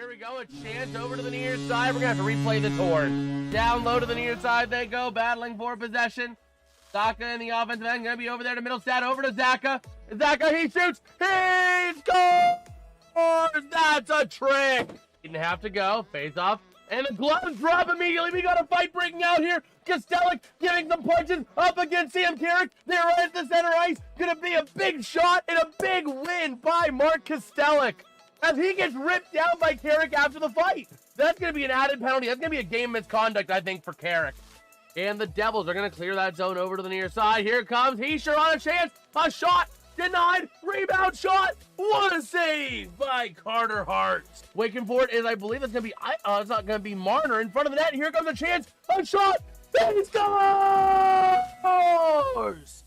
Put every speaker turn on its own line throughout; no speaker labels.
Here we go, a chance over to the near side. We're going to have to replay the torn. Down low to the near side they go, battling for possession. Zaka in the offensive end, going to be over there to Middlestad, over to Zaka. Zaka, he shoots, he scores! That's a trick! Didn't have to go, face off. And the gloves drop immediately. We got a fight breaking out here. Kostelic getting some punches up against Sam Carrick. They're right at the center ice. Gonna be a big shot and a big win by Mark Kostelic as he gets ripped down by Carrick after the fight. That's gonna be an added penalty. That's gonna be a game misconduct, I think, for Carrick. And the Devils are gonna clear that zone over to the near side. Here comes He's sure on a chance. A shot. Denied, rebound shot. What a save by Carter Hart. Waiting for it is, I believe it's going to be, it's not going to be Marner in front of the net. Here comes a chance, a shot. He scores!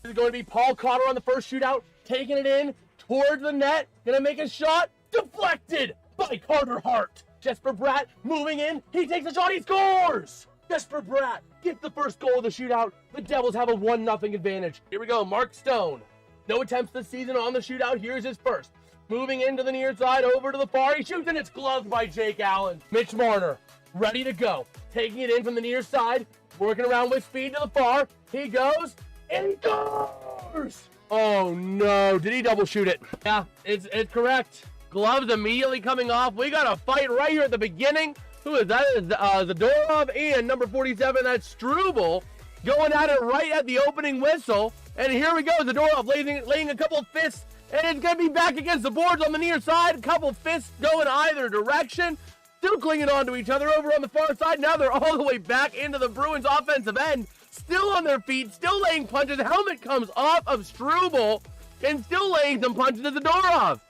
This is going to be Paul Cotter on the first shootout, taking it in towards the net. Going to make a shot, deflected by Carter Hart. Jesper Bratt moving in. He takes a shot, he scores! Jesper Bratt gets the first goal of the shootout. The Devils have a 1-0 advantage. Here we go, Mark Stone. No attempts this season on the shootout. Here's his first. Moving into the near side, over to the far. He shoots, and it's gloved by Jake Allen. Mitch Marner, ready to go. Taking it in from the near side. Working around with speed to the far. He goes, and he scores! Oh, no. Did he double shoot it? Yeah, it's correct. Gloves immediately coming off. We got a fight right here at the beginning. Who is that? Zadorov and number 47, that's Struble, going at it right at the opening whistle. And here we go, Zadorov laying a couple of fists, and it's going to be back against the boards on the near side. A couple of fists going either direction, still clinging on to each other over on the far side. Now they're all the way back into the Bruins offensive end, still on their feet, still laying punches. The helmet comes off of Struble, and still laying some punches to Zadorov.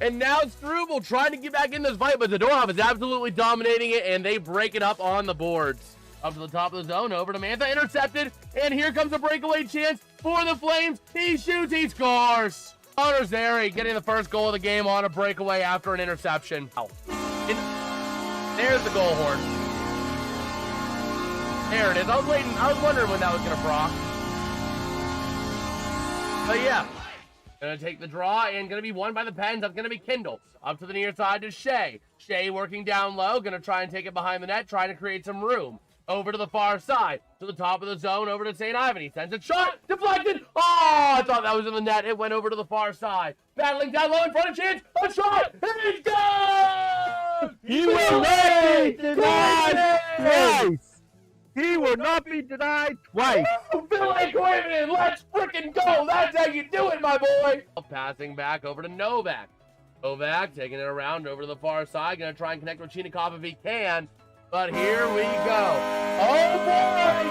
And now Struble trying to get back in this fight, but Zadorov is absolutely dominating it, and they break it up on the boards. Up to the top of the zone, over to Mantha, intercepted, and here comes a breakaway chance for the Flames. He shoots, he scores. Connor Zary getting the first goal of the game on a breakaway after an interception. There's the goal horn. There it is. I was wondering when that was going to proc. But yeah, gonna take the draw and gonna be won by the Pens. That's gonna be Kindle. Up to the near side to Shea. Shea working down low, gonna try and take it behind the net, trying to create some room. Over to the far side, to the top of the zone, over to St. Ivan. He sends a shot, deflected. Oh, I thought that was in the net. It went over to the far side. Battling down low in front of chance. A shot, and he's gone!
He will not be denied twice. He will not be denied twice.
Bill Quinn, let's frickin' go. That's how you do it, my boy. Passing back over to Novak. Novak taking it around over to the far side. Gonna try and connect with Chinikov if he can. But here we go. Oh, boy!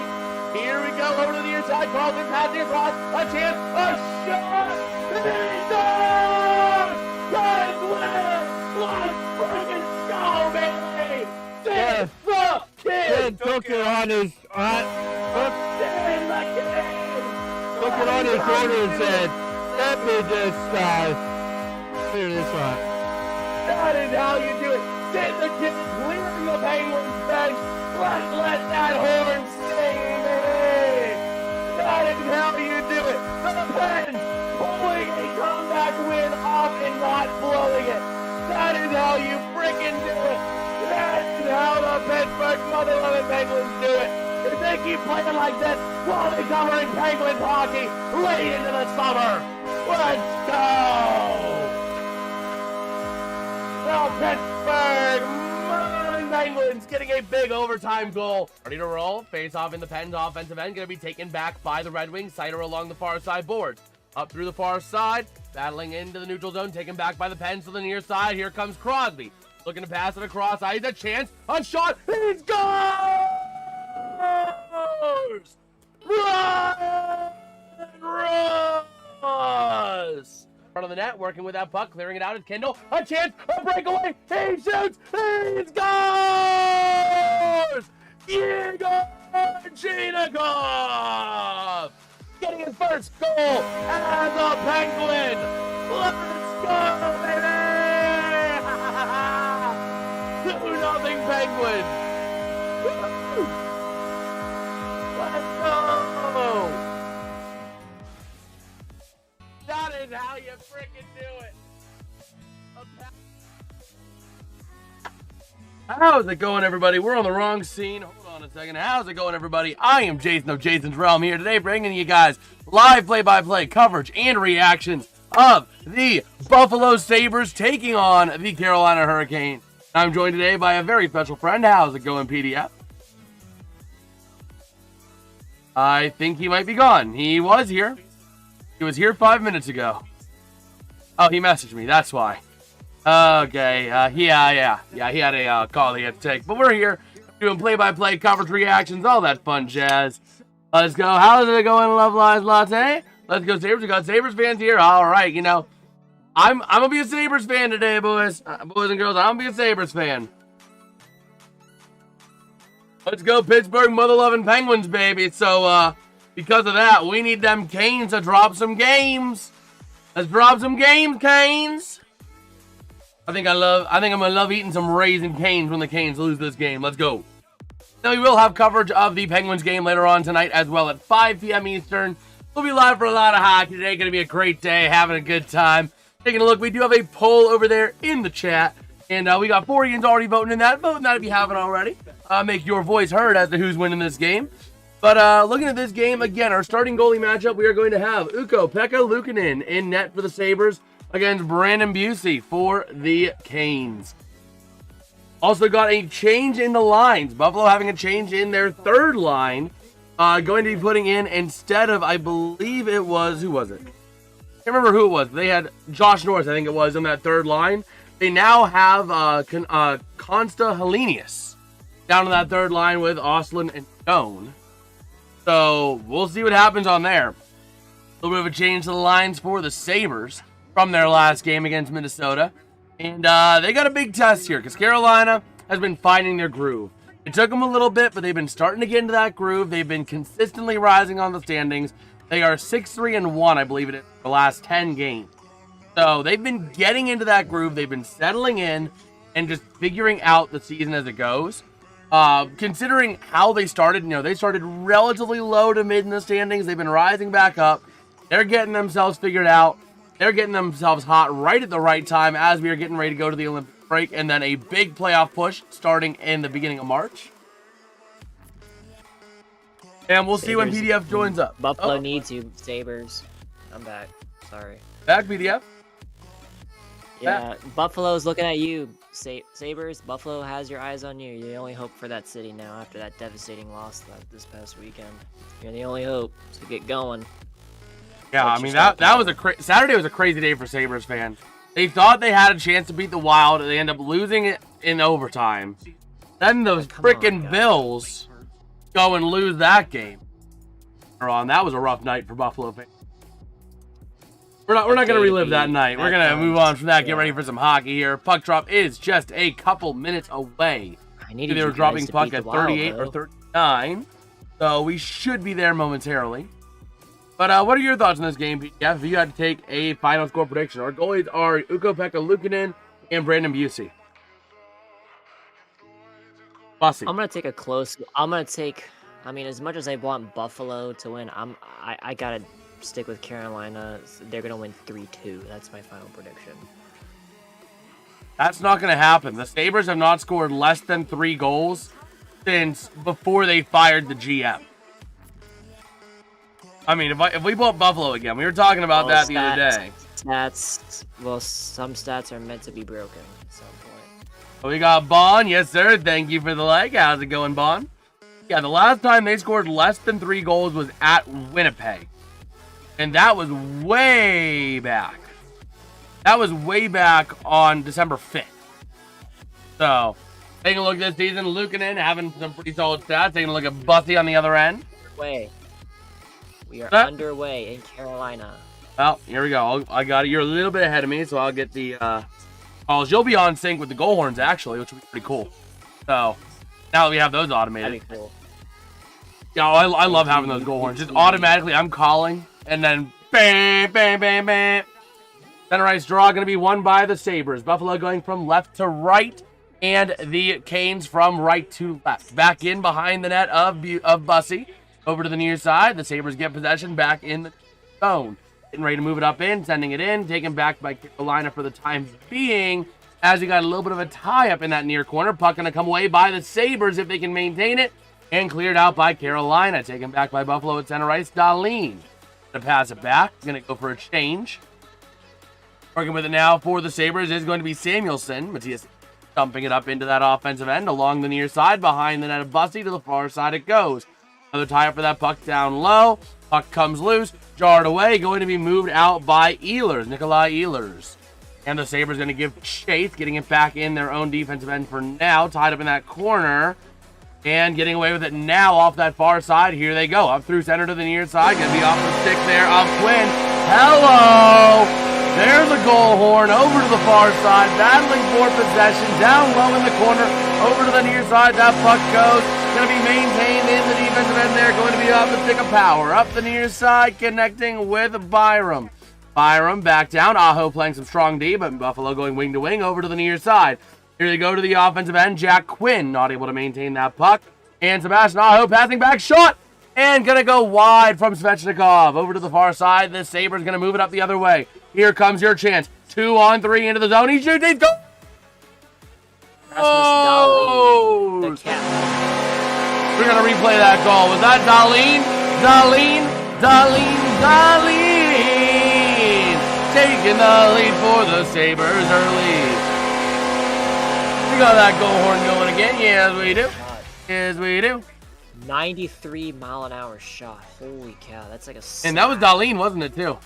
Here we go over to the near side. Carlton passing across. A chance. A shot! He's done! Penguin! Let's freaking go, baby! Send the kid!
Took it on his...
Send the kid!
Took it on his shoulder and said, let me just clear this one.
That is how you do it. Send the kid clearing the Penguins bench. Let's let that horn sing, baby. That is how you do it. The Pens pulling a comeback win off and not blowing it. That is how you freaking do it. That is how the Pittsburgh Mother Loving Penguins do it. If they keep playing like this, we'll be covering Penguins hockey late into the summer. Let's go! The Pittsburgh Penguins getting a big overtime goal. Ready to roll. Face off in the Pens offensive end. Going to be taken back by the Red Wings. Sider along the far side boards. Up through the far side. Battling into the neutral zone. Taken back by the Pens to the near side. Here comes Crosby. Looking to pass it across. He's a chance. A shot. He scores! Ross! Front of the net, working with that puck, clearing it out is Kindle. A chance, a breakaway, he shoots, he scores! Igor Chinikov! Getting his first goal as a Penguin! Let's go, baby! 2-0 Penguins! Let's go! That is how you freaking do it. How's it going, everybody? We're on the wrong scene. Hold on a second. How's it going, everybody? I am Jason of JasonsRealm here today, bringing you guys live play-by-play coverage and reactions of the Buffalo Sabres taking on the Carolina Hurricanes. I'm joined today by a very special friend. How's it going, PDF? I think he might be gone. He was here. He was here 5 minutes ago. Oh, he messaged me. That's why. Okay, yeah, he had a call he had to take. But we're here doing play-by-play coverage reactions, all that fun jazz. Let's go. How's it going, Love Lies Latte? Let's go, Sabres. We got Sabres fans here. All right, you know, I'm going to be a Sabres fan today, boys. Boys and girls, I'm going to be a Sabres fan. Let's go, Pittsburgh mother-loving Penguins, baby. So, because of that, we need them Canes to drop some games. Let's drop some games, Canes. I think I'm gonna love eating some Raisin Canes when the Canes lose this game. Let's go. Now we will have coverage of the Penguins game later on tonight as well at 5 p.m. Eastern. We'll be live for a lot of hockey today. Gonna be a great day, having a good time. Taking a look, we do have a poll over there in the chat, and we got 4 Ians already voting in that. Vote in that if you haven't already. Make your voice heard as to who's winning this game. But looking at this game again, our starting goalie matchup, we are going to have Ukko-Pekka Luukkonen in net for the Sabres against Brandon Busey for the Canes. Also got a change in the lines. Buffalo having a change in their third line. Going to be putting in instead of, I believe it was, who was it? I can't remember who it was. They had Josh Norris, I think it was, in that third line. They now have Consta Helenius down on that third line with Ostlund and Stone. So we'll see what happens on there. A little bit of a change to the lines for the Sabres from their last game against Minnesota. And they got a big test here because Carolina has been finding their groove. It took them a little bit, but they've been starting to get into that groove. They've been consistently rising on the standings. They are 6-3-1, I believe it is, the last 10 games. So they've been getting into that groove. They've been settling in and just figuring out the season as it goes. Considering how they started, you know, they started relatively low to mid in the standings. They've been rising back up. They're getting themselves figured out. They're getting themselves hot right at the right time as we are getting ready to go to the Olympic break, and then a big playoff push starting in the beginning of March. And we'll see when PDF joins up.
Buffalo needs you, Sabres. I'm back. Sorry.
Back, PDF.
Yeah, Buffalo's looking at you, Sabres. Buffalo has your eyes on you. You're the only hope for that city now after that devastating loss this past weekend. You're the only hope to get going.
Yeah, I mean, that was Saturday was a crazy day for Sabres fans. They thought they had a chance to beat the Wild, and they end up losing it in overtime. Then those frickin' Bills go and lose that game. That was a rough night for Buffalo fans. We're not going to relive that night. We're going to move on from that, get ready for some hockey here. Puck drop is just a couple minutes away. They were dropping puck at 38 or 39, so we should be there momentarily. But what are your thoughts on this game, Jeff? If you had to take a final score prediction, our goalies are Ukko-Pekka Luukkonen and Brandon Busey. Bussy.
I'm gonna take a close. I mean, as much as I want Buffalo to win, I gotta stick with Carolina. They're gonna win 3-2. That's my final prediction.
That's not gonna happen. The Sabres have not scored less than 3 goals since before they fired the GM. I mean, if we pull up Buffalo again, we were talking about that the other day.
Some stats are meant to be broken at some point.
We got Bon. Yes, sir. Thank you for the like. How's it going, Bon? Yeah, the last time they scored less than 3 goals was at Winnipeg. And that was way back. That was way back on December 5th. So, taking a look at this season, Luukkonen having some pretty solid stats. Taking a look at Bussy on the other end.
We are underway in Carolina.
Well, here we go. I got it. You're a little bit ahead of me, so I'll get the calls. You'll be on sync with the goal horns, actually, which will be pretty cool. So, now that we have those automated.
That'd be cool.
Yeah, I love having those goal horns. Just automatically, I'm calling, and then bam, bam, bam, bam. Center ice draw going to be won by the Sabres. Buffalo going from left to right, and the Canes from right to left. Back in behind the net of Bussy. Over to the near side. The Sabres get possession back in the zone. Getting ready to move it up in, sending it in, taken back by Carolina for the time being. as you got a little bit of a tie-up in that near corner. Puck going to come away by the Sabres if they can maintain it. And cleared out by Carolina. Taken back by Buffalo at center ice. Dahlin. Going to pass it back. Going to go for a change. Working with it now for the Sabres is going to be Samuelson. Matthias dumping it up into that offensive end along the near side. Behind the net of Bussy to the far side it goes. Another tie-up for that puck down low. Puck comes loose. Jarred away. Going to be moved out by Ehlers. Nikolai Ehlers. And the Sabres going to give chase. Getting it back in their own defensive end for now. Tied up in that corner. And getting away with it now off that far side. Here they go. Up through center to the near side. Going to be off the stick there of Quinn. Hello! There's a goal horn. Over to the far side. Battling for possession. Down low in the corner. Over to the near side. That puck goes. Going to be maintained in the defensive end there. Going to be off the stick of Power. Up the near side. Connecting with Byram. Byram back down. Aho playing some strong D. But Buffalo going wing to wing. Over to the near side. Here they go to the offensive end. Jack Quinn not able to maintain that puck. And Sebastian Aho passing back. Shot. And going to go wide from Svechnikov. Over to the far side. The Sabres going to move it up the other way. Here comes your chance. 2-on-3 into the zone. He shoots. He's going. Oh!
The cat.
We're going to replay that goal. Was that Dahlin? Dahlin. Taking the lead for the Sabres early. We got that goal horn going again. Yes, we do. Yes, we do.
93-mile-an-hour shot. Holy cow, that's like a.
And that was Dahlin, wasn't it, too?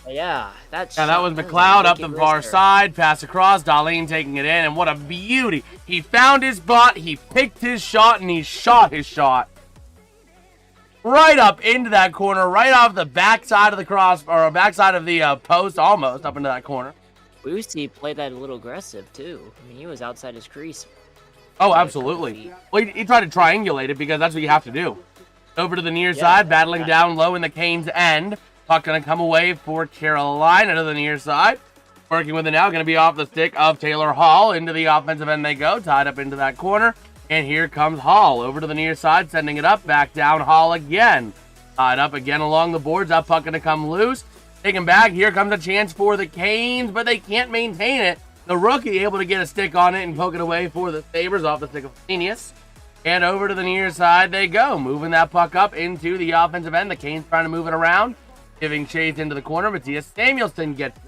Yeah, that
was McLeod up the far side. Pass across. Dahlin taking it in. And what a beauty. He found his spot. He picked his shot, and he shot his shot. Right up into that corner. Right off the backside of the cross, or backside of the post, almost up into that corner.
Boosty played that a little aggressive, too. I mean, he was outside his crease.
Oh, absolutely. Well, he tried to triangulate it because that's what you have to do. Over to the near side, battling down low in the Canes' end. Puck going to come away for Carolina to the near side. Working with it now, going to be off the stick of Taylor Hall. Into the offensive end they go, tied up into that corner. And here comes Hall over to the near side, sending it up, back down Hall again. Tied up again along the boards. That puck going to come loose. Taken back. Here comes a chance for the Canes, but they can't maintain it. The rookie able to get a stick on it and poke it away for the Sabres off the stick of Phineas. And over to the near side they go, moving that puck up into the offensive end. The Canes trying to move it around, giving chase into the corner. Matthias Samuelson gets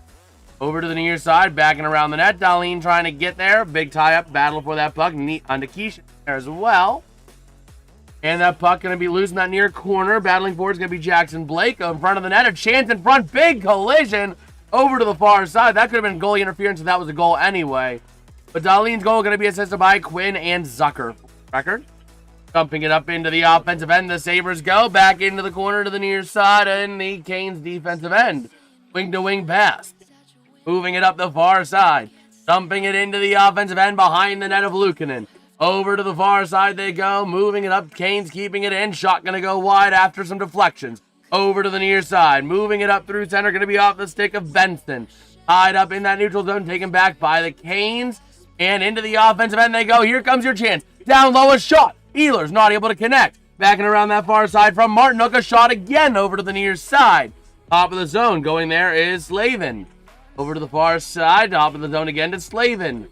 over to the near side, backing around the net. Dahlin trying to get there. Big tie-up battle for that puck. Neat on Nikisha there as well. And that puck going to be losing that near corner. Battling for it's going to be Jackson Blake in front of the net. A chance in front. Big collision over to the far side. That could have been goalie interference if that was a goal anyway. But Dahlin's goal going to be assisted by Quinn and Zucker. Record. Dumping it up into the offensive end. The Sabres go back into the corner to the near side and the Canes defensive end. Wing to wing pass. Moving it up the far side. Dumping it into the offensive end behind the net of Luukkonen. Over to the far side they go. Moving it up. Canes keeping it in. Shot going to go wide after some deflections. Over to the near side. Moving it up through center. Going to be off the stick of Benson. Tied up in that neutral zone. Taken back by the Canes. And into the offensive end they go. Here comes your chance. Down low a shot. Ehlers not able to connect. Backing around that far side from Martinuk. A shot again over to the near side. Top of the zone. Going there is Slavin. Over to the far side. Top of the zone again to Slavin.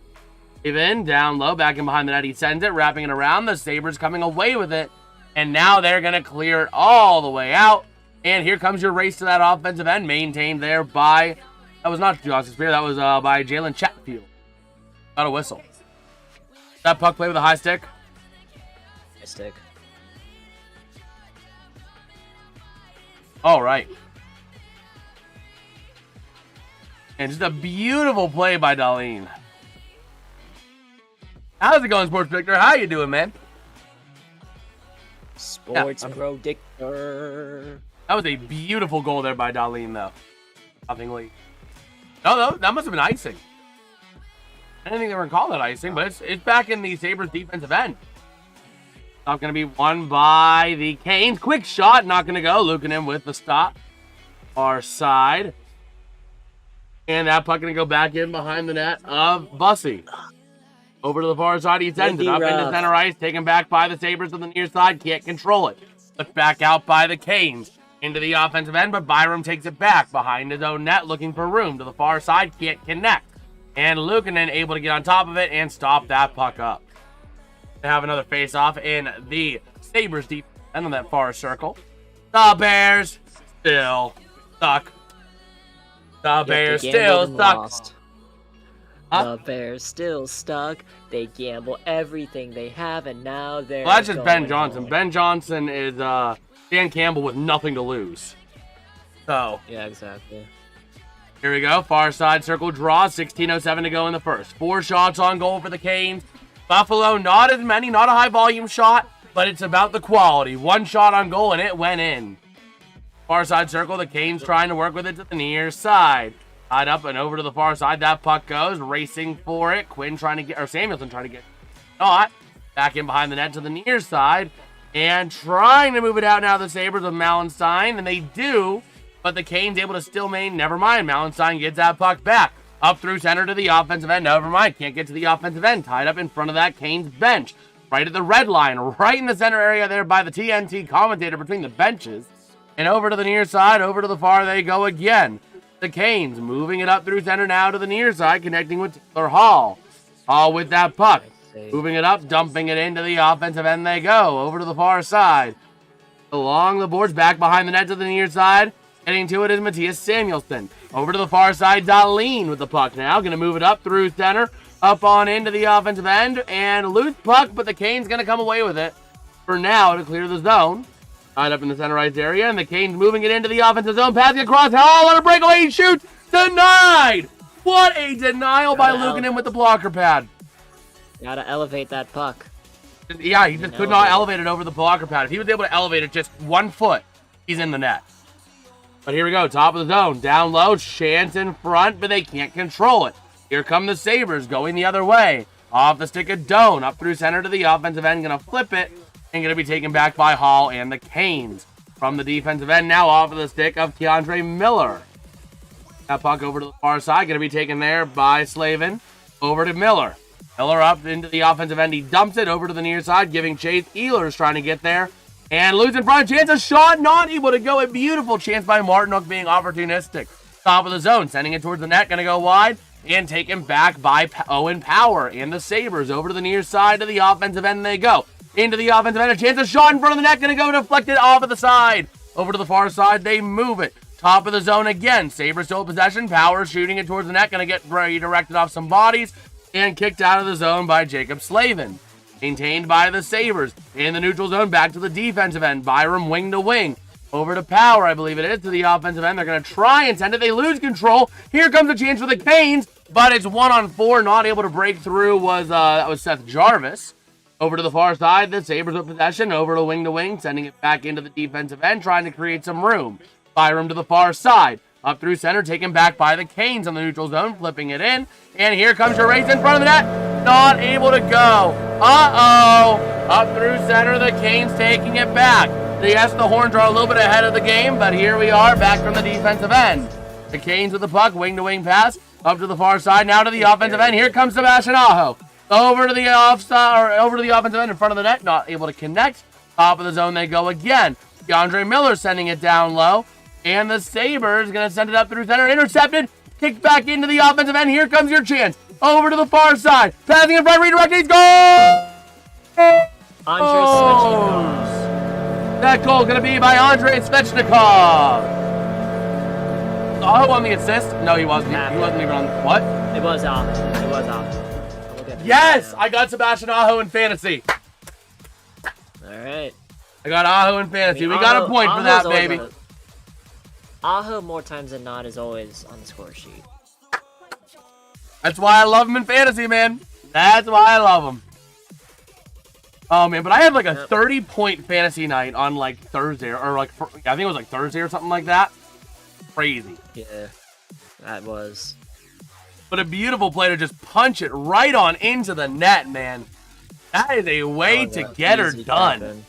Slavin down low. Back in behind the net. He sends it. Wrapping it around. The Sabres coming away with it. And now they're going to clear it all the way out. And here comes your race to that offensive end. Maintained there by... That was not Johnson Spear. That was by Jalen Chatfield. Got a whistle. That puck play with a high stick.
High stick.
All right. And just a beautiful play by Dahlin. How's it going, Sports Victor? How you doing, man?
Sports Predictor.
That was a beautiful goal there by Dahlin, though. Nothing late. No, that must have been icing. I didn't think they were going to call that icing, but it's back in the Sabres defensive end. Not going to be won by the Canes. Quick shot, not going to go. Luukkonen with the stop. Far side. And that puck going to go back in behind the net of Bussy. Over to the far side, he sends it up into center ice. Taken back by the Sabres on the near side. Can't control it. Flipped back out by the Canes. Into the offensive end, but Byram takes it back behind his own net, looking for room. To the far side, can't connect. And Luukkonen able to get on top of it and stop that puck up. They have another face-off in the Sabres deep end on that far circle. The Bears still stuck. The Bears still stuck.
The Bears still stuck. They gamble everything they have, and now they're.
Well, that's just Ben Johnson. Home. Ben Johnson is Dan Campbell with nothing to lose. So.
Yeah, exactly.
Here we go. Far side circle draw. 16:07 to go in the first. 4 shots on goal for the Canes. Buffalo, not as many, not a high volume shot, but it's about the quality. 1 shot on goal, and it went in. Far side circle. The Canes trying to work with it to the near side. Tied up and over to the far side. That puck goes. Racing for it. Quinn trying to get, or Samuelson trying to get. Not. Back in behind the net to the near side. And trying to move it out now, the Sabres with Mallenstein. And they do, but the Canes able to still main. Never mind. Mallenstein gets that puck back. Up through center to the offensive end. Never mind. Can't get to the offensive end. Tied up in front of that Canes bench. Right at the red line. Right in the center area there by the TNT commentator between the benches. And over to the near side. Over to the far they go again. The Canes moving it up through center now to the near side, connecting with Taylor Hall. Hall with that puck. Moving it up, dumping it into the offensive end they go. Over to the far side. Along the boards, back behind the net to the near side. Getting to it is Matthias Samuelsson. Over to the far side, Dahlin with the puck now. Going to move it up through center. Up on into the offensive end. And loose puck, but the Canes going to come away with it for now to clear the zone. Tied up in the center ice area, and the Canes moving it into the offensive zone, passing across. Hall on a breakaway, he shoots, denied! What a denial by Luukkonen with the blocker pad.
Gotta elevate that puck.
Yeah, he just could not elevate it over the blocker pad. If he was able to elevate it just 1 foot, he's in the net. But here we go, top of the zone, down low, chance in front, but they can't control it. Here come the Sabres going the other way. Off the stick of Doan, up through center to the offensive end, gonna flip it. And going to be taken back by Hall and the Canes. From the defensive end now off of the stick of Keandre Miller. That puck over to the far side. Going to be taken there by Slavin. Over to Miller. Miller up into the offensive end. He dumps it over to the near side, giving chase. Ehlers trying to get there. And losing front. Chance a shot. Not able to go. A beautiful chance by Martinook being opportunistic. Top of the zone. Sending it towards the net. Going to go wide. And taken back by Owen Power. And the Sabres over to the near side to the offensive end they go. Into the offensive end, a chance, a shot in front of the net, going to go deflected off of the side. Over to the far side, they move it. Top of the zone again, Sabres still possession, Power shooting it towards the net, going to get redirected off some bodies, and kicked out of the zone by Jacob Slavin. Maintained by the Sabres. In the neutral zone, back to the defensive end, Byram wing to wing. Over to Power, I believe it is, to the offensive end. They're going to try and send it, they lose control. Here comes a chance for the Canes, but it's 1-on-4, not able to break through that was Seth Jarvis. Over to the far side, the Sabres with possession, over to wing, sending it back into the defensive end, trying to create some room. Byram to the far side, up through center, taken back by the Canes on the neutral zone, flipping it in, and here comes your race in front of the net, not able to go. Up through center, the Canes taking it back. Yes, the Horns are a little bit ahead of the game, but here we are, back from the defensive end. The Canes with the puck, wing-to-wing pass, up to the far side, now to the offensive end, here comes Sebastian Aho. Over to the over to the offensive end in front of the net, not able to connect. Top of the zone they go again. DeAndre Miller sending it down low. And the Sabres going to send it up through center. Intercepted. Kicked back into the offensive end. Here comes your chance. Over to the far side. Passing in front, redirecting. He's goal!
Andrei Svechnikov.
That goal is going to be by Andrei Svechnikov. Aho on the assist. No, he wasn't. He wasn't even on. What?
It was off. It was off.
Yes, I got Sebastian Aho in fantasy.
All right.
I got Aho in fantasy. We got a point for that, baby.
Aho, more times than not, is always on the score sheet.
That's why I love him in fantasy, man. That's why I love him. Oh, man, but I had like a 30-point fantasy night on like Thursday, or like, I think it was like Thursday or something like that. Crazy.
Yeah, that was.
But a beautiful play to just punch it right on into the net, man. That is a way to get her done.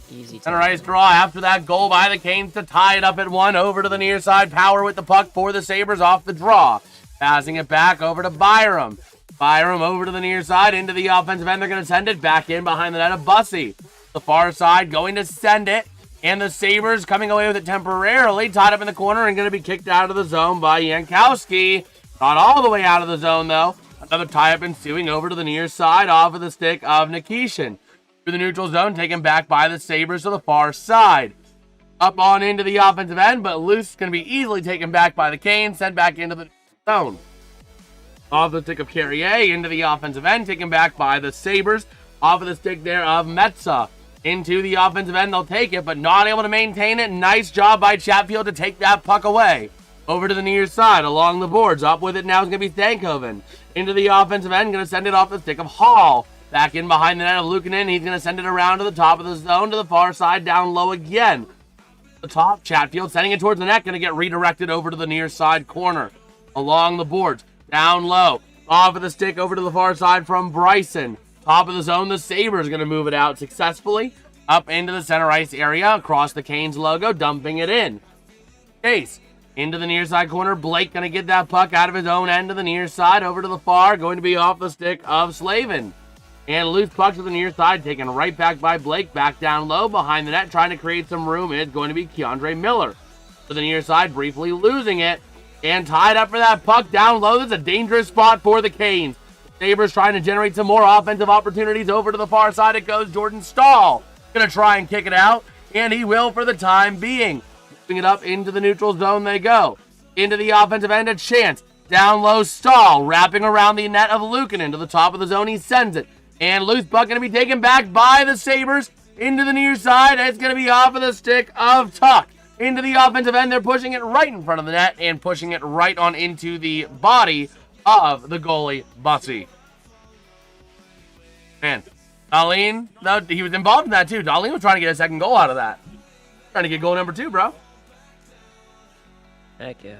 Easy.
Center ice draw after that goal by the Canes to tie it up at 1. Over to the near side. Power with the puck for the Sabres off the draw. Passing it back over to Byram. Byram over to the near side into the offensive end. They're going to send it back in behind the net of Bussy. The far side going to send it. And the Sabres coming away with it temporarily. Tied up in the corner and going to be kicked out of the zone by Jankowski. Not all the way out of the zone, though. Another tie-up ensuing over to the near side off of the stick of Nikishin. Through the neutral zone, taken back by the Sabres to the far side. Up on into the offensive end, but loose is going to be easily taken back by the Canes, sent back into the zone. Off the stick of Carrier into the offensive end, taken back by the Sabres. Off of the stick there of Metsa. Into the offensive end, they'll take it, but not able to maintain it. Nice job by Chatfield to take that puck away. Over to the near side, along the boards. Up with it now is going to be Stankoven. Into the offensive end, going to send it off the stick of Hall. Back in behind the net of Luukkonen. He's going to send it around to the top of the zone, to the far side, down low again. The top, Chatfield sending it towards the net, going to get redirected over to the near side corner. Along the boards, down low. Off of the stick, over to the far side from Bryson. Top of the zone, the Sabres going to move it out successfully. Up into the center ice area, across the Canes logo, dumping it in. Chase, into the near side corner. Blake going to get that puck out of his own end to the near side, over to the far, going to be off the stick of Slavin. And loose puck to the near side, taken right back by Blake, back down low, behind the net, trying to create some room. It's going to be Keandre Miller. To the near side, briefly losing it, and tied up for that puck down low. This is a dangerous spot for the Canes. Sabres trying to generate some more offensive opportunities. Over to the far side it goes. Jordan Stahl going to try and kick it out, and he will for the time being. Moving it up into the neutral zone they go. Into the offensive end, a chance. Down low, Stahl wrapping around the net of Luukkonen. To the top of the zone, he sends it. And loose puck going to be taken back by the Sabres. Into the near side, it's going to be off of the stick of Tuck. Into the offensive end, they're pushing it right in front of the net and pushing it right on into the body of the goalie, Bussy. Man, Darlene, no, he was involved in that too. Darlene was trying to get a second goal out of that. Trying to get goal number 2, bro.
Heck yeah.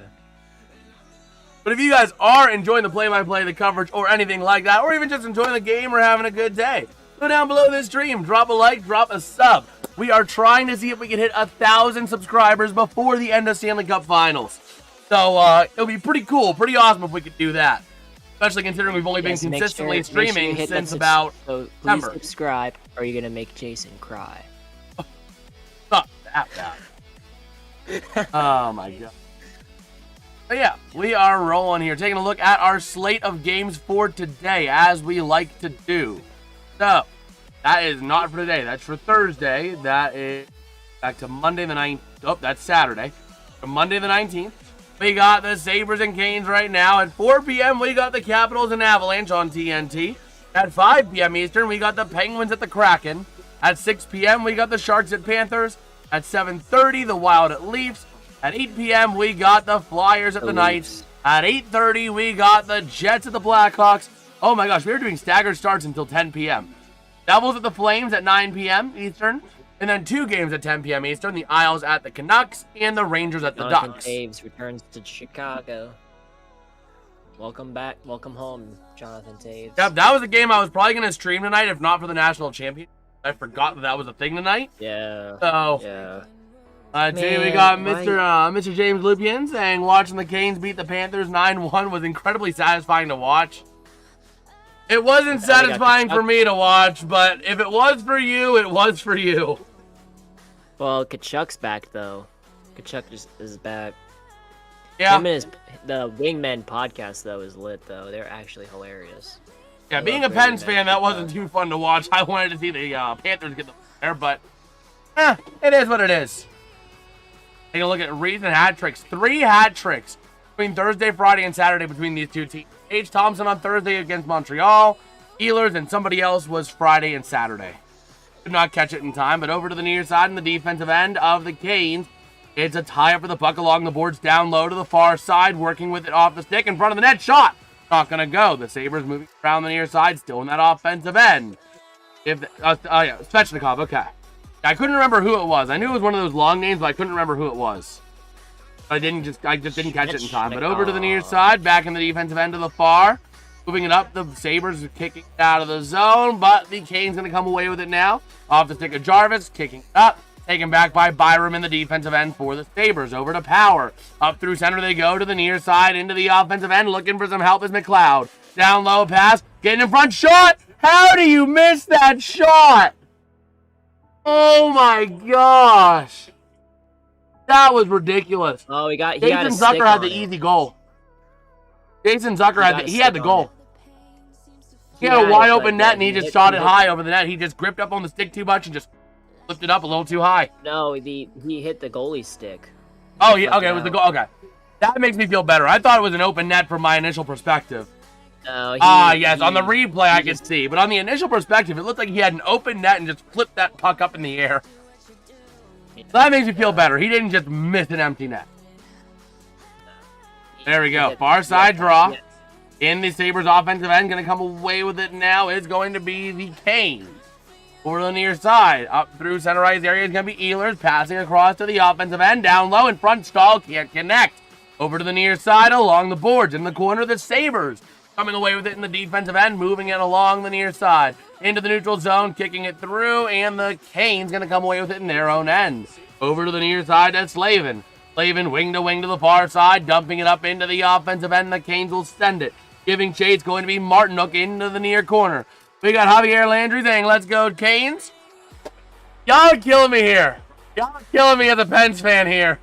But if you guys are enjoying the play-by-play, the coverage, or anything like that, or even just enjoying the game or having a good day, go down below this stream, drop a like, drop a sub. We are trying to see if we can hit 1,000 subscribers before the end of Stanley Cup Finals. So it'll be pretty cool, pretty awesome if we could do that. Especially considering we've only been consistently streaming since about September.
Please subscribe, or you're going to make Jason cry.
Stop that bad. Oh my god. But yeah, we are rolling here. Taking a look at our slate of games for today, as we like to do. So, that is not for today. That's for Thursday. That is back to Monday the 9th. Oh, that's Saturday. For Monday the 19th. We got the Sabres and Canes right now. At 4 p.m., we got the Capitals and Avalanche on TNT. At 5 p.m. Eastern, we got the Penguins at the Kraken. At 6 p.m., we got the Sharks at Panthers. At 7:30, the Wild at Leafs. At 8 p.m., we got the Flyers at the Knights. At 8:30, we got the Jets at the Blackhawks. Oh my gosh, we were doing staggered starts until 10 p.m. Devils at the Flames at 9 p.m. Eastern. And then 2 games at 10 p.m. Eastern. The Isles at the Canucks and the Rangers at the Ducks.
Taves returns to Chicago. Welcome back. Welcome home, Jonathan Taves.
Yep, that was a game I was probably going to stream tonight if not for the National Championship. I forgot that was a thing tonight.
Yeah.
So,
yeah.
Today we got Mr. James Lupien saying watching the Canes beat the Panthers 9-1 was incredibly satisfying to watch. It wasn't satisfying for me to watch, but if it was for you, it was for you.
Well, Kachuk's back, though. Kachuk is back.
Yeah.
Him and the Wingmen podcast, though, is lit, though. They're actually hilarious.
Yeah, being a Pens fan, that wasn't too fun to watch. I wanted to see the Panthers get the there, but it is what it is. Take a look at recent hat tricks. 3 hat tricks between Thursday, Friday, and Saturday between these two teams. H. Thompson on Thursday against Montreal. Ehlers and somebody else was Friday and Saturday. Could not catch it in time, but over to the near side in the defensive end of the Canes. It's a tie-up for the puck along the boards down low to the far side, working with it off the stick in front of the net. Shot! Not going to go. The Sabres moving around the near side, still in that offensive end. Svechnikov, okay. I couldn't remember who it was. I knew it was one of those long names, but I couldn't remember who it was. I just didn't catch it in time. But over to the near side, back in the defensive end of the far. Moving it up, the Sabres are kicking it out of the zone, but the Canes going to come away with it now. Off the stick of Jarvis, kicking it up. Taken back by Byram in the defensive end for the Sabres. Over to Power. Up through center they go to the near side, into the offensive end. Looking for some help is McLeod. Down low pass, getting in front, shot! How do you miss that shot? Oh my gosh. That was ridiculous.
Oh, he got
Jason Zucker had the easy goal. Jason Zucker he had the goal. He had a wide open net, and he just shot it high over the net. He just gripped up on the stick too much and just flipped it up a little too high.
No, he hit the goalie stick.
Oh, okay, it was the goal. Okay. That makes me feel better. I thought it was an open net from my initial perspective.
No,
yes, on the replay I could see. But on the initial perspective, it looked like he had an open net and just flipped that puck up in the air. So that makes me feel better. He didn't just miss an empty net. There we go. Far side draw. In the Sabres offensive end, going to come away with it now is going to be the Canes. Over to the near side. Up through center ice area is going to be Ehlers. Passing across to the offensive end. Down low in front. Stahl can't connect. Over to the near side along the boards. In the corner, the Sabres coming away with it in the defensive end. Moving it along the near side. Into the neutral zone. Kicking it through. And the Canes going to come away with it in their own end. Over to the near side, that's Slavin. Slavin wing to the far side. Dumping it up into the offensive end. The Canes will send it. Giving chase, going to be Martinuk into the near corner. We got Javier Landry saying, let's go, Canes. Y'all are killing me here. Y'all are killing me as a Pens fan here.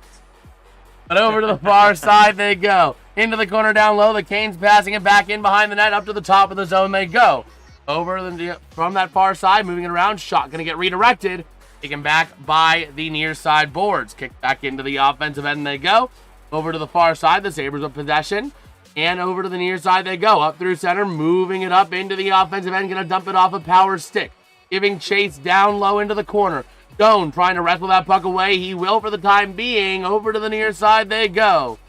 But over to the far side they go. Into the corner down low. The Canes passing it back in behind the net. Up to the top of the zone they go. Over from that far side, moving it around. Shot going to get redirected. Taken back by the near side boards. Kicked back into the offensive end they go. Over to the far side. The Sabres with possession. And over to the near side they go. Up through center, moving it up into the offensive end. Going to dump it off a power stick. Giving chase down low into the corner. Doan trying to wrestle that puck away. He will for the time being. Over to the near side they go.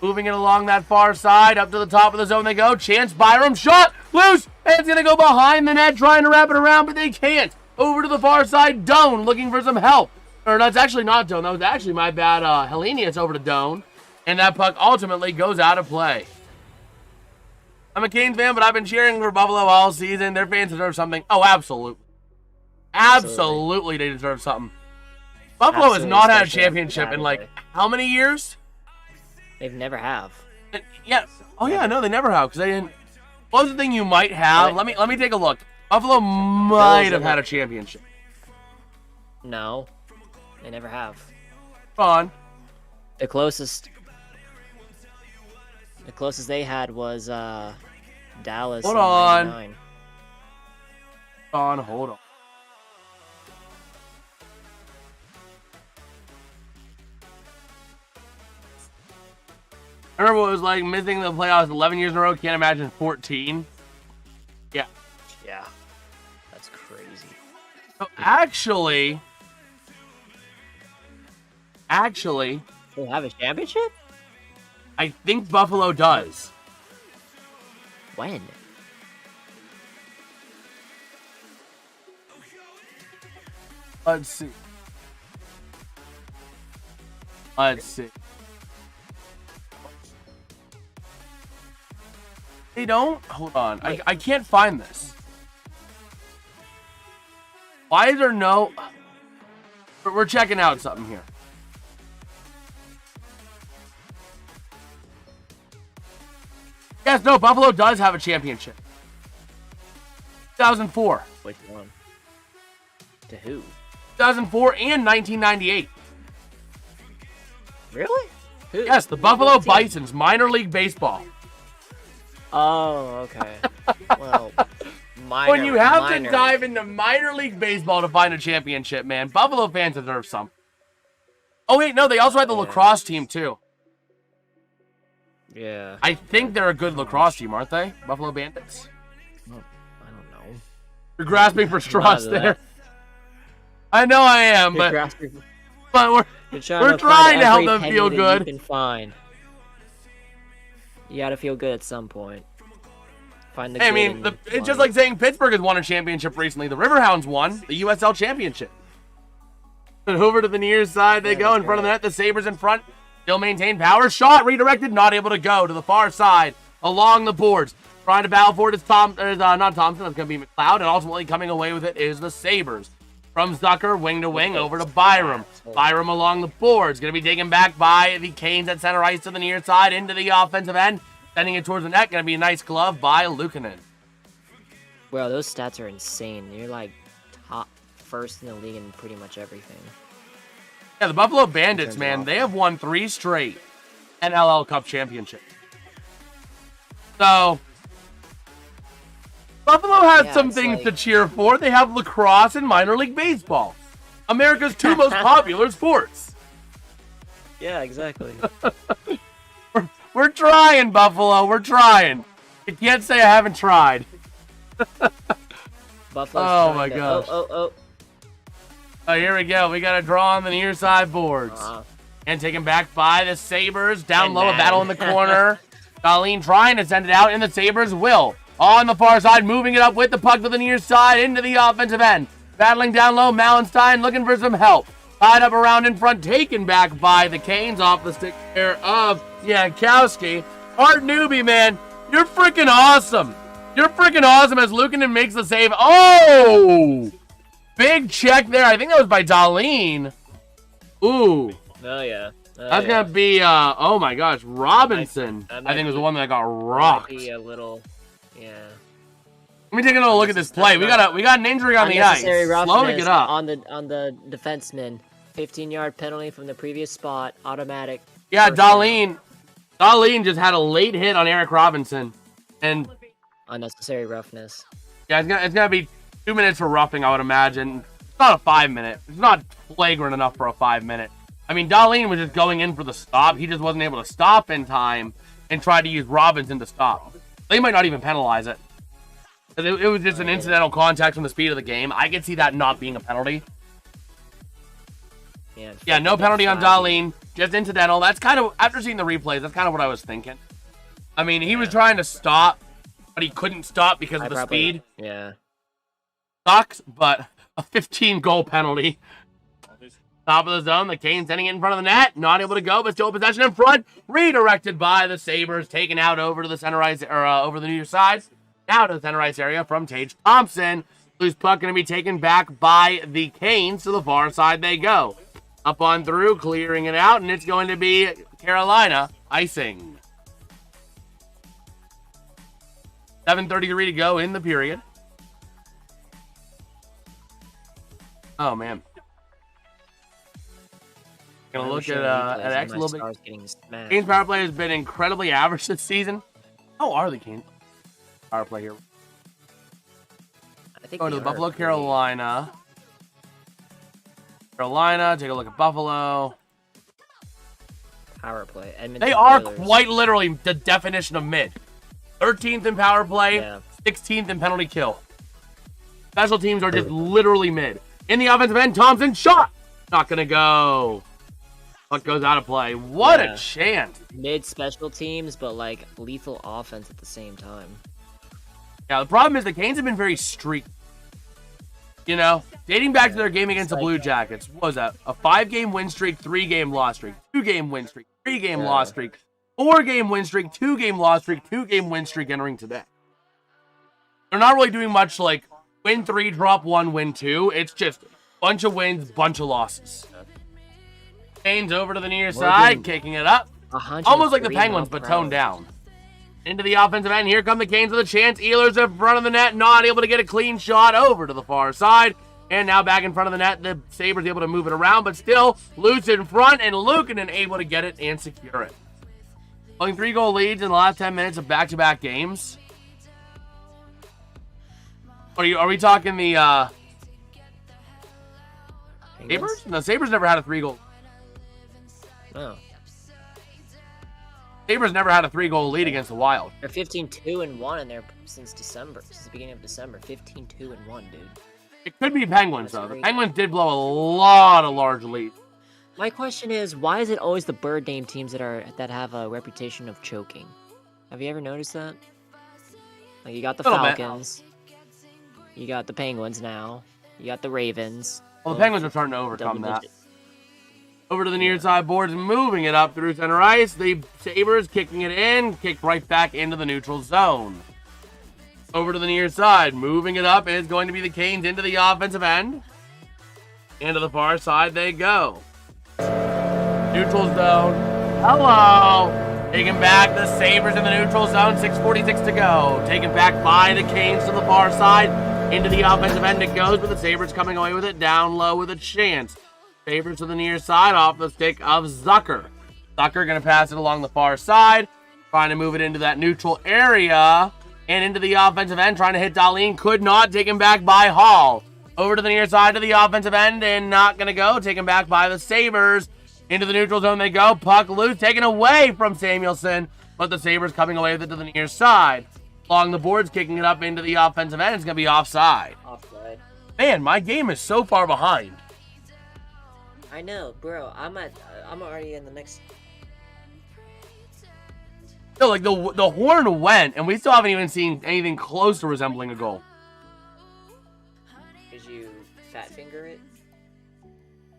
Moving it along that far side. Up to the top of the zone they go. Chance Byram. Shot. Loose. And it's going to go behind the net. Trying to wrap it around, but they can't. Over to the far side. Doan looking for some help. Or that's actually not Doan. That was actually my bad. Helenius over to Doan. And that puck ultimately goes out of play. I'm a Canes fan, but I've been cheering for Buffalo all season. Their fans deserve something. Oh, absolutely. Absolutely, they deserve something. Buffalo has not had a championship in, like, how many years?
They've never have.
Yeah. Oh, yeah, no, they never have, because they didn't. What was the thing you might have? Let me take a look. Buffalo might have had a championship.
No, they never have.
Come on.
The closest they had was Dallas.
Hold on. Hold on. I remember what it was like missing the playoffs 11 years in a row. Can't imagine 14. Yeah.
Yeah. That's crazy.
So actually,
they have a championship?
I think Buffalo does.
When?
Let's see. They don't? Hold on. I can't find this. Why is there no... We're checking out something here. Yes, no, Buffalo does have a championship. 2004.
Which one? To who?
2004 and 1998.
Really? Who?
Yes, the Buffalo Bisons, minor league baseball.
Oh, okay. Well,
when you have to dive into minor league baseball to find a championship, man, Buffalo fans deserve some. Oh, wait, no, they also had the lacrosse team, too.
Yeah.
I think they're a good lacrosse team, aren't they? Buffalo Bandits?
I don't know.
You're grasping for straws there. I know I am, but we're trying to help them feel good.
You can find. You gotta feel good at some point. Find the.
Hey, I mean, it's just like saying Pittsburgh has won a championship recently. The Riverhounds won the USL championship. And over to the near side they go in front of the net. The Sabres in front. Still maintain power. Shot redirected. Not able to go to the far side along the boards. Trying to battle for it is not Thompson. That's going to be McLeod. And ultimately coming away with it is the Sabres. From Zucker, wing to wing, over to Byram. Byram along the boards. Going to be taken back by the Canes at center ice to the near side into the offensive end. Sending it towards the net. Going to be a nice glove by Luukkonen.
Well, those stats are insane. You're like top first in the league in pretty much everything.
Yeah, the Buffalo Bandits, man, they have won 3 straight NLL Cup championships. So, Buffalo has
Yeah,
some
it's
things
like-
to cheer for. They have lacrosse and minor league baseball. America's two most popular sports.
Yeah, exactly.
We're trying, Buffalo. We're trying. You can't say I haven't tried.
Buffalo's
Oh
trying
my
to-
gosh.
Oh.
Oh, here we go. We got a draw on the near side boards. And taken back by the Sabres. Down
And
low, a
that.
battle in the corner. Darlene trying to send it out, and the Sabres will. On the far side, moving it up with the puck to the near side into the offensive end. Battling down low, Mallenstein looking for some help. Tied up around in front, taken back by the Canes off the stick there of Jankowski. Art Newby, man, you're freaking awesome. You're freaking awesome as Luukkonen makes the save. Oh! Big check there. I think that was by Darlene. Ooh.
Oh, yeah.
That's going to be, oh my gosh, Robinson.
That
I think was the
be-
one that got
Might
rocked.
be a little, yeah.
Let me take another look at this play. We got an injury on the ice.
Unnecessary
Slowing
roughness
it up.
on the defenseman. 15-yard penalty from the previous spot. Automatic.
Yeah,
first down.
Darlene just had a late hit on Eric Robinson. And
Unnecessary roughness.
yeah, it's gonna be 2 minutes for roughing, I would imagine. It's not a 5 minute. It's not flagrant enough for a 5 minute. I mean, Darlene was just going in for the stop. He just wasn't able to stop in time and tried to use Robinson to stop. They might not even penalize it. It was just an incidental contact from the speed of the game. I could see that not being a penalty. Yeah, no penalty on Darlene. Just incidental. That's kind of, after seeing the replays, that's kind of what I was thinking. I mean, he was trying to stop, but he couldn't stop because of the speed.
Yeah.
Sucks, but a 15-goal penalty. Top of the zone, the Canes sending it in front of the net. Not able to go, but still possession in front. Redirected by the Sabres. Taken out over to the center ice, or over the near side. Now to the center ice area from Tage Thompson. Loose puck going to be taken back by the Canes. To the far side they go. Up on through, clearing it out, and it's going to be Carolina icing. 7:33 to go in the period. Oh, man. Gonna look at X a little bit. Canes power play has been incredibly average this season. How are the Canes power play here?
I think
Go to the Buffalo, Carolina. Take a look at Buffalo.
Power play. Edmonton
They are
Oilers.
quite literally the definition of mid. 13th in power play,
Yeah.
16th in penalty kill. Special teams are just literally mid. In the offensive end, Thompson shot. Not gonna go. Puck goes out of play. What a chance.
Mid special teams, but like lethal offense at the same time.
Yeah, the problem is the Canes have been very streaky. You know, dating back to their game against the Blue Jackets, what was that? A 5-game win streak, 3-game loss streak, 2-game win streak, 3-game loss streak, 4-game win streak, 2-game loss streak, 2-game win streak entering today. They're not really doing much like win 3, drop 1, win 2. It's just bunch of wins, bunch of losses. Canes over to the near side, kicking it up. Almost like the Penguins, but toned down. Into the offensive end. Here come the Canes with a chance. Ehlers in front of the net. Not able to get a clean shot over to the far side. And now back in front of the net. The Sabres able to move it around, but still loose in front. And Luukkonen able to get it and secure it. Holding 3-goal leads in the last 10 minutes of back-to-back games. Are we talking the Sabres? No, Sabres never had a 3-goal.
Oh.
Sabres never had a 3-goal lead against the Wild.
They're 15-2-1 in there since December. Since the beginning of December. 15-2-1, dude.
It could be Penguins, though. The Penguins did blow a lot of large leads.
My question is, why is it always the bird name teams that have a reputation of choking? Have you ever noticed that? Like, you got the Falcons. You got the Penguins now. You got the Ravens.
Well, the Penguins are starting to overcome that. Over to the near side boards, moving it up through center ice. The Sabres kicking it in, kicked right back into the neutral zone. Over to the near side, moving it up is going to be the Canes into the offensive end. And to the far side they go. Neutral zone. Hello. Taken back the Sabres in the neutral zone. 6:46 to go. Taken back by the Canes to the far side. Into the offensive end it goes, but the Sabres coming away with it down low with a chance. Sabres to the near side off the stick of Zucker. Zucker going to pass it along the far side. trying to move it into that neutral area and into the offensive end, trying to hit Darlene. Could not. Taken back by Hall. Over to the near side to the offensive end and not going to go. Taken back by the Sabres. Into the neutral zone they go. Puck loose. Taken away from Samuelson. But the Sabres coming away with it to the near side. Along the boards, kicking it up into the offensive end. It's going to be offside.
Offside.
Man, my game is so far behind.
I know, bro. I'm already in the next.
No, like the horn went, and we still haven't even seen anything close to resembling a goal.
Did you fat finger it?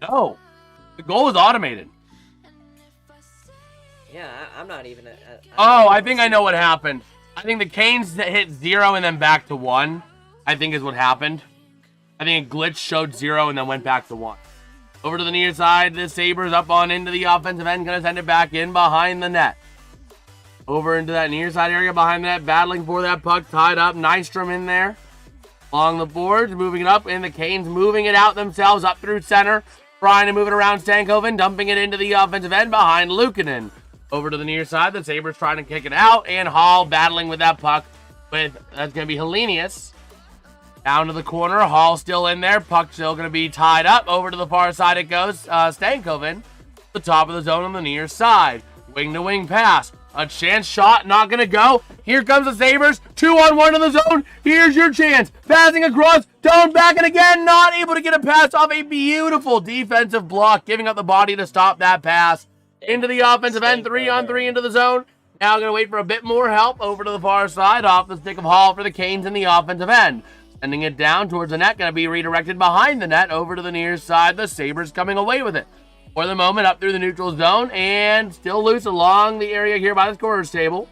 No, the goal was automated.
Yeah, I'm not even.
I think I know what happened. I think the Canes hit 0 and then back to 1. I think is what happened. I think a glitch showed 0 and then went back to 1. Over to the near side, the Sabres up on into the offensive end, gonna send it back in behind the net. Over into that near side area behind the net, battling for that puck, tied up. Nystrom in there. Along the boards, moving it up, and the Canes moving it out themselves up through center. Trying to move it around Stankoven, dumping it into the offensive end behind Luukkonen. Over to the near side, the Sabres trying to kick it out, and Hall battling with that puck. That's going to be Helenius. Down to the corner, Hall still in there. Puck still going to be tied up. Over to the far side it goes. Stankoven, the top of the zone on the near side. Wing-to-wing pass. A chance shot, not going to go. Here comes the Sabres. 2-on-1 in the zone. Here's your chance. Passing across. Down back and again. Not able to get a pass off a beautiful defensive block. Giving up the body to stop that pass. Into the offensive end. 3-on-3 into the zone. Now going to wait for a bit more help. Over to the far side. Off the stick of Hall for the Canes in the offensive end. Sending it down towards the net. Going to be redirected behind the net. Over to the near side. The Sabres coming away with it. For the moment, up through the neutral zone, and still loose along the area here by the scorer's table.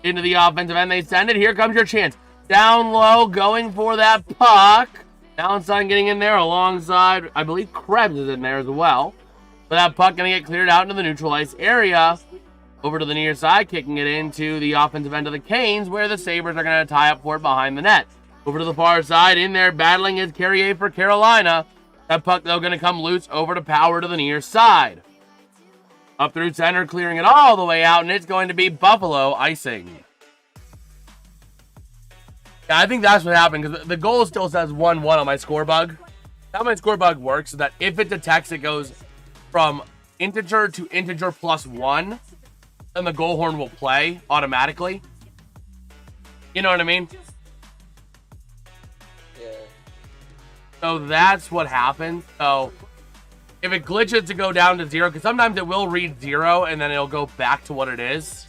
Into the offensive end, they send it. Here comes your chance. Down low, going for that puck. Downside getting in there alongside, I believe Krebs is in there as well. But that puck going to get cleared out into the neutral ice area. Over to the near side, kicking it into the offensive end of the Canes, where the Sabres are going to tie up for it behind the net. Over to the far side, in there, battling is Carrier for Carolina. That puck, though, going to come loose over to Power to the near side. Up through center, clearing it all the way out, and it's going to be Buffalo icing. Yeah, I think that's what happened, because the goal still says 1-1 on my score bug. How my score bug works is that if it detects it goes from integer to integer plus 1, then the goal horn will play automatically. You know what I mean? So that's what happens. So if it glitches to go down to 0, because sometimes it will read 0 and then it'll go back to what it is.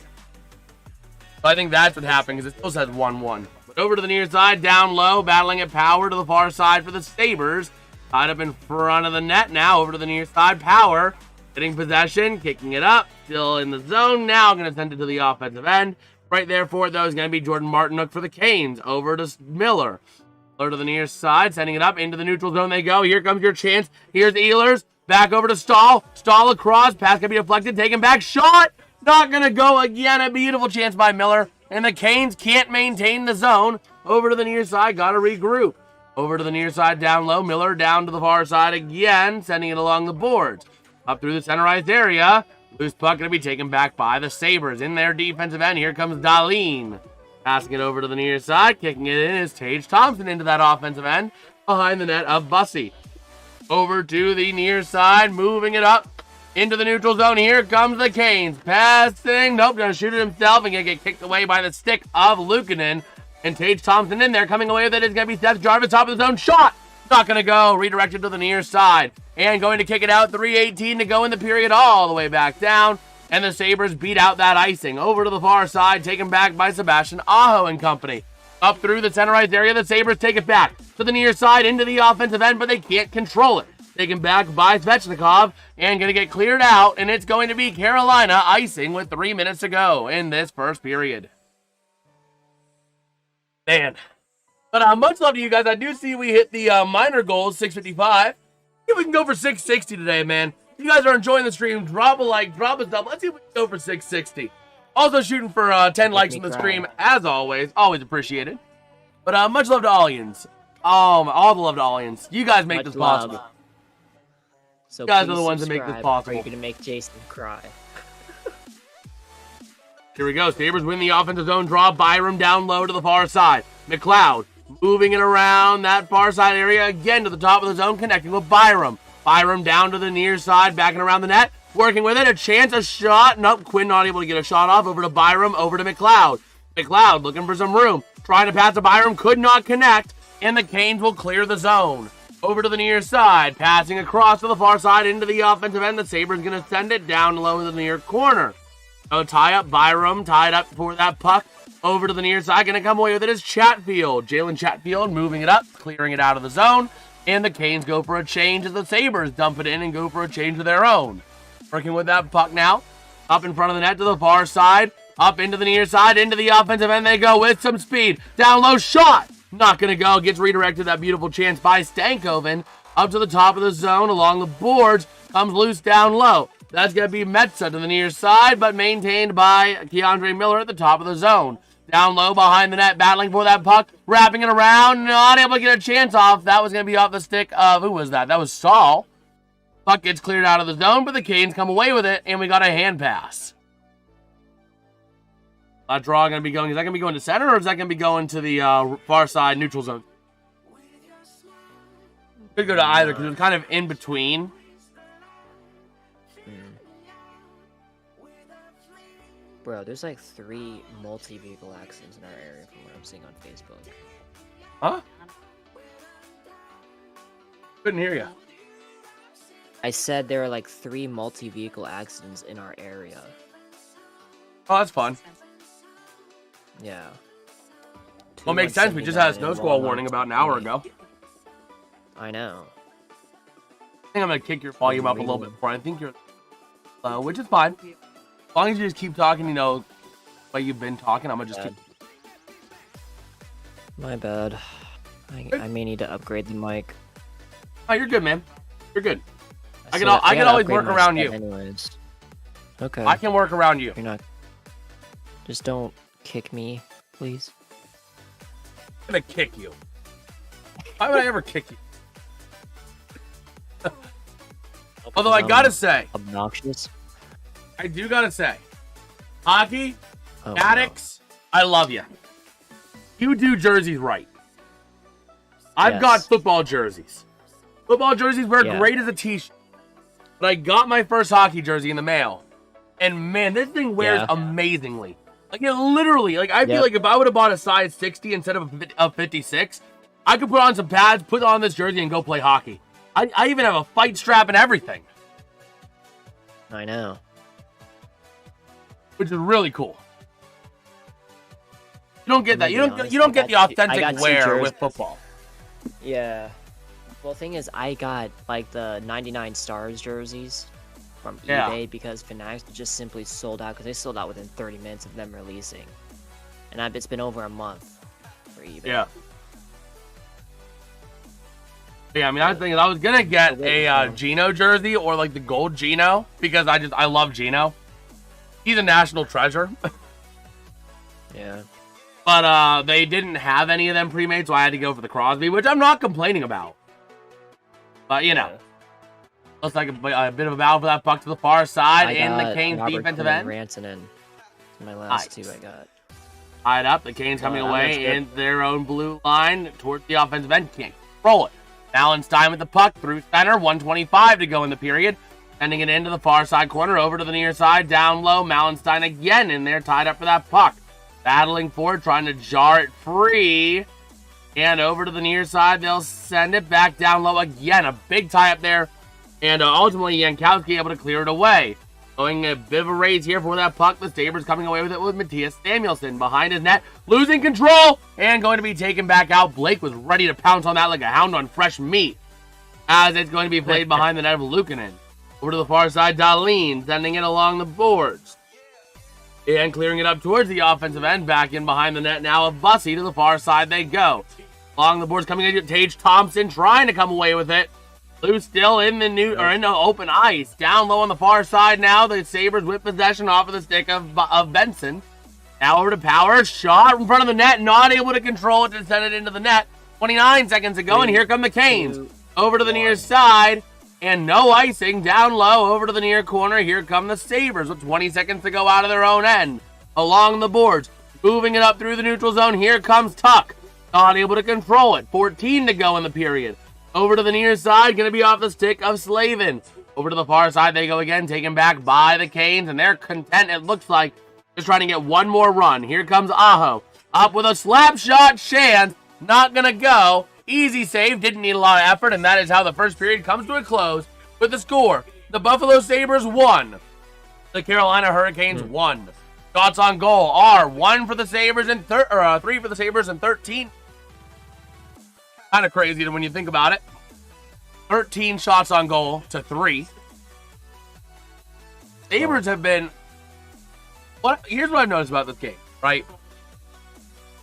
So I think that's what happened, because it still says 1-1. But over to the near side, down low, battling at Power to the far side for the Sabres. Tied up in front of the net now. Over to the near side, Power getting possession, kicking it up, still in the zone. Now going to send it to the offensive end. Right there for it, though, is going to be Jordan Martinook for the Canes. Over to Miller. Over to the near side, sending it up into the neutral zone they go. Here comes your chance. Here's Ehlers. Back over to Stahl. Stahl across. Pass can be deflected. Taken back. Shot. Not going to go again. A beautiful chance by Miller. And the Canes can't maintain the zone. Over to the near side. Got to regroup. Over to the near side, down low. Miller down to the far side again. Sending it along the boards. Up through the center ice area. Loose puck going to be taken back by the Sabres. In their defensive end, here comes Darlene. Passing it over to the near side, kicking it in is Tage Thompson into that offensive end behind the net of Bussy. Over to the near side, moving it up into the neutral zone. Here comes the Canes. Passing, nope, gonna shoot it himself and gonna get kicked away by the stick of Luukkonen. And Tage Thompson in there, coming away with it is gonna be Seth Jarvis, top of the zone. Shot! Not gonna go, redirected to the near side. And going to kick it out, 3:18 to go in the period, all the way back down. And the Sabres beat out that icing. Over to the far side, taken back by Sebastian Aho and company. Up through the center ice area, the Sabres take it back to the near side into the offensive end, but they can't control it. Taken back by Svechnikov and going to get cleared out, and it's going to be Carolina icing with 3 minutes to go in this first period. Man. But much love to you guys. I do see we hit the minor goals, 655. If we can go for 660 today, man. If you guys are enjoying the stream, drop a like, drop a sub. Let's see if we can go for 660. Also shooting for 10 likes on the stream, as always. Always appreciated. But much love to Allians. All the love to Allians. You guys make this possible.
So
you guys are the ones that make this possible.
You're going to make Jason cry.
Here we go. Sabres win the offensive zone draw. Byram down low to the far side. McLeod moving it around that far side area again to the top of the zone, connecting with Byram. Byram down to the near side, backing around the net, working with it. A chance, a shot. Nope, Quinn not able to get a shot off. Over to Byram, over to McLeod. McLeod looking for some room. Trying to pass to Byram, could not connect. And the Canes will clear the zone. Over to the near side, passing across to the far side into the offensive end. The Sabres going to send it down low in the near corner. So tie up Byram, tied up for that puck. Over to the near side, going to come away with it is Chatfield. Jalen Chatfield moving it up, clearing it out of the zone. And the Canes go for a change as the Sabres dump it in and go for a change of their own. Working with that puck now. Up in front of the net to the far side. Up into the near side, into the offensive end they go with some speed. Down low, shot. Not going to go. Gets redirected. That beautiful chance by Stankoven. Up to the top of the zone along the boards. Comes loose down low. That's going to be Metza to the near side, but maintained by Keandre Miller at the top of the zone. Down low behind the net, battling for that puck. Wrapping it around. Not able to get a chance off. That was going to be off the stick of, who was that? That was Saul. Puck gets cleared out of the zone, but the Canes come away with it, and we got a hand pass. That draw going to be going, is that going to be going to center, or is that going to be going to the far side neutral zone? Could go to either, because it was kind of in between.
Bro, there's like 3 multi-vehicle accidents in our area from what I'm seeing on Facebook.
Huh? Couldn't hear you.
I said there are like 3 multi-vehicle accidents in our area.
Oh, that's fun.
Yeah.
Well, it makes sense. We just had a snow squall warning about an hour ago.
I know.
I think I'm going to kick your volume up a little bit more. I think you're low, which is fine. As long as you just keep talking, you know, like you've been talking, I'm going to just keep...
My bad. I may need to upgrade the mic.
Oh, you're good, man. You're good. I can always work around you.
Anyways. Okay.
I can work around you.
You're not... Just don't kick me, please.
I'm going to kick you. Why would I ever kick you? Although I got to say...
Obnoxious.
I do got to say. Hockey, addicts, I love you. You do jerseys right. I've got football jerseys. Football jerseys wear great as a t-shirt. But I got my first hockey jersey in the mail. And man, this thing wears amazingly. Like it literally, like I feel like if I would have bought a size 60 instead of a 56, I could put on some pads, put on this jersey and go play hockey. I even have a fight strap and everything.
I know.
Which is really cool. You don't get that. You don't get the authentic wear with football.
Yeah. Well, the thing is, I got like the 99 Stars jerseys from eBay because Fanatics just simply sold out because they sold out within 30 minutes of them releasing, and it's been over a month for eBay.
Yeah. Yeah, I mean, I was thinking I was gonna get a Gino jersey or like the gold Gino because I love Gino. He's a national treasure.
Yeah.
But they didn't have any of them pre-made, so I had to go for the Crosby, which I'm not complaining about. But, you know. Looks like a bit of a battle for that puck to the far side in the Canes defensive end.
Rantanen. My last two I got.
Tied up. The Canes coming away in their own blue line towards the offensive end. Can't control it. Ballenstein with the puck through center. 1:25 to go in the period. Sending it into the far side corner, over to the near side, down low. Mallenstein again in there, tied up for that puck. Battling for it, trying to jar it free. And over to the near side, they'll send it back down low again. A big tie up there. And ultimately, Jankowski able to clear it away. Going a bit of a raise here for that puck. The Sabres coming away with it with Matthias Samuelsson behind his net. Losing control and going to be taken back out. Blake was ready to pounce on that like a hound on fresh meat. As it's going to be played behind the net of Luukkonen. Over to the far side, Dahlin sending it along the boards. And clearing it up towards the offensive end. Back in behind the net now of Bussy. To the far side they go. Along the boards coming in, Tage Thompson trying to come away with it. Loose still in the open ice. Down low on the far side now. The Sabres with possession off of the stick of Benson. Now over to Power. Shot in front of the net. Not able to control it to send it into the net. 29 seconds to go, and here come the Canes. Over to the near side. And no icing. Down low over to the near corner. Here come the Sabres with 20 seconds to go out of their own end. along the boards, moving it up through the neutral zone. Here comes Tuck. Not able to control it. 14 to go in the period. Over to the near side, going to be off the stick of Slavin. Over to the far side they go again, taken back by the Canes, and they're content, it looks like, just trying to get one more run. Here comes Aho. Up with a slap shot chance. Not going to go. Easy save. Didn't need a lot of effort, and that is how the first period comes to a close with the score. The Buffalo Sabres 1. The Carolina Hurricanes 1. Shots on goal are 1 for the Sabres and 3 for the Sabres and 13. Kind of crazy when you think about it. 13 shots on goal to 3. Sabres have been... Here's what I've noticed about this game, right?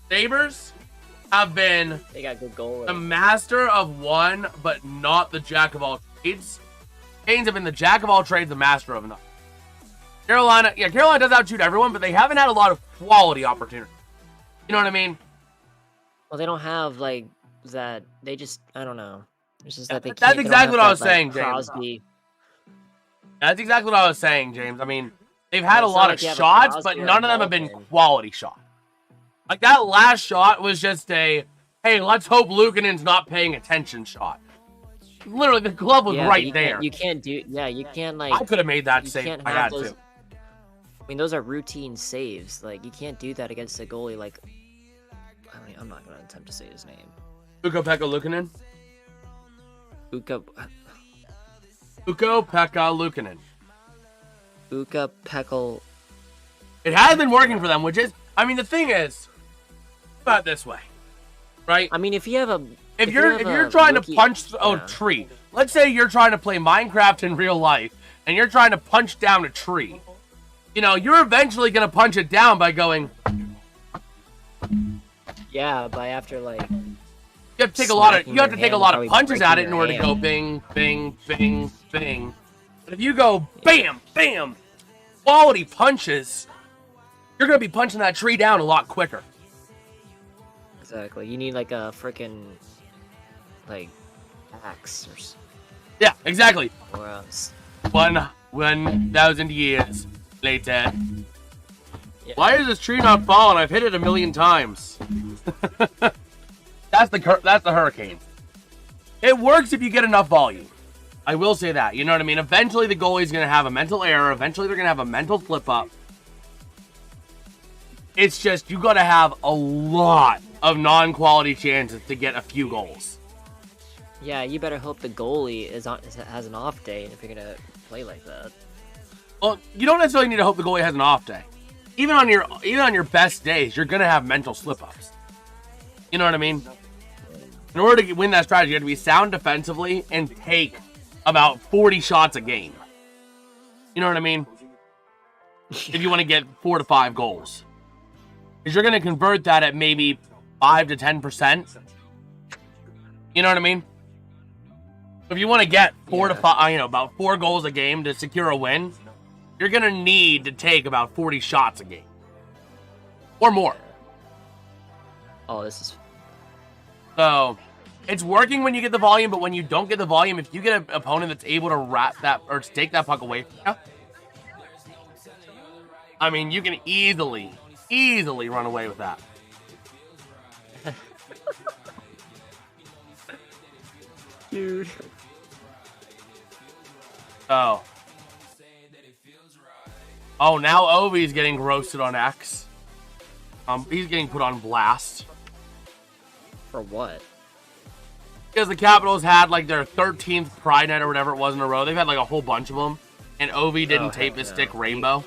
Sabres have been...
They got good goal.
The master of one, but not the jack of all trades. Canes have been the jack of all trades, the master of none. Carolina does outshoot everyone, but they haven't had a lot of quality opportunities. You know what I mean?
Well, they don't have, like, that. They just, I don't know. It's just that they can't.
That's exactly what I was saying, James.
Crosby.
That's exactly what I was saying, James. I mean, they've had a lot of shots, but none of them have been quality shots. Like, that last shot was just a, hey, let's hope Luukkonen's not paying attention shot. Literally, the glove was right there.
You can't do, you can't, like...
I could have made that save if I had to.
I mean, those are routine saves. Like, you can't do that against a goalie, like... I mean, I'm not going to attempt to say his name.
Ukko-Pekka Luukkonen?
Ukko-Pekka
Luukkonen.
Ukko-Pekka...
It has been working for them, which is... I mean, the thing is... About this way. Right?
I mean, if you have a...
If you're trying to punch a tree... Let's say you're trying to play Minecraft in real life, and you're trying to punch down a tree. You know, you're eventually going to punch it down by going...
Yeah, by after, like...
You have to take a lot of punches at it in order to go bing, bing, bing, bing. But if you go bam, bam, quality punches, you're going to be punching that tree down a lot quicker.
Exactly. You need, like, a freaking, like, axe or something.
Yeah, exactly.
Or else.
1,000 years later.
Yeah.
Why is this tree not falling? I've hit it 1,000,000 times. That's the Hurricane. It works if you get enough volume. I will say that. You know what I mean? Eventually the goalie's going to have a mental error. Eventually they're going to have a mental slip up. It's just you got to have a lot of non-quality chances to get a few goals.
Yeah, you better hope the goalie has an off day if you're going to play like that.
Well, you don't necessarily need to hope the goalie has an off day. Even on your best days, you're going to have mental slip-ups. You know what I mean? In order to win that strategy, you have to be sound defensively and take about 40 shots a game. You know what I mean? If you want to get 4 to 5 goals. Because you're going to convert that at maybe 5 to 10%. You know what I mean? If you want to get 4 to 5, about 4 goals a game to secure a win, you're going to need to take about 40 shots a game. Or more.
Oh, this is...
So, it's working when you get the volume, but when you don't get the volume, if you get an opponent that's able to wrap that, or to take that puck away from you, I mean, you can easily run away with that.
Dude.
Oh, now Ovi's getting roasted on X. He's getting put on blast.
For what?
Because the Capitals had like their 13th Pride Night or whatever it was in a row. They've had like a whole bunch of them. And Ovi didn't tape his stick rainbow.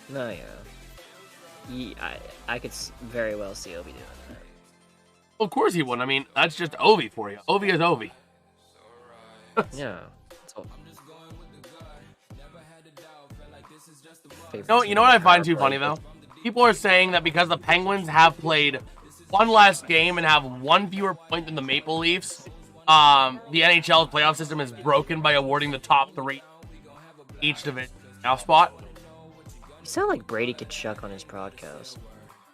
No, I could very well see Ovi doing that.
Well, of course he would. I mean, that's just Ovi for you. Ovi is Ovi.
Yeah.
You know what I find too funny, though? People are saying that because the Penguins have played one less game and have one fewer point than the Maple Leafs, the NHL's playoff system is broken by awarding the top 3 each division playoff spot.
You sound like Brady Kachuk on his podcast.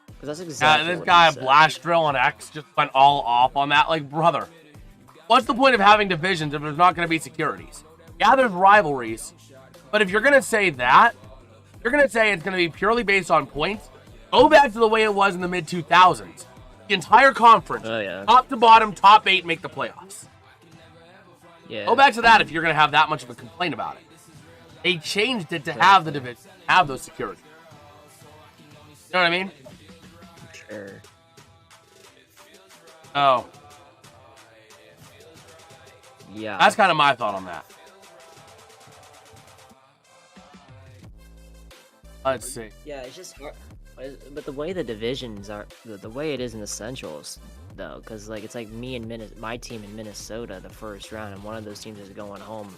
Because that's exactly
this
what
guy,
he said.
Blast Drill on X, just went all off on that. Like, brother, what's the point of having divisions if there's not going to be securities? Yeah, there's rivalries. But if you're going to say that, you're going to say it's going to be purely based on points, go back to the way it was in the mid-2000s. The entire conference, top to bottom, top 8 make the playoffs.
Yeah.
Go back to that if you're going to have that much of a complaint about it. They changed it to have the division, have those security. You know what I mean?
Sure.
Oh.
Yeah.
That's kind of my thought on that. Let's see.
Yeah, it's just hard. But the way the divisions are, the way it is in the Centrals, though, because like it's like my team in Minnesota, the first round, and one of those teams is going home.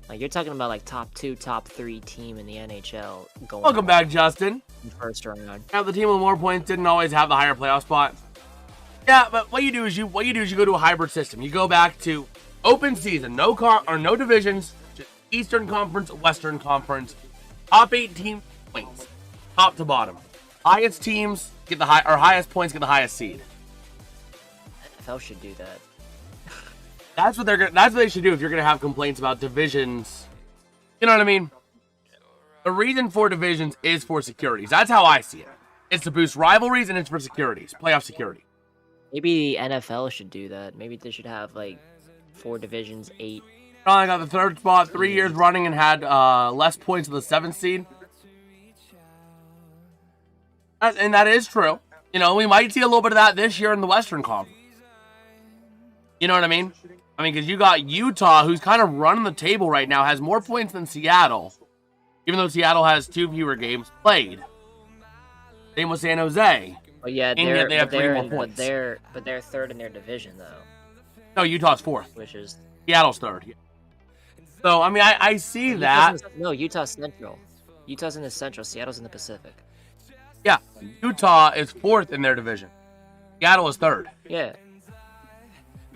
Like you're talking about like top 2, top 3 team in the NHL going.
Welcome back, Justin.
First round.
Now the team with more points didn't always have the higher playoff spot. Yeah, but what you do is you go to a hybrid system. You go back to open season, no divisions, just Eastern Conference, Western Conference, top 8 team points, top to bottom. Highest teams get the highest points get the highest seed.
NFL should do that.
That's what they should do if you're gonna have complaints about divisions. You know what I mean? The reason for divisions is for securities. That's how I see it. It's to boost rivalries and it's for securities, playoff security.
Maybe the NFL should do that. Maybe they should have like 4 divisions, 8.
Probably got the 3rd spot 3 years running and had less points than the 7th seed. And that is true. You know, we might see a little bit of that this year in the Western Conference. You know what I mean? I mean, because you got Utah, who's kind of running the table right now, has more points than Seattle, even though Seattle has 2 fewer games played. Same with San Jose.
Well, yeah,
they have 3 more points.
But they're 3rd in their division, though.
No, Utah's 4th.
Which is
Seattle's 3rd. Yeah. So I mean, I see that.
Utah's Central. Utah's in the Central. Seattle's in the Pacific.
Yeah, Utah is 4th in their division. Seattle is 3rd.
Yeah.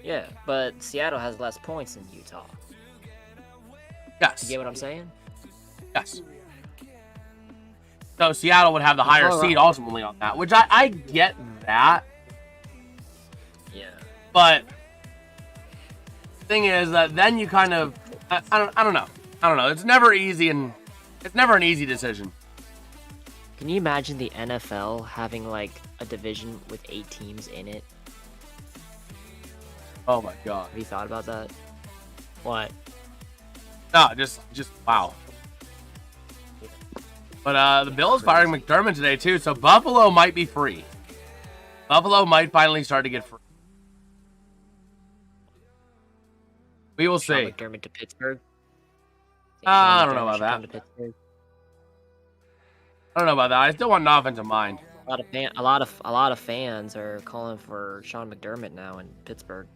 Yeah, but Seattle has less points than Utah.
Yes.
You get what I'm saying?
Yes. So Seattle would have the higher seed ultimately on that, which I get that.
Yeah.
But the thing is that then you kind of I don't know. It's never easy and it's never an easy decision.
Can you imagine the NFL having like a division with 8 teams in it?
Oh my god.
Have you thought about that? What?
No, just wow. But the Bills firing McDermott today too, so Buffalo might be free. Buffalo might finally start to get free. We will see.
McDermott to Pittsburgh.
I don't know about that. I don't know about that. I still want an offensive mind.
A lot of fans are calling for Sean McDermott now in Pittsburgh.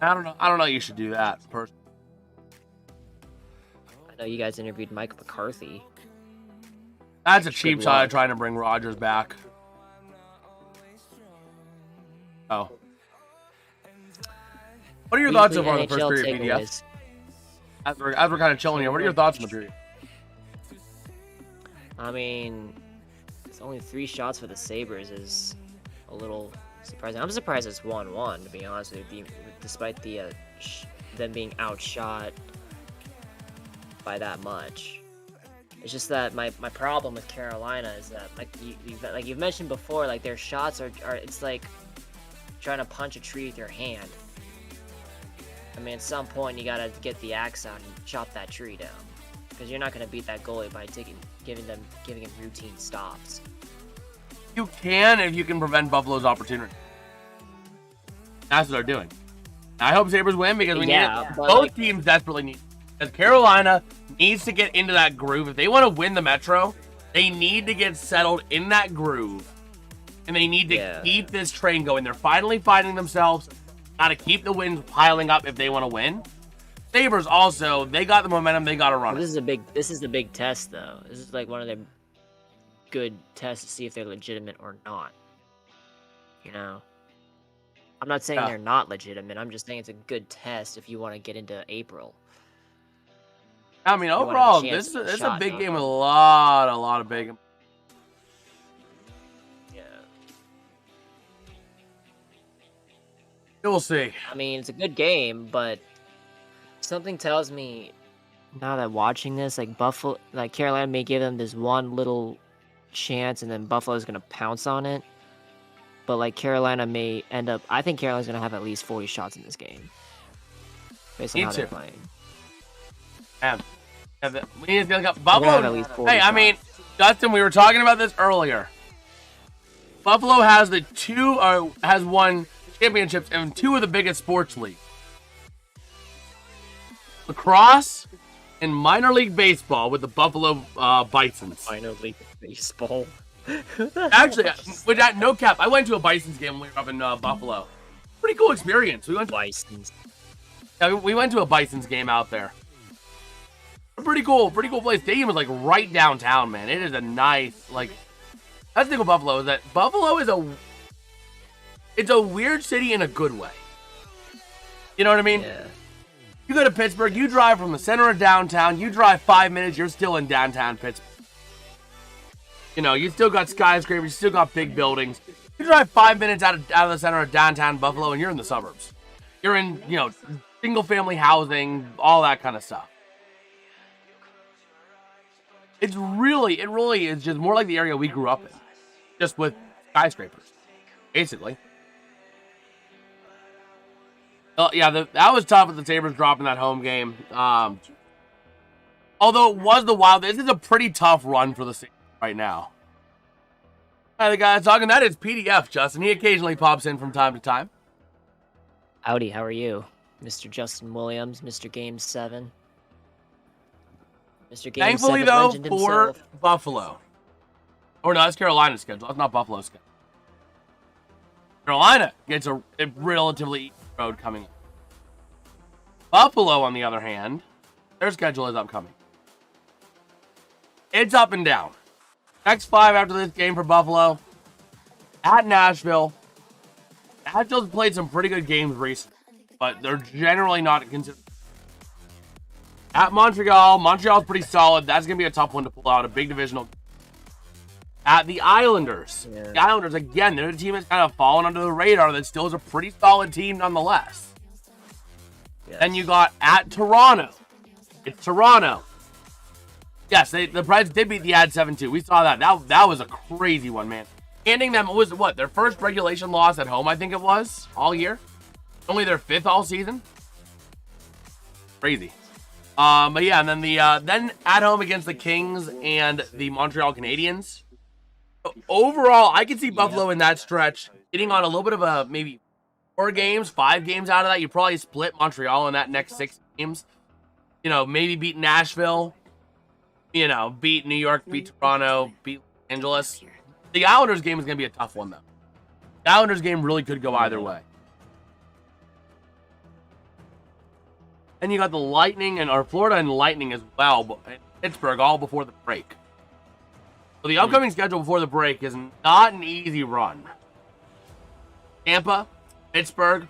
I don't know. You should do that personally.
I know you guys interviewed Mike McCarthy.
That's a cheap shot at trying to bring Rodgers back. Oh. What are your thoughts so far on the first period, PDF? As we're kind of chilling here, what are your thoughts on the period?
I mean, it's only 3 shots for the Sabres is a little surprising. I'm surprised it's 1-1, to be honest with you, despite the them being outshot by that much. It's just that my problem with Carolina is that, like you've mentioned before, like their shots are it's like trying to punch a tree with your hand. I mean, at some point you gotta get the axe out and chop that tree down, because you're not gonna beat that goalie by giving him routine stops.
You can if you can prevent Buffalo's opportunity. That's what they're doing. I hope Sabres win because we need it. Both teams desperately need it. Because Carolina needs to get into that groove. If they want to win the Metro, they need to get settled in that groove. And they need to keep this train going. They're finally finding themselves. Got to keep the wins piling up if they want to win. Sabres also, they got the momentum. They got to run.
This is the big test, though. This is like one of their good tests to see if they're legitimate or not. You know? I'm not saying they're not legitimate. I'm just saying it's a good test if you want to get into April.
I mean, overall, this is a big game with a lot of big.
Yeah.
We'll see.
I mean, it's a good game, but something tells me now that watching this, like Buffalo, like Carolina may give them this one little chance, and then Buffalo's gonna pounce on it. But like Carolina may end up, I think Carolina's gonna have at least 40 shots in this game, based on how they're playing.
We need to look up Buffalo. Hey, I mean, Justin, we were talking about this earlier. Buffalo has has won championships in 2 of the biggest sports leagues: lacrosse and minor league baseball with the Buffalo Bisons.
Minor league baseball.
Actually, with that no cap, I went to a Bisons game when we were up in Buffalo. Pretty cool experience. We went to
Bisons.
Yeah, we went to a Bisons game out there. Pretty cool place. Stadium is like right downtown, man. It is a nice, like, that's the thing with Buffalo is that Buffalo is it's a weird city in a good way. You know what I mean?
Yeah.
You go to Pittsburgh, you drive from the center of downtown, you drive 5 minutes, you're still in downtown Pittsburgh. You know, you still got skyscrapers, you still got big buildings. You drive 5 minutes out of the center of downtown Buffalo and you're in the suburbs. You're in, you know, single family housing, all that kind of stuff. It really is just more like the area we grew up in. Just with skyscrapers, basically. Yeah, that was tough with the Sabres dropping that home game. Although it was the Wild, this is a pretty tough run for the Sabres right now. The guy talking that is PDF, Justin. He occasionally pops in from time to time.
Howdy, how are you? Mr. Justin Williams, Mr. Game 7. Mr. Game
Thankfully,
7
though,
legend
for
himself.
Buffalo. Or no, that's Carolina's schedule. That's not Buffalo's schedule. Carolina gets a relatively easy road coming up. Buffalo, on the other hand, their schedule is upcoming. It's up and down. Next 5 after this game for Buffalo. At Nashville. Nashville's played some pretty good games recently, but they're generally not considered. At Montreal. Montreal's pretty solid. That's going to be a tough one to pull out. A big divisional. At the Islanders. Yeah. The Islanders, again, they're a team that's kind of fallen under the radar that still is a pretty solid team nonetheless. Yes. Then you got at Toronto. It's Toronto. Yes, the Preds did beat the Ad 7-2. We saw that. That was a crazy one, man. Handing them, was what, their first regulation loss at home, I think it was, all year? Only their 5th all season? Crazy. But yeah, and then then at home against the Kings and the Montreal Canadiens. Overall, I can see Buffalo in that stretch getting on a little bit of a maybe 4 games, 5 games out of that. You probably split Montreal in that next 6 games. You know, maybe beat Nashville. You know, beat New York, beat Toronto, beat Los Angeles. The Islanders game is going to be a tough one, though. The Islanders game really could go either way. And you got the Lightning or Florida and Lightning as well, but Pittsburgh all before the break. So the upcoming schedule before the break is not an easy run. Tampa, Pittsburgh,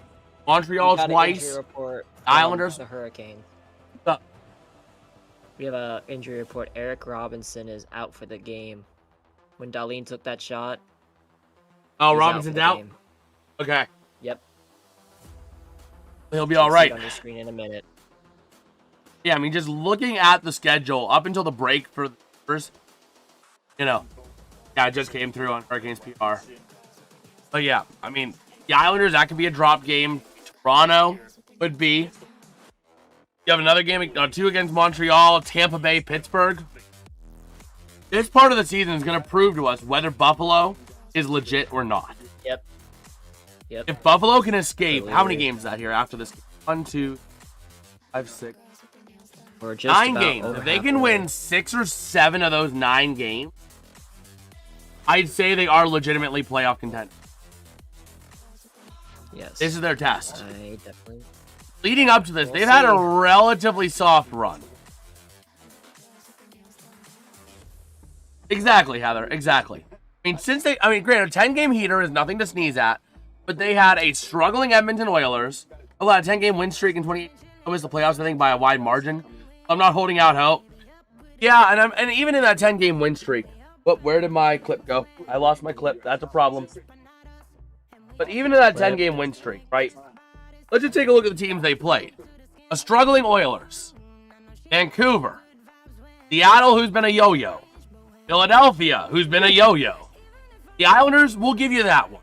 Montreal twice, Islanders.
The Hurricane.
What's up?
We have an injury report. Eric Robinson is out for the game. When Darlene took that shot.
Oh, Robinson's out? Okay.
Yep.
He'll be all right.
On your screen in a minute.
Yeah, I mean, just looking at the schedule up until the break for the first, you know, yeah, it just came through on Hurricanes PR. But yeah, I mean, the Islanders, that could be a drop game. Toronto would be. You have another game, 2 against Montreal, Tampa Bay, Pittsburgh. This part of the season is going to prove to us whether Buffalo is legit or not.
Yep.
If Buffalo can escape, how many games is that here after this? 1, 2, 5, 6.
We're just
9 games. If they can win 6 or 7 of those 9 games, I'd say they are legitimately playoff contenders.
Yes.
This is their test.
I definitely.
Leading up to this, they've had a relatively soft run. Exactly, Heather. Exactly. I mean, granted, a 10-game heater is nothing to sneeze at, but they had a struggling Edmonton Oilers, a 10-game win streak in 2018, missed the playoffs, I think, by a wide margin. I'm not holding out hope. Yeah, and even in that 10-game win streak, where did my clip go? I lost my clip. That's a problem. But even in that 10-game win streak, right? Let's just take a look at the teams they played. A struggling Oilers. Vancouver. Seattle, who's been a yo-yo. Philadelphia, who's been a yo-yo. The Islanders, we'll give you that one.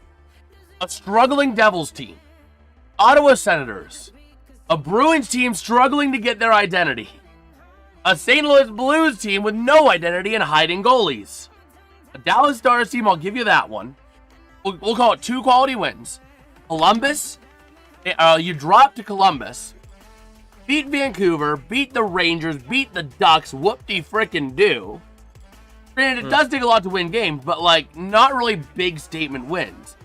A struggling Devils team. Ottawa Senators. A Bruins team struggling to get their identity. A St. Louis Blues team with no identity and hiding goalies. A Dallas Stars team, I'll give you that one. We'll call it 2 quality wins. Columbus, you drop to Columbus. Beat Vancouver, beat the Rangers, beat the Ducks, whoop-de-frickin-do. Granted, it does take a lot to win games, but, like, not really big statement wins.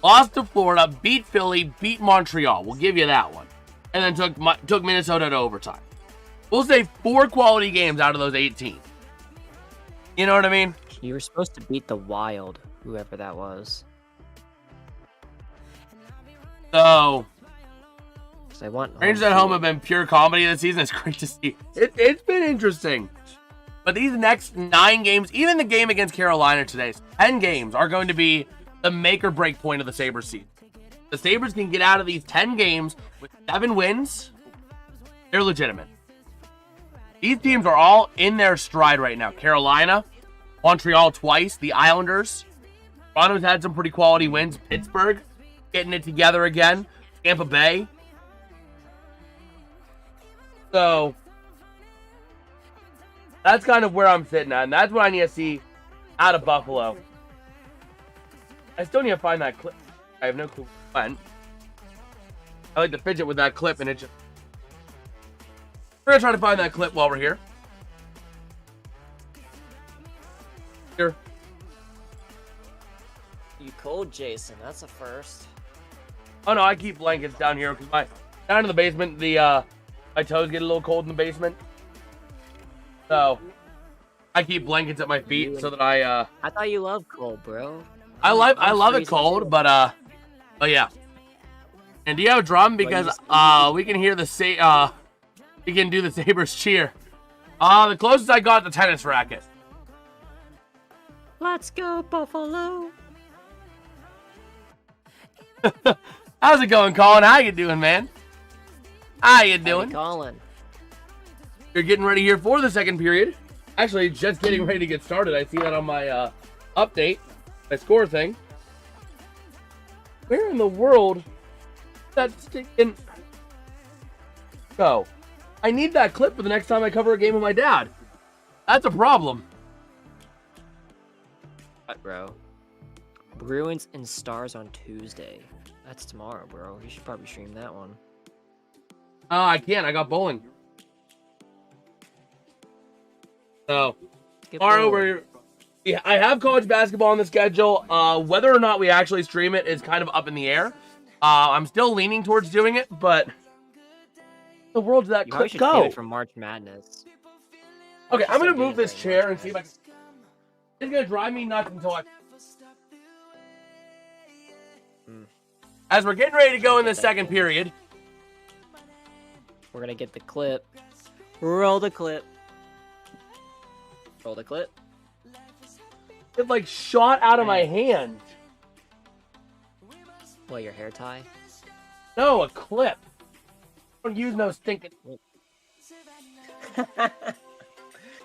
Lost to Florida, beat Philly, beat Montreal. We'll give you that one. And then took Minnesota to overtime. We'll say 4 quality games out of those 18. You know what I mean?
You were supposed to beat the Wild, whoever that was.
So...
I want
Rangers at home have been pure comedy this season. It's great to see. It's been interesting. But these next 9 games, even the game against Carolina today, 10 games are going to be the make or break point of the Sabres season. The Sabres can get out of these 10 games with 7 wins. They're legitimate. These teams are all in their stride right now. Carolina, Montreal twice, the Islanders. Toronto's had some pretty quality wins. Pittsburgh getting it together again. Tampa Bay. So, that's kind of where I'm sitting at, and that's what I need to see out of Buffalo. I still need to find that clip. I have no clue when. I like to fidget with that clip, and it just... We're going to try to find that clip while we're here. Here.
You cold, Jason. That's a first.
Oh, no, I keep blankets down here, because down in the basement, my toes get a little cold in the basement. So, I keep blankets at my feet so that I
thought you loved cold, bro.
I love it cold, but yeah. And do you have a drum? Because we can hear we can do the Sabres cheer. The closest I got, the tennis racket.
Let's go, Buffalo.
How's it going, Colin? How you doing, man? How you doing?
Hey, Colin.
You're getting ready here for the second period. Actually, just getting ready to get started. I see that on my update, my score thing. Where in the world that's sticking? Go. I need that clip for the next time I cover a game with my dad. That's a problem.
What, bro? Bruins and Stars on Tuesday. That's tomorrow, bro. You should probably stream that one.
I can't. I got bowling. So, tomorrow I have college basketball on the schedule. Whether or not we actually stream it is kind of up in the air. I'm still leaning towards doing it, but the world's that
clip
should go.
From March Madness.
Okay, I'm gonna move this chair and see if I can. It's gonna drive me nuts until I. As we're getting ready to go in the second period,
we're gonna get the clip. Roll the clip. Roll the clip.
It like shot out of my hand.
What, your hair tie?
No, a clip. Don't use no stinking.
I'm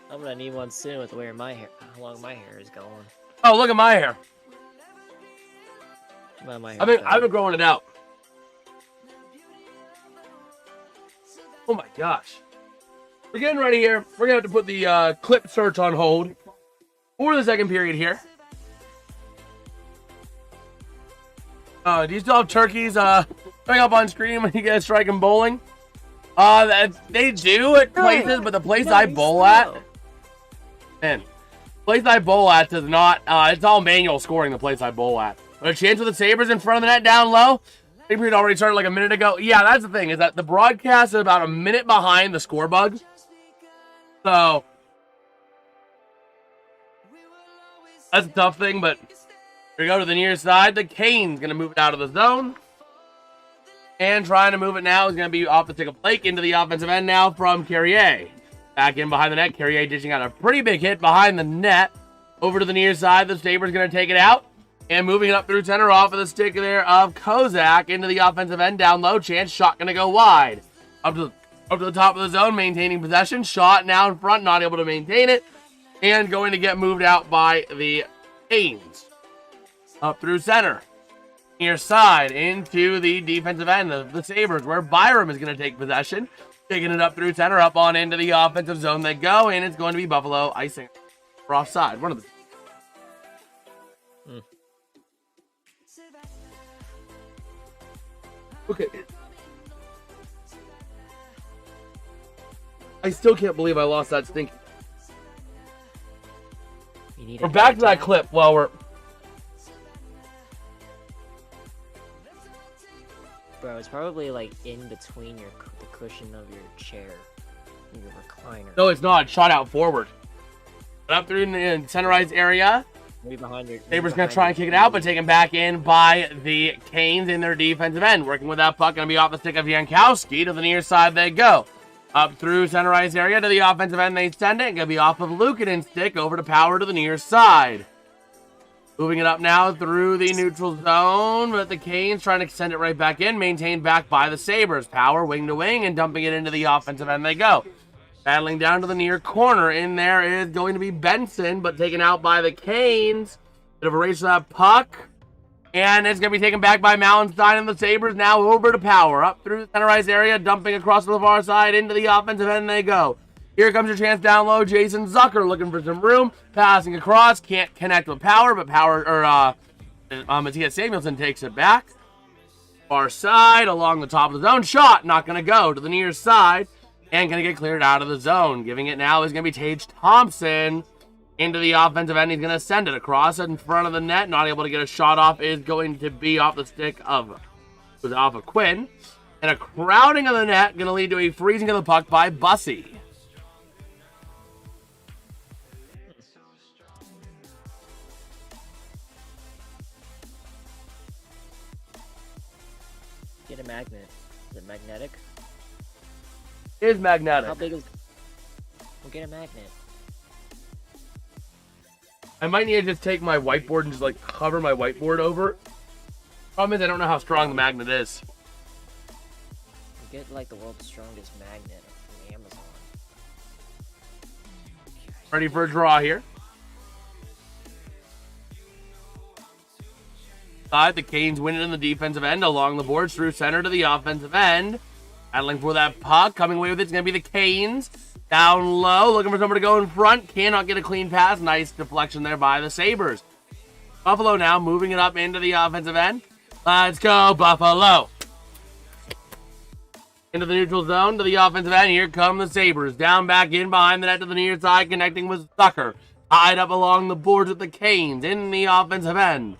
gonna need one soon with where my hair, how long my hair is going.
Oh, look at my hair.
Well, my
I've been growing it out. Oh my gosh. We're getting ready here. We're going to have to put the clip search on hold for the second period here. Do you still have turkeys coming up on screen when you get striking bowling? They do at places, but the place I bowl at, man, the place I bowl at does not, it's all manual scoring the place I bowl at. But a chance with the Sabres in front of the net down low. I think we had already started like a minute ago. Yeah, that's the thing, is that the broadcast is about a minute behind the score bugs. So, that's a tough thing, but here we go to the near side. The Cane's going to move it out of the zone. And trying to move it now is going to be off the stick of Blake into the offensive end now from Carrier. Back in behind the net. Carrier dishing out a pretty big hit behind the net. Over to the near side. The Sabres going to take it out. And moving it up through center off of the stick there of Kozak into the offensive end. Down low. Chance. Shot going to go wide. Up to Up to the top of the zone, maintaining possession. Shot now in front, not able to maintain it. And going to get moved out by the Canes. Up through center. Near side into the defensive end of the Sabres, where Byram is going to take possession. Taking it up through center, up on into the offensive zone they go. And it's going to be Buffalo icing. Or offside. One of the... Okay. I still can't believe I lost that stink. We're back to that clip while we're...
Bro, it's probably like in between the cushion of your chair, your recliner.
No, it's not. Shot out forward. Up through in the centerized area.
Maybe behind your...
Sabres going to try and kick it out, but taken back in by the Canes in their defensive end. Working with that puck, going to be off the stick of Jankowski. To the near side they go. Up through centerized area to the offensive end they send it. Going to be off of Lukanin's stick over to Power to the near side. Moving it up now through the neutral zone, but the Canes trying to send it right back in. Maintained back by the Sabres. Power wing to wing and dumping it into the offensive end they go. Battling down to the near corner. In there is going to be Benson, but taken out by the Canes. Bit of a race for that puck. And it's going to be taken back by Mallenstein and the Sabres. Now over to Power. Up through the centerized area. Dumping across to the far side. Into the offensive end they go. Here comes your chance down low. Jason Zucker looking for some room. Passing across. Can't connect with Power, but Matthias Samuelson takes it back. Far side along the top of the zone. Shot. Not going to go to the near side. And going to get cleared out of the zone. Giving it now is going to be Tage Thompson into the offensive end. He's going to send it across in front of the net. Not able to get a shot off is going to be off the stick of Quinn. And a crowding of the net going to lead to a freezing of the puck by Bussy.
Get a magnet. Is it magnetic?
Is magnetic.
How big is... We'll get a magnet.
I might need to just take my whiteboard and just like cover my whiteboard over. Problem is I don't know how strong the magnet is.
You get like the world's strongest magnet from Amazon.
Ready for a draw here. The Canes win it in the defensive end along the boards through center to the offensive end. Battling for that puck. Coming away with it's going to be the Canes. Down low. Looking for someone to go in front. Cannot get a clean pass. Nice deflection there by the Sabres. Buffalo now moving it up into the offensive end. Let's go, Buffalo. Into the neutral zone to the offensive end. Here come the Sabres. Down back in behind the net to the near side. Connecting with Zucker. Tied up along the boards with the Canes in the offensive end.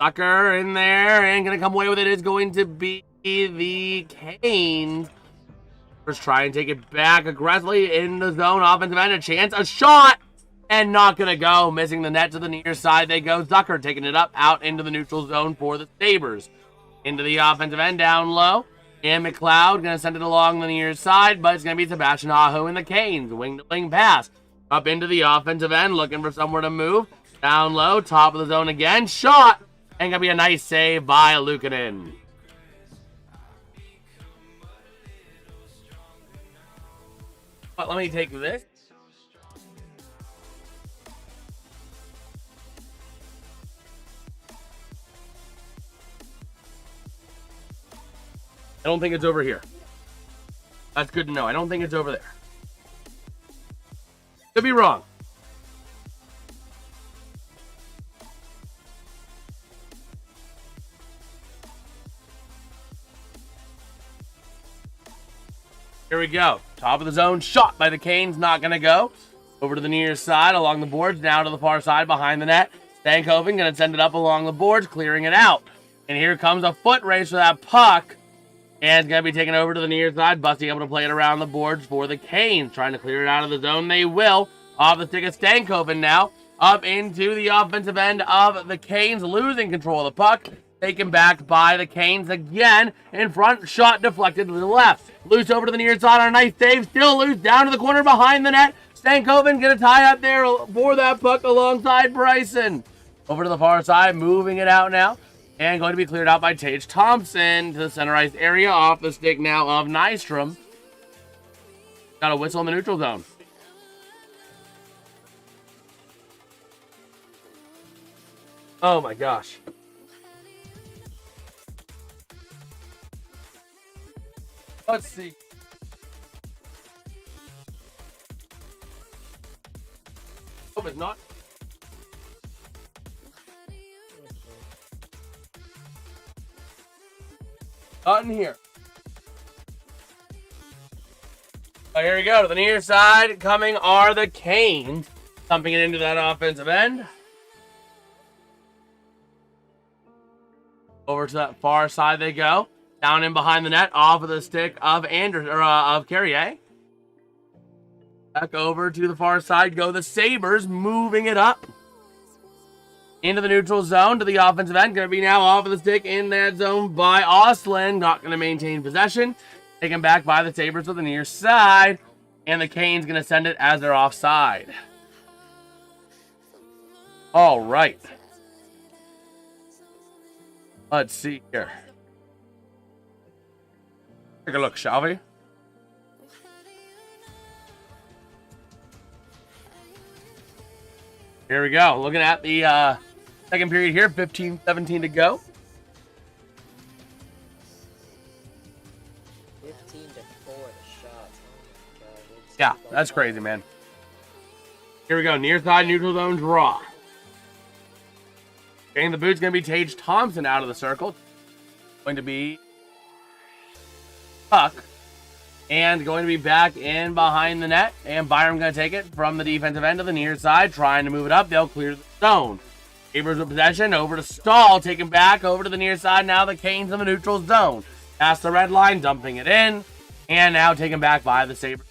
Zucker in there. And going to come away with it is going to be the Canes. First try and take it back aggressively in the zone. Offensive end, a chance, a shot, and not going to go. Missing the net to the near side they go. Zucker taking it up out into the neutral zone for the Sabres. Into the offensive end, down low. And McLeod going to send it along the near side, but it's going to be Sebastian Aho and the Canes. Wing-to-wing pass. Up into the offensive end, looking for somewhere to move. Down low, top of the zone again. Shot, and going to be a nice save by Lukanen. But let me take this. I don't think it's over here. That's good to know. I don't think it's over there. Could be wrong. Here we go. Top of the zone. Shot by the Canes. Not going to go. Over to the near side along the boards. Now to the far side behind the net. Stankoven going to send it up along the boards. Clearing it out. And here comes a foot race for that puck. And it's going to be taken over to the near side. Busty able to play it around the boards for the Canes. Trying to clear it out of the zone. They will. Off the stick of Stankoven now. Up into the offensive end of the Canes. Losing control of the puck. Taken back by the Canes again. In front. Shot deflected to the left. Loose over to the near side on a nice save. Still loose. Down to the corner behind the net. Stankoven going to tie up there for that puck alongside Bryson. Over to the far side. Moving it out now. And going to be cleared out by Tage Thompson to the centerized area. Off the stick now of Nystrom. Got a whistle in the neutral zone. Oh my gosh. Let's see. Hope it's not. Not in here. Oh, here we go. To the near side coming are the Canes. Thumping it into that offensive end. Over to that far side they go. Down in behind the net, off of the stick of Carrier. Back over to the far side go the Sabres, moving it up. Into the neutral zone to the offensive end. Going to be now off of the stick in that zone by Ostlund. Not going to maintain possession. Taken back by the Sabres to the near side. And the Canes going to send it as they're offside. All right. Let's see here. Take a look, shall we? Here we go. Looking at the second period here. 15-17 to go.
15-4 the shots. Oh my God.
Yeah, that's crazy, man. Here we go. Near side neutral zone draw. Getting the boot's going to be Tage Thompson out of the circle. Going to be Puck. And going to be back in behind the net. And Byram going to take it from the defensive end to the near side. Trying to move it up. They'll clear the zone. Sabres with possession. Over to Stahl. Taken back over to the near side. Now the Canes in the neutral zone. Past the red line. Dumping it in. And now taken back by the Sabres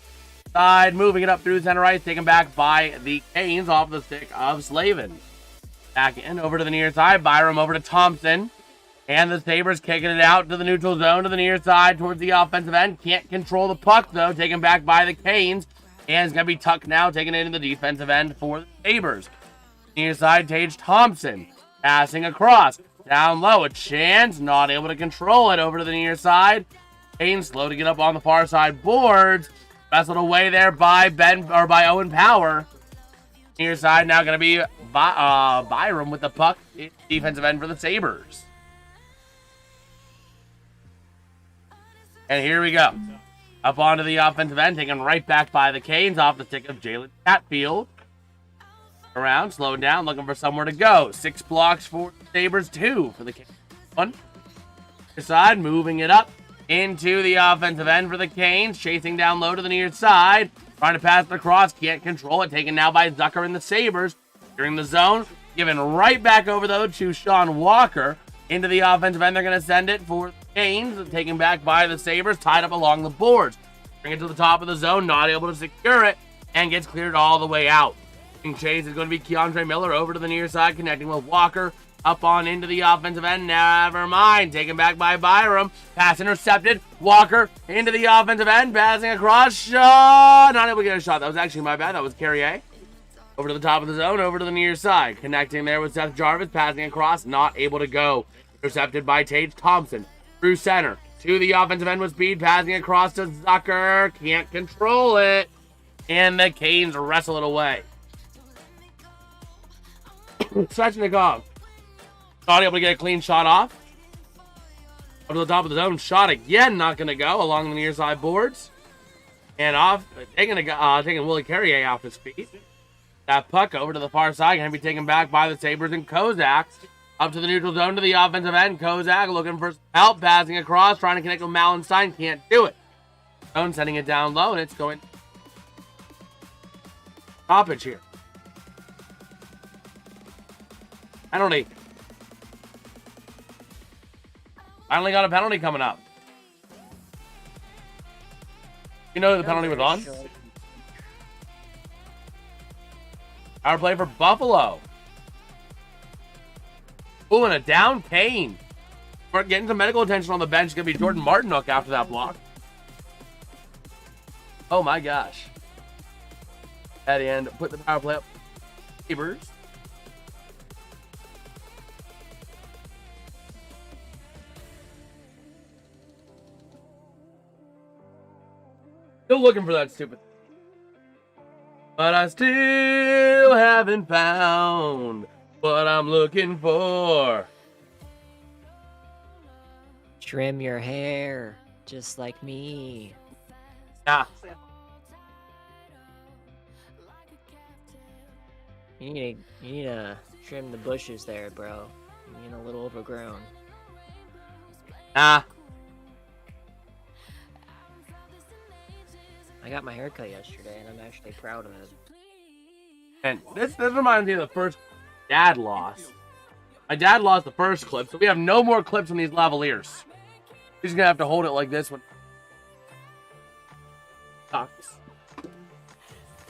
side. Moving it up through the center ice. Taken back by the Canes off the stick of Slavin. Back in, over to the near side. Byram over to Thompson. And the Sabres kicking it out to the neutral zone to the near side towards the offensive end. Can't control the puck, though. Taken back by the Canes. And it's going to be Tuck now taking it into the defensive end for the Sabres. Near side, Tage Thompson. Passing across. Down low. A chance. Not able to control it. Over to the near side. Canes slow to get up on the far side boards. Wrestled away there by Owen Power. Near side now going to be Byram with the puck. Defensive end for the Sabres. And here we go. Up onto the offensive end. Taken right back by the Canes off the stick of Jalen Chatfield. Around. Slowing down. Looking for somewhere to go. 6 blocks for the Sabres. 2 for the Canes. 1. Side. Moving it up into the offensive end for the Canes. Chasing down low to the near side. Trying to pass it across. Can't control it. Taken now by Zucker and the Sabres. During the zone. Given right back over, though, to Sean Walker. Into the offensive end. They're going to send it for the Canes. Taken back by the Sabres. Tied up along the boards. Bring it to the top of the zone. Not able to secure it. And gets cleared all the way out. Chase is going to be Keandre Miller over to the near side. Connecting with Walker. Up on into the offensive end. Never mind. Taken back by Byram. Pass intercepted. Walker into the offensive end. Passing across. Shot. Not able to get a shot. That was actually my bad. That was Carrier. Over to the top of the zone. Over to the near side. Connecting there with Seth Jarvis. Passing across. Not able to go. Intercepted by Tage Thompson. Through center. To the offensive end with speed. Passing across to Zucker. Can't control it. And the Canes wrestle it away. Svechnikov. Not able to get a clean shot off. Up to the top of the zone. Shot again. Not going to go along the near side boards. And off. Taking Willie Carrier off his feet. That puck over to the far side. Going to be taken back by the Sabres and Kozak. Up to the neutral zone to the offensive end. Kozak looking for help. Passing across. Trying to connect with Malenstein. Can't do it. Zone sending it down low. And it's going. Stoppage here. Penalty. Finally got a penalty coming up. You know who the penalty was on? Power play for Buffalo. Ooh, and a down Kane. We're getting some medical attention on the bench. It's going to be Jordan Martinook after that block. Oh my gosh. At the end, put the power play up. Sabres. Still looking for that stupid. But I still haven't found what I'm looking for.
Trim your hair, just like me.
Yeah.
You need to trim the bushes there, bro. You're getting a little overgrown.
Ah.
I got my hair cut yesterday, and I'm actually proud of it.
And this reminds me of the first dad loss. My dad lost the first clip, so we have no more clips on these lavaliers. He's gonna have to hold it like this one. Sucks.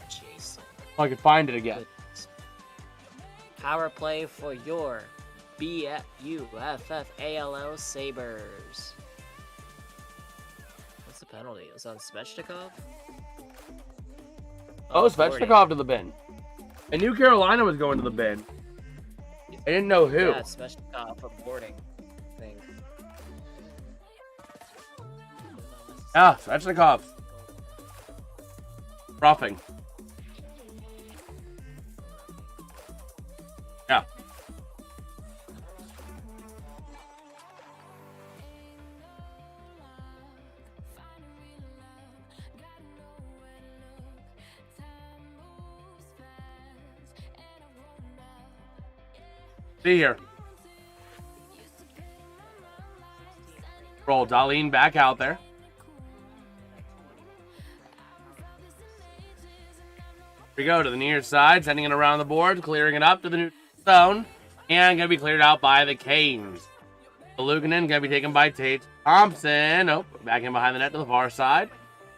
Jeez.
Oh, I can find it again.
Power play for your BFFALL Sabres. What's the penalty? It was on Svechnikov?
Oh, Svechnikov to the bin. I knew Carolina was going to the bin. I didn't know who.
Yeah, it's Svechnikov for boarding, I think.
Yeah, Svechnikov. Roughing. Yeah. See here. Roll Darlene back out there. Here we go to the near side, sending it around the board, clearing it up to the new zone, and going to be cleared out by the Canes. The Lukanen going to be taken by Tate Thompson. Oh, back in behind the net to the far side.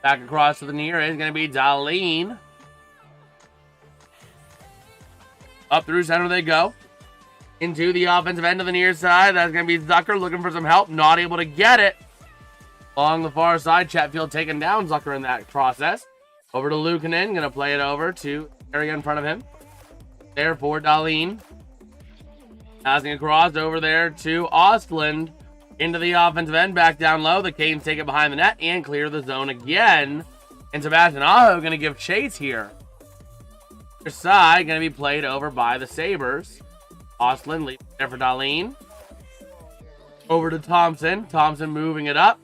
Back across to the near is going to be Darlene. Up through center they go. Into the offensive end of the near side. That's going to be Zucker looking for some help. Not able to get it. Along the far side, Chatfield taking down Zucker in that process. Over to Lukanen. Going to play it over to area in front of him. There for Darlene. Passing across over there to Ostland. Into the offensive end. Back down low. The Canes take it behind the net and clear the zone again. And Sebastian Aho going to give chase here. Their side going to be played over by the Sabres. Ostland leaves there for Darlene. Over to Thompson. Thompson moving it up.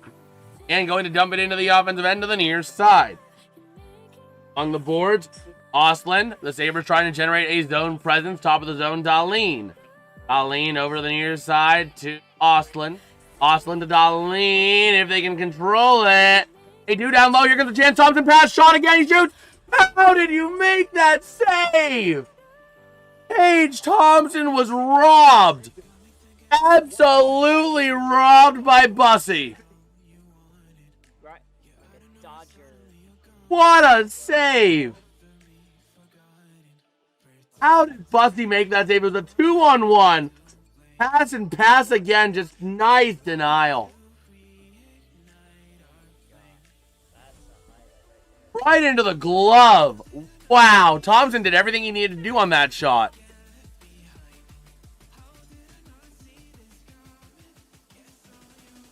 And going to dump it into the offensive end of the near side. On the boards, Ostland. The Sabres trying to generate a zone presence. Top of the zone, Darlene. Darlene over to the near side to Ostland. Ostland to Darlene. If they can control it. They do down low. Here comes the chance. Thompson pass. Shot again. He shoots. How did you make that save? Paige Thompson was robbed. Absolutely robbed by Bussy. What a save. How did Bussy make that save? It was a 2-on-1. Pass and pass again. Just nice denial. Right into the glove. Wow. Thompson did everything he needed to do on that shot.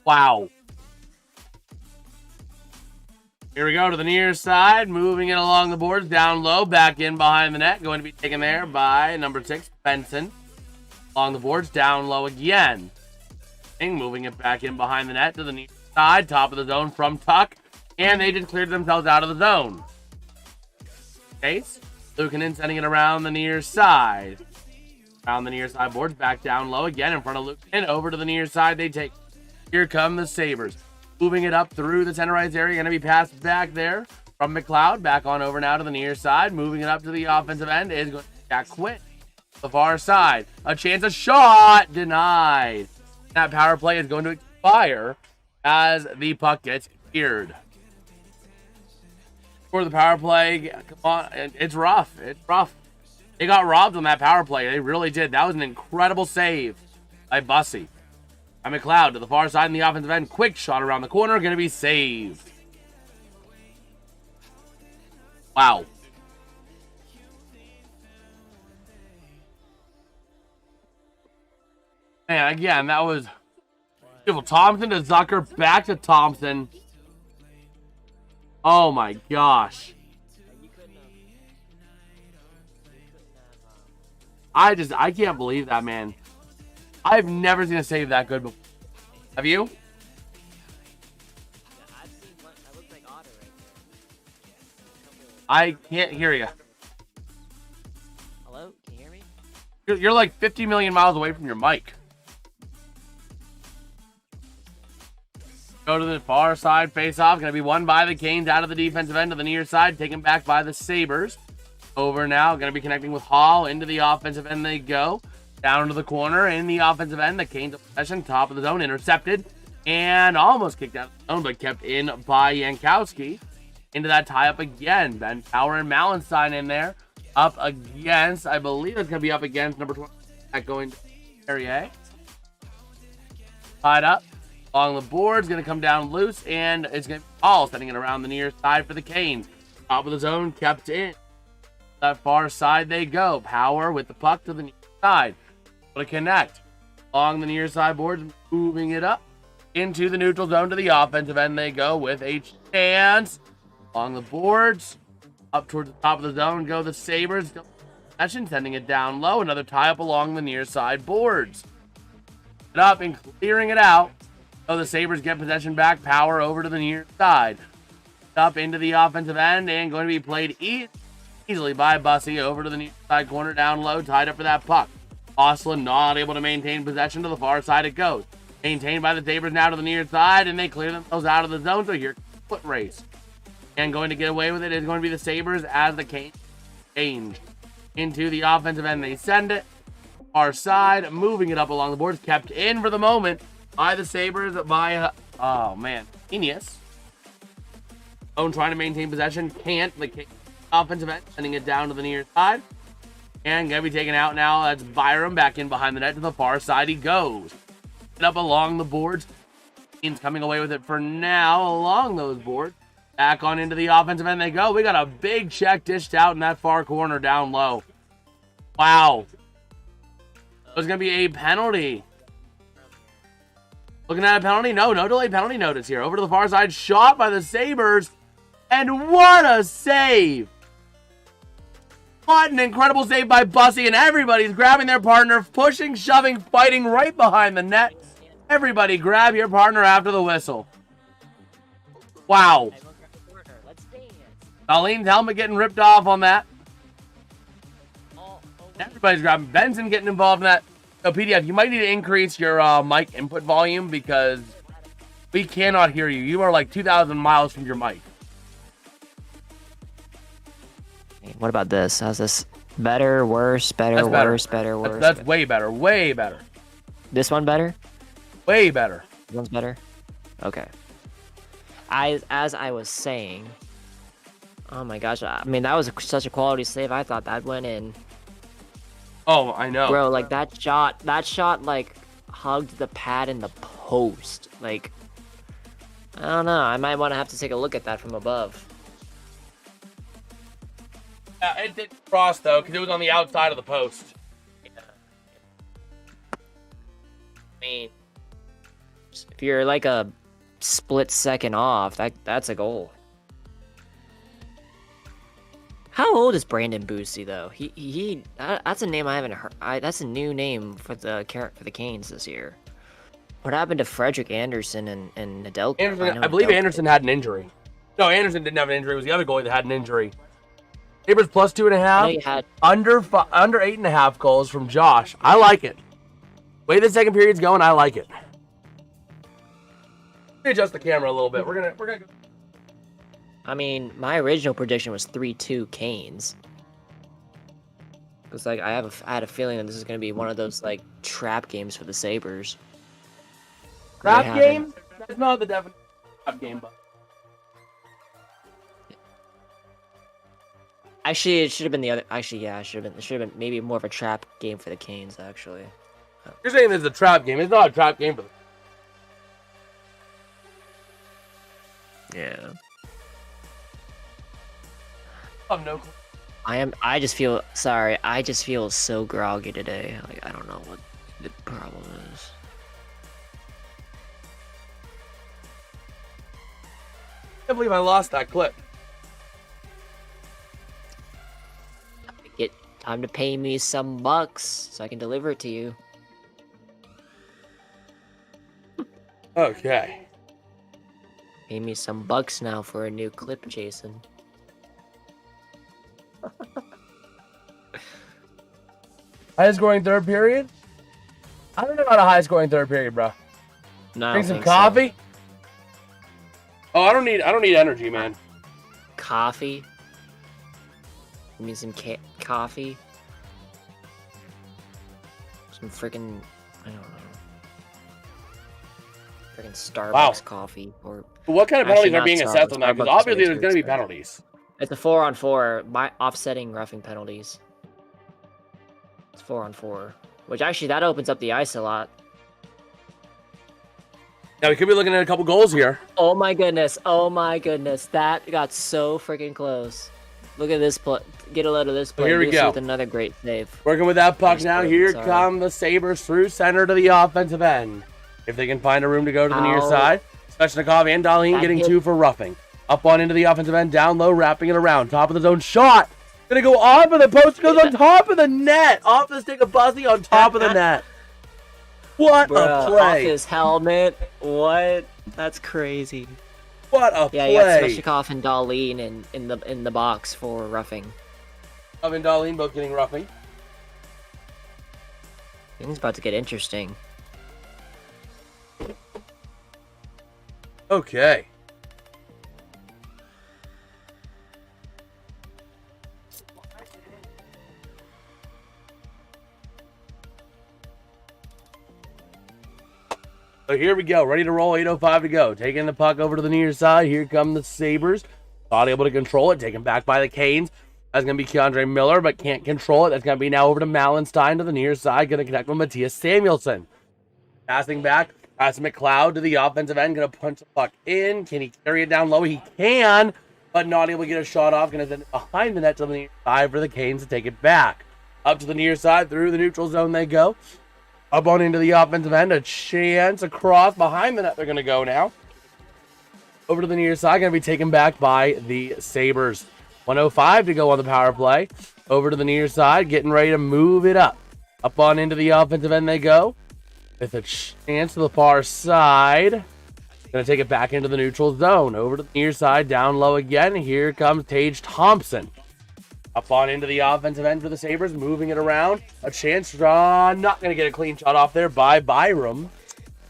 Wow. Here we go to the near side. Moving it along the boards. Down low. Back in behind the net. Going to be taken there by number 6, Benson. Along the boards. Down low again. Moving it back in behind the net to the near side. Top of the zone from Tuck. And they just cleared themselves out of the zone. Case. Lukanen sending it around the near side. Around the near side boards. Back down low again in front of Lukanen. Over to the near side. They take. Here come the Sabres. Moving it up through the center ice area. Going to be passed back there from McLeod. Back on over now to the near side. Moving it up to the offensive end is going to be Jack Quinn. The far side. A chance, a shot. Denied. That power play is going to expire as the puck gets cleared. For the power play, come on. It's rough. It's rough. They got robbed on that power play. They really did. That was an incredible save by Bussy. By McLeod to the far side in the offensive end. Quick shot around the corner. Going to be saved. Wow. Man, again, that was beautiful. Thompson to Zucker. Back to Thompson. Oh my gosh.
You couldn't have.
I can't believe that, man. I've never seen a save that good before. Have you?
Yeah, I've seen one that looks like Otter right there.
I can't hear you.
Hello? Can you hear me?
You're like 50 million miles away from your mic. Go to the far side, face off. Going to be won by the Canes out of the defensive end to the near side. Taken back by the Sabres. Over now. Going to be connecting with Hall. Into the offensive end they go. Down into the corner. In the offensive end. The Canes possession. Top of the zone. Intercepted. And almost kicked out of the zone. But kept in by Jankowski. Into that tie-up again. Ben Power and Malenstein in there. Up against. I believe it's going to be up against number 20. Going to Perrier. Tied up. Along the board's going to come down loose, and it's going to be all sending it around the near side for the Canes. Top of the zone, kept in. That far side they go. Power with the puck to the near side. Able to connect. Along the near side boards, moving it up. Into the neutral zone to the offensive end they go with a chance. Along the boards, up towards the top of the zone go the Sabres. Sending it down low. Another tie-up along the near side boards. It up and clearing it out. So the Sabres get possession back. Power over to the near side. Up into the offensive end and going to be played easily by Bussy over to the near side corner down low. Tied up for that puck. Ostlund not able to maintain possession. To the far side it goes. Maintained by the Sabres now to the near side, and they clear themselves out of the zone. So here, foot race. And going to get away with it is going to be the Sabres as the Canes change. Into the offensive end they send it. Far side, moving it up along the boards. Kept in for the moment by the Sabres by, oh man, Genius. Owen trying to maintain possession. Can't. The offensive end sending it down to the near side. And going to be taken out now. That's Byram back in behind the net. To the far side he goes. Up along the boards. Canes coming away with it for now along those boards. Back on into the offensive end they go. We got a big check dished out in that far corner down low. Wow. There's going to be a penalty. Looking at a penalty? No delayed penalty notice here. Over to the far side. Shot by the Sabres. And what a save. What an incredible save by Bussy. And everybody's grabbing their partner. Pushing, shoving, fighting right behind the net. Everybody grab your partner after the whistle. Wow. Colleen's helmet getting ripped off on that. Everybody's grabbing. Benson getting involved in that. So, PDF, you might need to increase your mic input volume because we cannot hear you. You are like 2,000 miles from your mic.
What about this? How's this? Better, worse, better, worse, better, worse.
That's way better. Way better.
This one better?
Way better.
This one's better? Okay. As I was saying, oh my gosh, I mean, that was such a quality save. I thought that went in.
Oh, I know.
Bro, like that shot, like hugged the pad in the post. Like, I don't know. I might want to have to take a look at that from above.
Yeah, it did cross though, because it was on the outside of the post.
Yeah. I mean, if you're like a split second off, that's a goal. How old is Brandon Boosie though? He that's a name I haven't heard. That's a new name for the Canes this year. What happened to Frederick Anderson and Nedeljko?
I believe Anderson had an injury. No, Anderson didn't have an injury. It was the other goalie that had an injury. Sabres plus 2.5. Under 8.5 goals from Josh. I like it. Way the second period's going, I like it. Let me adjust the camera a little bit. We're gonna go.
I mean, my original prediction was 3-2 Canes. Because like I had a feeling that this is gonna be one of those like trap games for the Sabres.
Trap game? That's not the definition of trap game, but
actually it should have been the other. Actually, yeah, it should have been maybe more of a trap game for the Canes. Actually,
you're saying this is a trap game. It's not a trap game for the.
Yeah.
I have no clue.
I just feel sorry. I just feel so groggy today. Like I don't know what the problem is.
can't believe I lost that clip.
Get time to pay me some bucks so I can deliver it to you.
Okay.
Pay me some bucks now for a new clip, Jason.
High scoring third period? I don't know about a high scoring third period, bro.
No,
Drink some coffee? So. Oh, I don't need energy, man.
Coffee? You mean some coffee? Some freaking, I don't know. Freaking Starbucks coffee or.
What kind of penalties are being assessed on that? Because obviously there's going to be penalties.
It's a 4-on-4. My offsetting roughing penalties. It's 4-on-4, which actually that opens up the ice a lot.
Now we could be looking at a couple goals here.
Oh my goodness! Oh my goodness! That got so freaking close. Look at this play. Get a load of this play.
Here we go.
With another great save.
Working with that puck now. Here come the Sabres through center to the offensive end. If they can find a room to go to the near side. Svechnikov and Dahlin getting 2 for roughing. Up on into the offensive end. Down low, wrapping it around. Top of the zone. Shot. Gonna go off of the post. Goes on top of the net. Off the stick of Bussy on top of the net. What a play.
Off his helmet. What? That's crazy.
What a play.
Yeah, you got Svechnikov and Dahlin in the box for roughing.
And Dahlin both getting roughing.
Things about to get interesting.
Okay. So here we go, ready to roll, 8:05 to go. Taking the puck over to the near side. Here come the Sabres. Not able to control it. Taken back by the Canes. That's going to be Keandre Miller, but can't control it. That's going to be now over to Malenstein to the near side. Going to connect with Matthias Samuelsson. Passing back. That's McLeod to the offensive end. Going to punch the puck in. Can he carry it down low? He can, but not able to get a shot off. Going to send it behind the net to the near side for the Canes to take it back. Up to the near side. Through the neutral zone they go. Up on into the offensive end. A chance across behind the net. They're going to go now. Over to the near side. Going to be taken back by the Sabres. 1:05 to go on the power play. Over to the near side. Getting ready to move it up. Up on into the offensive end they go. With a chance to the far side. Going to take it back into the neutral zone. Over to the near side. Down low again. Here comes Tage Thompson. Up on into the offensive end for the Sabres. Moving it around. A chance. Not going to get a clean shot off there by Byram.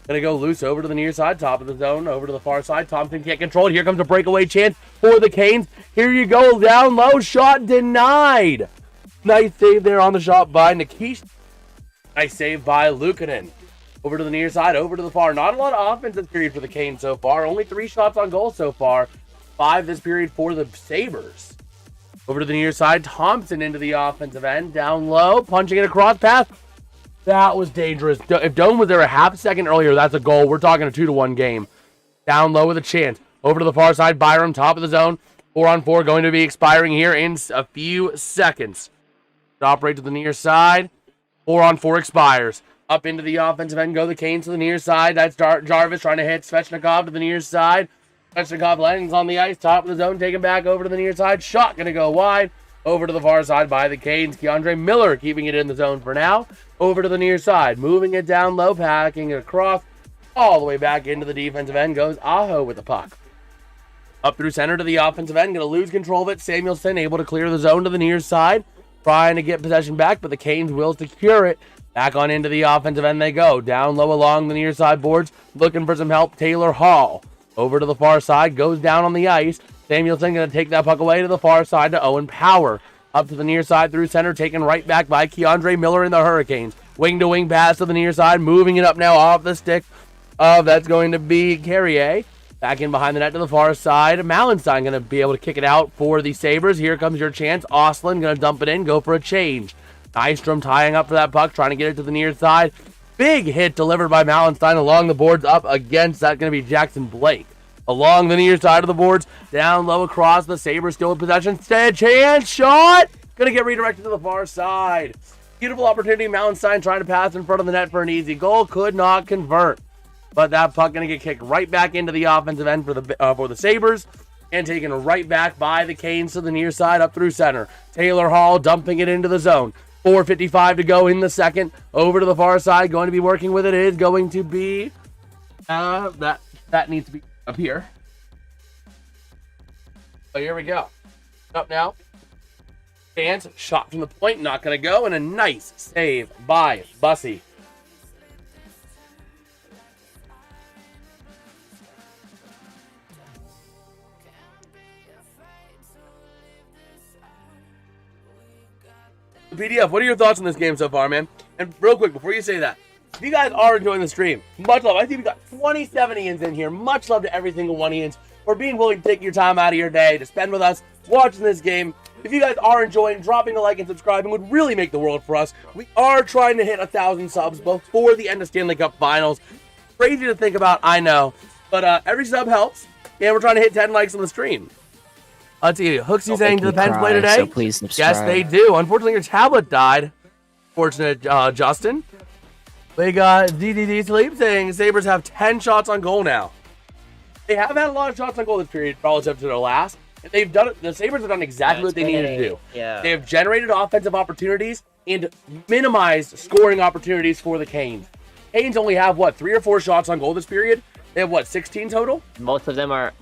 Going to go loose over to the near side. Top of the zone. Over to the far side. Thompson can't control it. Here comes a breakaway chance for the Canes. Here you go. Down low. Shot denied. Nice save there on the shot by Nikish. Nice save by Luukkonen. Over to the near side. Over to the far. Not a lot of offense this period for the Canes so far. Only 3 shots on goal so far. 5 this period for the Sabres. Over to the near side. Thompson into the offensive end. Down low. Punching it across. Pass. That was dangerous. If Dome was there a half second earlier, that's a goal. We're talking a 2-1 game. Down low with a chance. Over to the far side. Byram, top of the zone. 4-on-4 going to be expiring here in a few seconds. Stop right to the near side. 4-on-4 expires. Up into the offensive end go the Canes to the near side. That's Jarvis trying to hit Svechnikov to the near side. Svechnikov lands on the ice. Top of the zone. Taken back over to the near side. Shot going to go wide. Over to the far side by the Canes. Keandre Miller keeping it in the zone for now. Over to the near side. Moving it down low. Packing it across. All the way back into the defensive end goes Aho with the puck. Up through center to the offensive end. Going to lose control of it. Samuelsson able to clear the zone to the near side. Trying to get possession back, but the Canes will secure it. Back on into the offensive end they go. Down low along the near side boards. Looking for some help. Taylor Hall. Over to the far side. Goes down on the ice. Samuelsson going to take that puck away to the far side to Owen Power. Up to the near side through center. Taken right back by Keandre Miller in the Hurricanes. Wing-to-wing pass to the near side. Moving it up now off the stick of that's going to be Carrier. Back in behind the net to the far side. Malenstein going to be able to kick it out for the Sabres. Here comes your chance. Ostlund going to dump it in. Go for a change. Nystrom tying up for that puck. Trying to get it to the near side. Big hit delivered by Malenstein along the boards up against. That's going to be Jackson Blake. Along the near side of the boards. Down low across. The Sabres still in possession. Chance. Shot. Going to get redirected to the far side. Beautiful opportunity. Malenstein trying to pass in front of the net for an easy goal. Could not convert. But that puck going to get kicked right back into the offensive end for the Sabres. and taken right back by the Canes to the near side up through center. Taylor Hall dumping it into the zone. 4:55 to go in the second. Over to the far side. Going to be working with it is going to be that needs to be up here. So here we go. Up now. Chance, shot from the point, not going to go, and a nice save by Bussy. PDF, what are your thoughts on this game so far, man? And real quick, before you say that, if you guys are enjoying the stream, much love. I think we got 27 Ians in here. Much love to every single one Ians for being willing to take your time out of your day to spend with us watching this game. If you guys are enjoying, dropping a like and subscribing would really make the world for us. We are trying to hit 1,000 subs before the end of Stanley Cup Finals. Crazy to think about, I know. But every sub helps, and we're trying to hit 10 likes on the stream. Let's see. Hooksy saying to the Pens play today.
So please subscribe.
Yes, they do. Unfortunately, your tablet died. Fortunate, Justin. We got DDD Sleep saying Sabres have 10 shots on goal now. They have had a lot of shots on goal this period relative to their last. And they've done it. The Sabres have done exactly what they needed to do.
Yeah.
They have generated offensive opportunities and minimized scoring opportunities for the Canes. Canes only have, what, 3 or 4 shots on goal this period? They have, what, 16 total?
Most of them are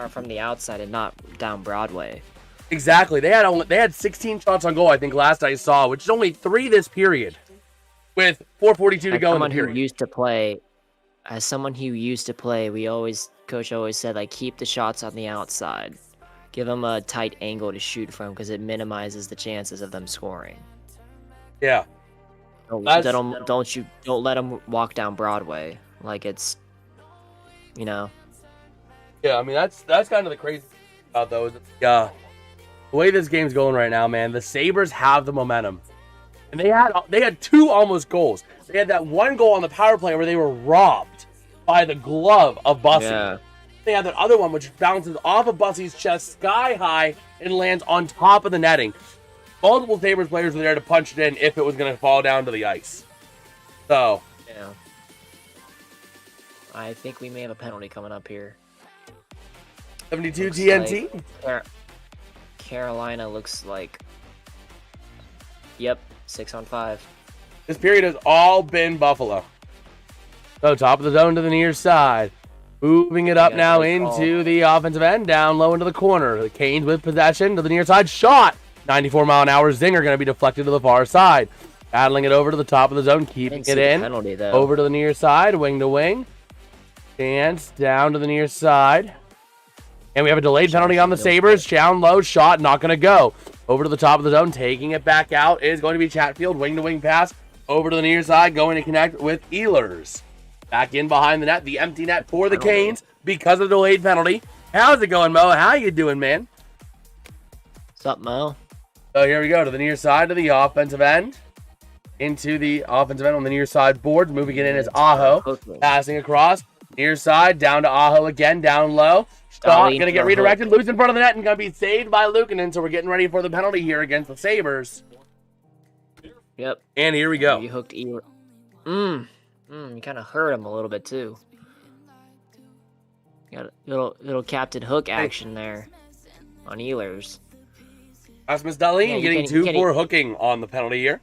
from the outside and not down Broadway.
Exactly. They had 16 shots on goal, I think, last I saw, which is only 3 this period, with 4:42 to go in the period.
As someone who used to play, Coach always said, like, keep the shots on the outside. Give them a tight angle to shoot from because it minimizes the chances of them scoring.
Yeah.
Don't let them walk down Broadway like it's,
Yeah, I mean that's kind of the crazy thing about though. The way this game's going right now, man, the Sabres have the momentum, and they had 2 almost goals. They had that 1 goal on the power play where they were robbed by the glove of Bussy. Yeah. They had that other one which bounces off of Bussy's chest sky high and lands on top of the netting. Multiple Sabres players were there to punch it in if it was going to fall down to the ice. So.
Yeah. I think we may have a penalty coming up here.
72
looks
TNT?
Like Carolina looks like... Yep, 6-on-5.
This period has all been Buffalo. So top of the zone to the near side. Moving it up now into the offensive end. Down low into the corner. The Canes with possession to the near side. Shot! 94-mile-an-hour zinger going to be deflected to the far side. Battling it over to the top of the zone. Keeping it in.
Penalty,
over to the near side. Wing to wing. Dance down to the near side. And we have a delayed penalty on the Sabres. Down low. Shot. Not going to go. Over to the top of the zone. Taking it back out is going to be Chatfield. Wing to wing pass. Over to the near side. Going to connect with Ehlers. Back in behind the net. The empty net for the Canes because of the delayed penalty. How's it going, Mo? How you doing, man?
What's up, Mo?
So here we go to the near side of the offensive end. Into the offensive end on the near side boards. Moving it in is Aho. Passing across. Near side. Down to Aho again. Down low. Shot. Going to get redirected. Loose in front of the net and going to be saved by Luukkonen. So we're getting ready for the penalty here against the Sabres.
Yep.
And here we go.
You hooked Ehlers. You kind of hurt him a little bit, too. Got a little Captain Hook action there on Ehlers.
Rasmus Dahlin getting 2 for hooking on the penalty here.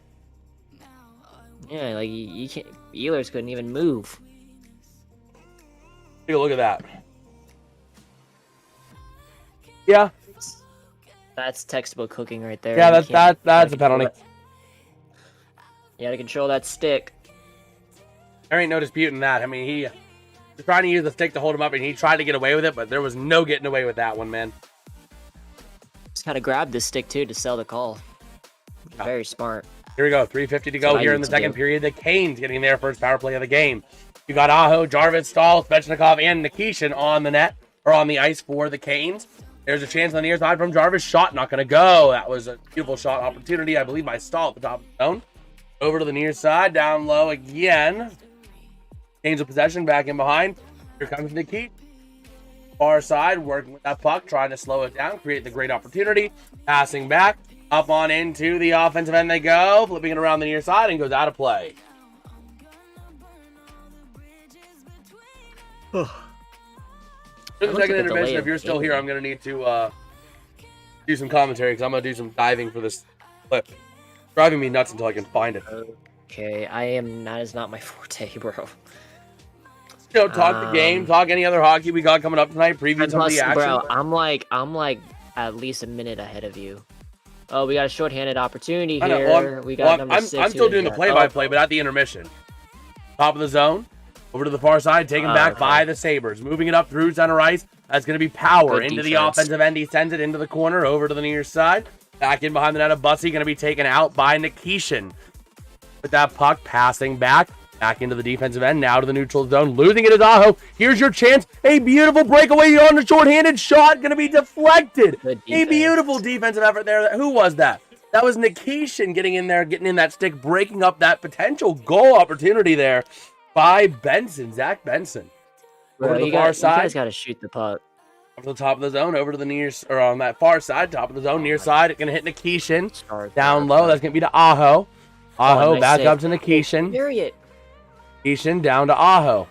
Yeah, like, you can't... Ehlers couldn't even move.
Take a look at that. Yeah.
That's textbook hooking right there.
Yeah, that's a penalty.
You gotta control that stick.
There ain't no disputing that. I mean, he was trying to use the stick to hold him up, and he tried to get away with it, but there was no getting away with that one, man.
Just gotta grab this stick, too, to sell the call. Very smart.
Here we go. 3:50 to go here in the second period. The Canes getting their first power play of the game. You got Aho, Jarvis, Stahl, Svechnikov, and Nikishin on the net, or on the ice for the Canes. There's a chance on the near side from Jarvis. Shot not going to go. That was a beautiful shot opportunity, I believe, by Stahl at the top of the zone. Over to the near side. Down low again. Canes with possession. Back in behind. Here comes Nikit. Far side. Working with that puck. Trying to slow it down. Create the great opportunity. Passing back. Up on into the offensive end they go. Flipping it around the near side and goes out of play. There's For the second intermission, if you're still here, I'm going to need to do some commentary because I'm going to do some diving for this clip. It's driving me nuts until I can find it.
Okay, that is not my forte, bro.
Talk the game, talk any other hockey we got coming up tonight, preview some of the action.
Bro, I'm like at least a minute ahead of you. Oh, we got a shorthanded opportunity here. I'm
still doing the play-by-play, but at the intermission. Top of the zone, over to the far side, taken back by the Sabres. Moving it up through center ice. That's going to be Power into the offensive end. He sends it into the corner, over to the near side. Back in behind the net of Bussy, going to be taken out by Nikishin. With that puck passing back into the defensive end, now to the neutral zone. Losing it is Aho. Here's your chance. A beautiful breakaway on the shorthanded shot. Going to be deflected. A beautiful defensive effort there. Who was that? That was Nikishin getting in there, getting in that stick, breaking up that potential goal opportunity there by Benson, Zach Benson. Over to the far side.
You guys got to shoot the puck.
Up to the top of the zone, over to the near, or on that far side, top of the zone, near side. It's going to hit Nikishin. Down low. That's going to be to Aho. Aho back up to Nikishin. Nikishin down to Aho.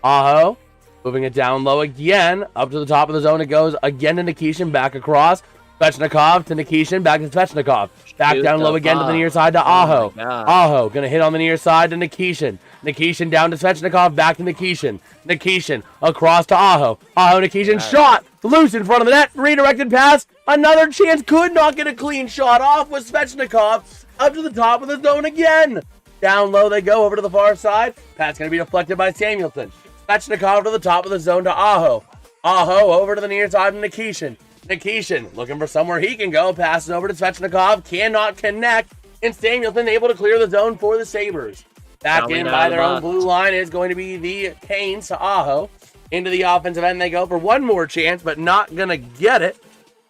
Aho moving it down low again. Up to the top of the zone it goes. Again to Nikishin. Back across. Svechnikov to Nikishin. Back to Svechnikov. Back down low again to the near side to Aho. Aho going to hit on the near side to Nikishin. Nikishin down to Svechnikov. Back to Nikishin. Nikishin across to Aho. Aho Nikishin shot. Loose in front of the net. Redirected pass. Another chance. Could not get a clean shot off with Svechnikov. Up to the top of the zone again. Down low they go over to the far side. Pass going to be deflected by Samuelson. Svechnikov to the top of the zone to Aho. Aho over to the near side of Nikishin. Nikishin looking for somewhere he can go. Passes over to Svechnikov. Cannot connect. And Samuelson able to clear the zone for the Sabres. Back in by their own blue line is going to be the Canes to Aho. Into the offensive end they go for one more chance, but not going to get it.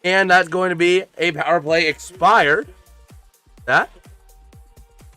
And that's going to be a power play expired. That.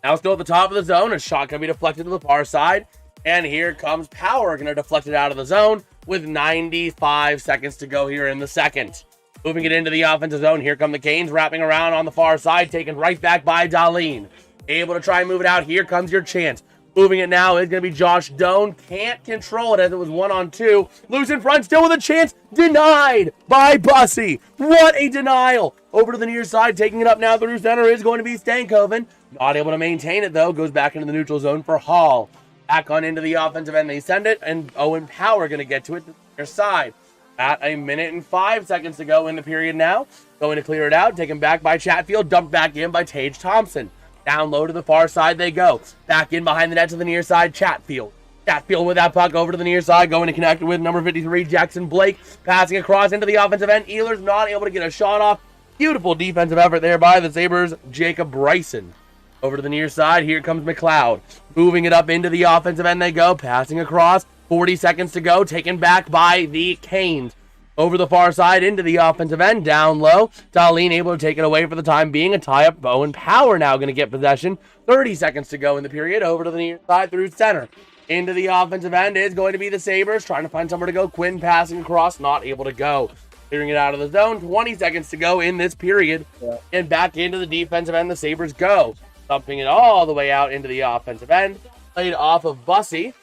Now still at the top of the zone. A shot going to be deflected to the far side. And here comes Power. Going to deflect it out of the zone with 95 seconds to go here in the second. Moving it into the offensive zone. Here come the Canes wrapping around on the far side. Taken right back by Dahlin. Able to try and move it out. Here comes your chance. Moving it now is going to be Josh Doan. Can't control it as it was 1-on-2. Loose in front. Still with a chance. Denied by Bussy. What a denial. Over to the near side. Taking it up now through center is going to be Stankoven. Not able to maintain it though. Goes back into the neutral zone for Hall. Back on into the offensive end. They send it. And Owen Power going to get to it to their side. At 1 minute and 5 seconds to go in the period now. Going to clear it out. Taken back by Chatfield. Dumped back in by Tage Thompson. Down low to the far side they go. Back in behind the net to the near side, Chatfield. Chatfield with that puck over to the near side, going to connect with number 53, Jackson Blake. Passing across into the offensive end. Ehlers not able to get a shot off. Beautiful defensive effort there by the Sabres, Jacob Bryson. Over to the near side, here comes McLeod. Moving it up into the offensive end they go. Passing across, 40 seconds to go. Taken back by the Canes. Over the far side into the offensive end, down low. Dahlin able to take it away for the time being. A tie-up. Owen Power now going to get possession. 30 seconds to go in the period. Over to the near side through center. Into the offensive end is going to be the Sabres. Trying to find somewhere to go. Quinn passing across. Not able to go. Clearing it out of the zone. 20 seconds to go in this period. And back into the defensive end the Sabres go. Thumping it all the way out into the offensive end. Played off of Bussy.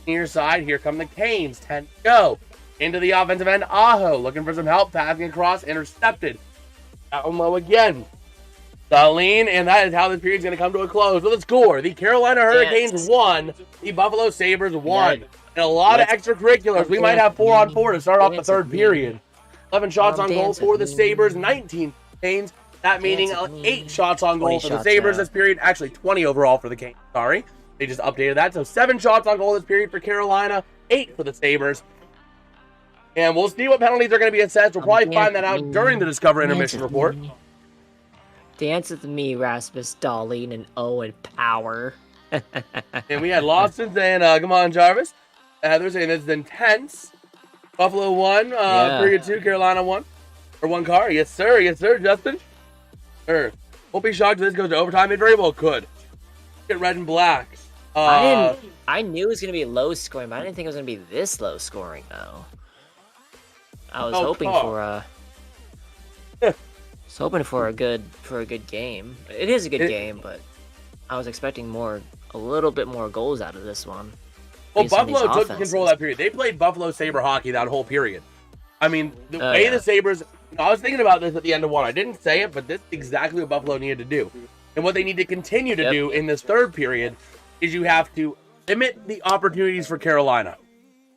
Near side. Here come the Canes. 10 to go. Into the offensive end, Aho looking for some help, passing across, intercepted. Down low again. Dahlin, and that is how this period is going to come to a close with a score. The Carolina Hurricanes won, the Buffalo Sabres won. And a lot of extracurriculars. We might have 4-on-4 to start off the third period. 11 shots on goal for the Sabres, 19 Canes. That meaning 8 shots on goal for the Sabres this period. Actually, 20 overall for the Canes. Sorry. They just updated that. So 7 shots on goal this period for Carolina, 8 for the Sabres. And we'll see what penalties are going to be assessed. We'll probably find that out during the Discover Intermission Report.
Dance with me, Rasmus Dahlin and Owen Power.
And we had Lawson saying, come on, Jarvis. They're saying this is intense. Buffalo won, period 2, Carolina won. For 1 car. Yes, sir. Yes, sir, Justin. Sure. Won't be shocked if this goes to overtime. It very well could. Get red and black.
I knew it was going to be low scoring, but I didn't think it was going to be this low scoring, though. I was hoping for a good game. It is a good game, but I was expecting a little bit more goals out of this one.
Well, Buffalo took control of that period. They played Buffalo Sabre hockey that whole period. I mean, the way the Sabres, I was thinking about this at the end of one. I didn't say it, but this is exactly what Buffalo needed to do. And what they need to continue to do in this third period is you have to limit the opportunities for Carolina.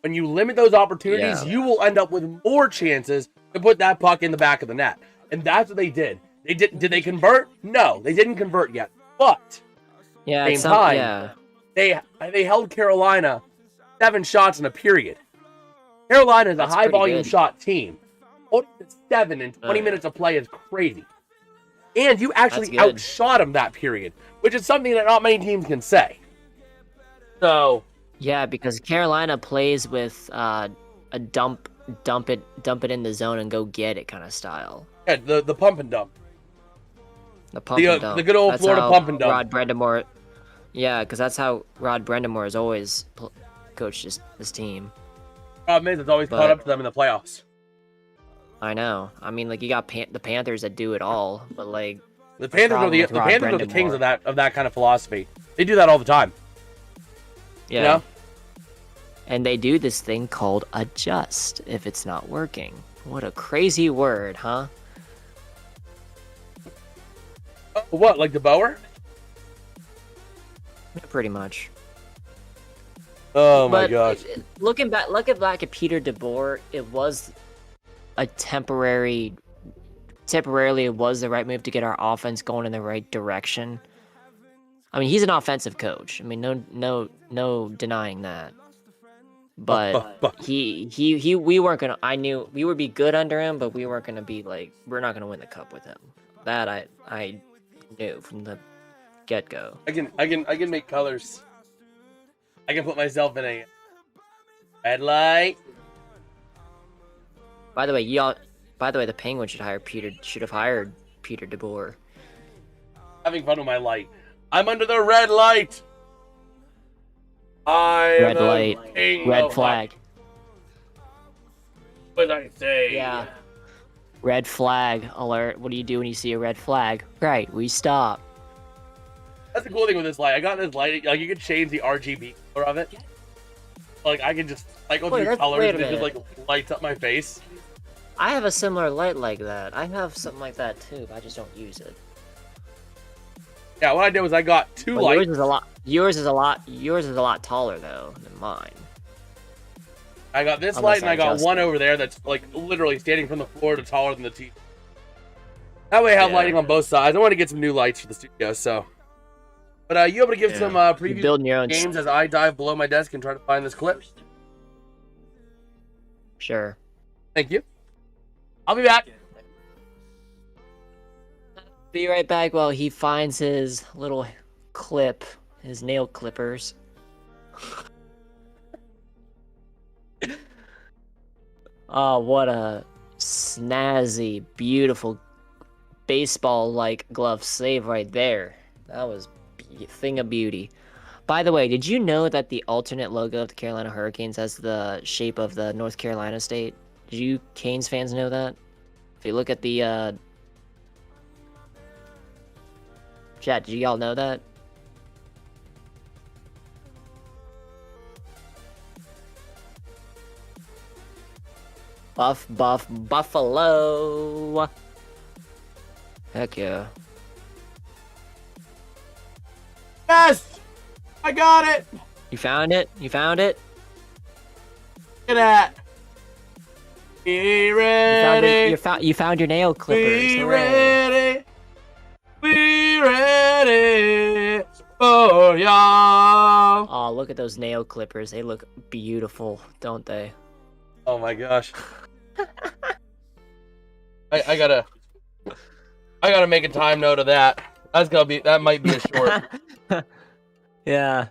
When you limit those opportunities, you will end up with more chances to put that puck in the back of the net. And that's what they did. Did they convert? No, they didn't convert yet. But at the same time, they held Carolina 7 shots in a period. Carolina is a high-volume shot team. 7 in 20 minutes of play is crazy. And you actually outshot them that period, which is something that not many teams can say. So
yeah, because Carolina plays with a dump it in the zone and go get it kind of style.
Yeah, the pump and dump.
The pump and dump.
The good old Florida pump and dump.
Rod Brendamore. Yeah, because that's how Rod Brendamore has always coached his team.
Problem is, it's always caught up to them in the playoffs.
I know. I mean, like, you got the Panthers that do it all, but like
the Panthers are the kings of that kind of philosophy. They do that all the time.
Yeah.
You know?
And they do this thing called adjust if it's not working. What a crazy word, huh?
What, like the Bower?
Yeah, pretty much.
Oh my gosh.
Looking back at Peter DeBoer, it was a temporarily it was the right move to get our offense going in the right direction. I mean, he's an offensive coach. I mean, no denying that. But we weren't gonna. I knew we would be good under him, but we weren't gonna be like, we're not gonna win the cup with him. That I knew from the get go.
I can make colors. I can put myself in a red light.
By the way, the Penguins should have hired Peter DeBoer.
Having fun with my light. I'm under the red light.
Red light. Red flag.
What did I say?
Yeah. Red flag alert. What do you do when you see a red flag? Right, we stop.
That's the cool thing with this light. I got this light. Like, you can change the RGB color of it. Like, I can just cycle through colors and it just like lights up my face.
I have a similar light like that. I have something like that too, but I just don't use it.
Yeah, what I did was I got two lights.
Yours is a lot taller though than mine.
I got this light and I got one over there that's like literally standing from the floor to taller than the TV. That way I have lighting on both sides. I want to get some new lights for the studio, so. But you able to give some preview games as I dive below my desk and try to find this clip?
Sure.
Thank you. I'll be back.
Be right back while he finds his little clip, his nail clippers. Oh, what a snazzy, beautiful baseball-like glove save right there. That was a thing of beauty. By the way, did you know that the alternate logo of the Carolina Hurricanes has the shape of the North Carolina state? Did you Canes fans know that? If you look at the chat, did you all know that? Buffalo. Heck yeah.
Yes! I got it!
You found it? You found it?
Look at that. Be ready.
You found your nail clippers.
Be ready. Be ready for y'all.
Oh, look at those nail clippers. They look beautiful, don't they?
Oh my gosh. I gotta make a time note of that. That might be a short.
Yeah.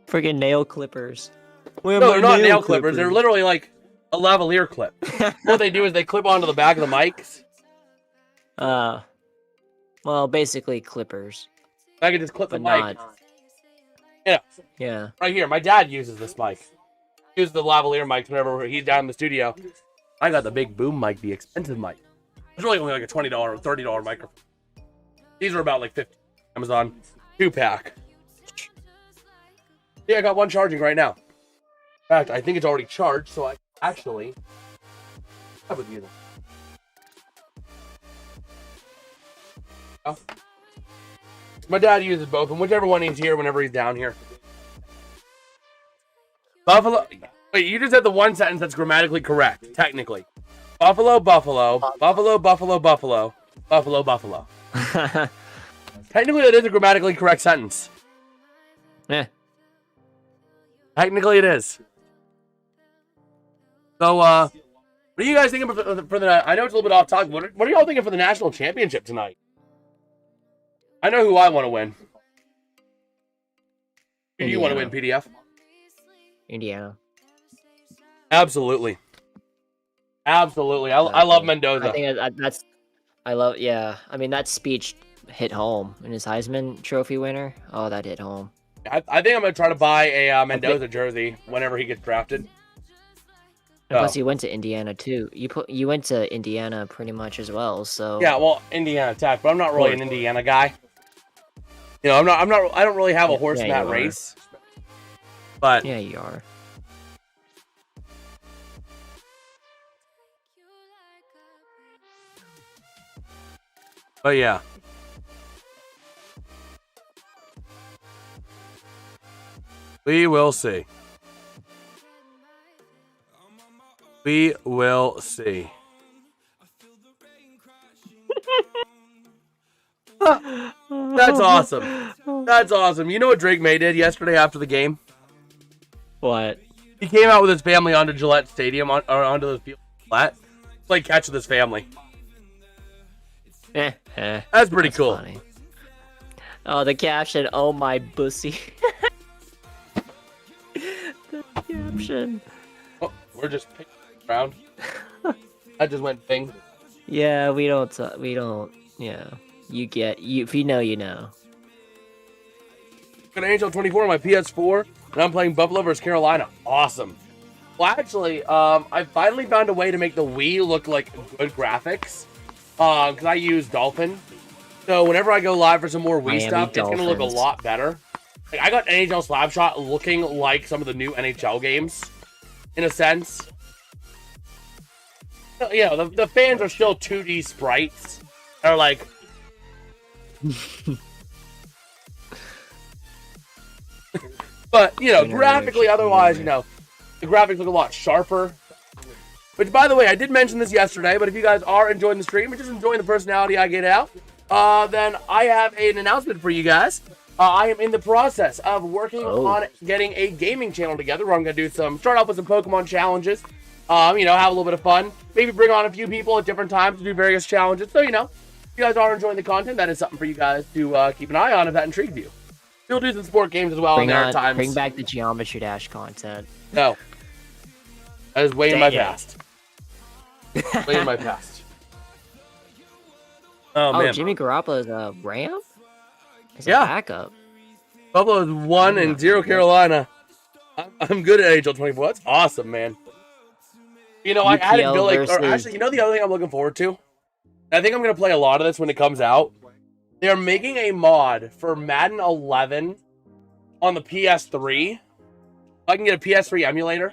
Friggin' nail clippers.
No, they're not nail clippers. They're literally like a lavalier clip. What they do is they clip onto the back of the mics.
Well, basically clippers.
I can just clip the mic. Yeah.
Yeah.
Right here. My dad uses this mic. He uses the lavalier mics whenever he's down in the studio. I got the big boom mic, the expensive mic. It's really only like a $20 or $30 microphone. These are about like $50. Amazon 2-pack. Yeah, I got one charging right now. In fact, I think it's already charged, so I actually How with you then? Oh. My dad uses both, and whichever one he's here whenever he's down here. Buffalo. Wait, you just said the one sentence that's grammatically correct, technically. Buffalo, Buffalo, Buffalo, Buffalo, Buffalo, Buffalo, Buffalo. Technically, that is a grammatically correct sentence.
Yeah.
Technically, it is. So, what are you guys thinking for the? I know it's a little bit off topic. What are y'all thinking for the national championship tonight? I know who I want to win. Who do you want to win, PDF?
Indiana.
Absolutely. Absolutely. I love Mendoza.
I think that's. I love. Yeah. I mean, that speech hit home. And his Heisman Trophy winner. Oh, that hit home.
I think I'm gonna try to buy a Mendoza jersey whenever he gets drafted.
Plus, you went to Indiana too. You went to Indiana pretty much as well. So
yeah, well, Indiana Tech, but I'm not really an Indiana guy. You know, I don't really have a horse in that race. But
yeah, you are.
But yeah. We will see. We will see. That's awesome. That's awesome. You know what Drake May did yesterday after the game?
What?
He came out with his family onto Gillette Stadium, or onto the field. Played catch with his family. That's pretty cool.
Funny. Oh, the caption, oh my bussy. The caption.
Oh, we're just picking around. I just went ping.
Yeah, we don't, yeah. If you know, you know.
Got NHL 24 on my PS4, and I'm playing Buffalo versus Carolina. Awesome. Well, actually, I finally found a way to make the Wii look like good graphics. Because I use Dolphin. So whenever I go live for some more Wii stuff, it's going to look a lot better. Like, I got NHL Slapshot looking like some of the new NHL games, in a sense. You know, the fans are still 2D sprites. They're like... But, you know, graphically, otherwise, you know, the graphics look a lot sharper. Which, by the way, I did mention this yesterday, but if you guys are enjoying the stream and just enjoying the personality I get out, then I have an announcement for you guys. I am in the process of working on getting a gaming channel together where I'm going to start off with some Pokemon challenges, you know, have a little bit of fun, maybe bring on a few people at different times to do various challenges. So, you know, if you guys are enjoying the content, that is something for you guys to keep an eye on if that intrigues you. We'll do some sport games as well in there at times.
Bring back the Geometry Dash content.
No. That is way in my past. Way in my past. Oh, man.
Jimmy Garoppolo's a Ram? As a backup.
Buffalo is 1-0 Carolina. I'm good at NHL 24. That's awesome, man. You know, I added Billy. Or actually, you know the other thing I'm looking forward to? I think I'm going to play a lot of this when it comes out. They're making a mod for Madden 11 on the PS3. I can get a PS3 emulator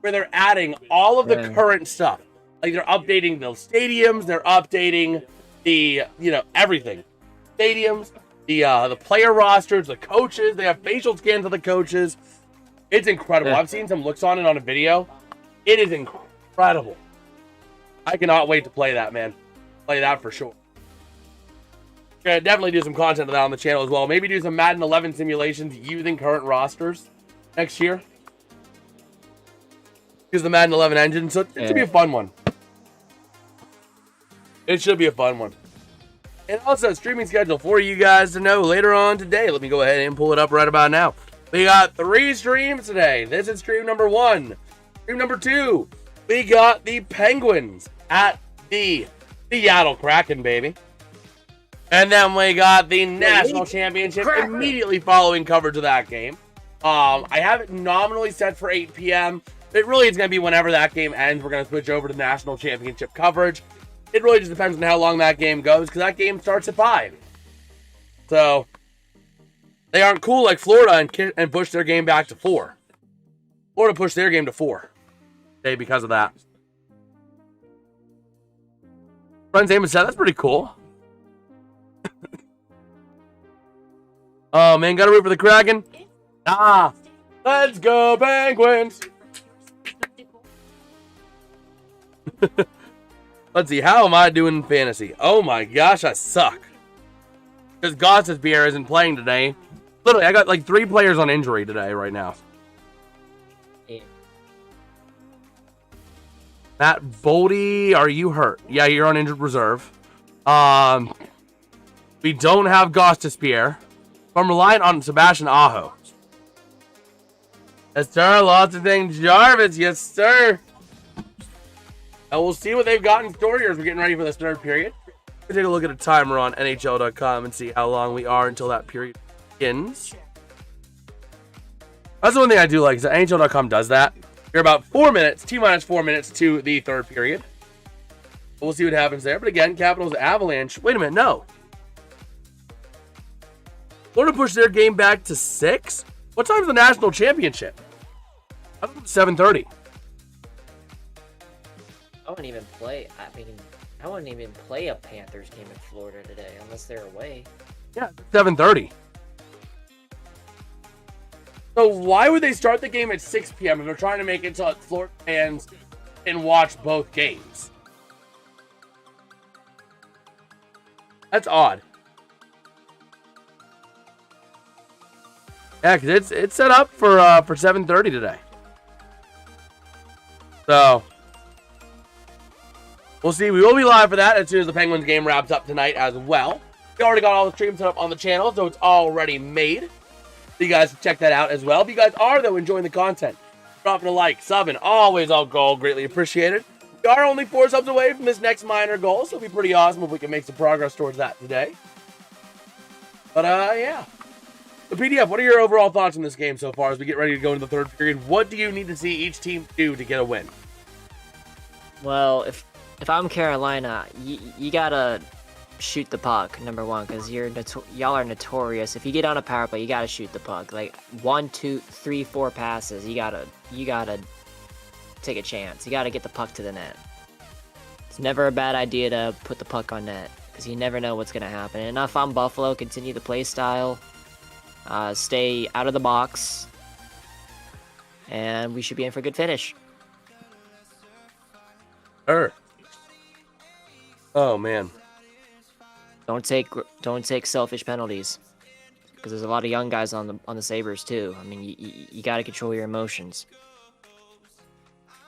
where they're adding all of the current stuff. Like, they're updating the stadiums, they're updating the, you know, everything. Stadiums, the player rosters, the coaches, they have facial scans of the coaches. It's incredible. I've seen some looks on it on a video. It is incredible. I cannot wait to play that, man. Play that for sure. Gonna definitely do some content of that on the channel as well. Maybe do some Madden 11 simulations using current rosters next year. Use the Madden 11 engine, so it should be a fun one. It should be a fun one. And also, streaming schedule for you guys to know later on today. Let me go ahead and pull it up right about now. We got 3 streams today. This is stream number 1. Stream number 2, we got the Penguins at the Seattle Kraken, baby. And then we got the National Championship immediately following coverage of that game. I have it nominally set for 8 p.m. It really is going to be whenever that game ends. We're going to switch over to National Championship coverage. It really just depends on how long that game goes, because that game starts at 5. So, they aren't cool like Florida and push their game back to 4. Florida pushed their game to 4. Okay, because of that. Friend's name is set. That's pretty cool. Oh, man. Got to root for the Kraken. Ah. Let's go, Penguins. Let's see. How am I doing in fantasy? Oh, my gosh. I suck. Because Gossesbeer isn't playing today. Literally, I got like 3 players on injury today right now.
Yeah.
Matt Boldy, are you hurt? Yeah, you're on injured reserve. We don't have Gossesbeer. I'm relying on Sebastian Aho. Yes, sir. Lots of things. Jarvis, yes, sir. And we'll see what they've got in store here as we're getting ready for this third period. We'll take a look at a timer on NHL.com and see how long we are until that period begins. That's the one thing I do like, is that NHL.com does that. You're about 4 minutes, T-minus 4 minutes to the third period. We'll see what happens there. But again, Capitals Avalanche. Wait a minute, no. Florida pushed their game back to 6? What time's the national championship? I thought it was 7:30.
I wouldn't even play. I wouldn't even play a Panthers game in Florida today unless they're away.
Yeah, 7:30. So why would they start the game at 6 p.m. if they're trying to make it so Florida fans can watch both games? That's odd. Yeah, because it's set up for 7:30 today. So we'll see. We will be live for that as soon as the Penguins game wraps up tonight as well. We already got all the streams set up on the channel, so it's already made. So you guys can check that out as well. If you guys are, though, enjoying the content, dropping a like, subbing, always all goal, greatly appreciated. We are only 4 subs away from this next minor goal, so it'll be pretty awesome if we can make some progress towards that today. But, yeah. The PDF, what are your overall thoughts on this game so far as we get ready to go into the third period? What do you need to see each team do to get a win?
Well, if I'm Carolina, you gotta shoot the puck, number one, because y'all are notorious. If you get on a power play, you gotta shoot the puck. Like 1, 2, 3, 4 passes, you gotta take a chance. You gotta get the puck to the net. It's never a bad idea to put the puck on net because you never know what's gonna happen. And if I'm Buffalo, continue the play style. Stay out of the box, and we should be in for a good finish.
Sure. Oh man.
Don't take selfish penalties, because there's a lot of young guys on the Sabres too. I mean, you got to control your emotions.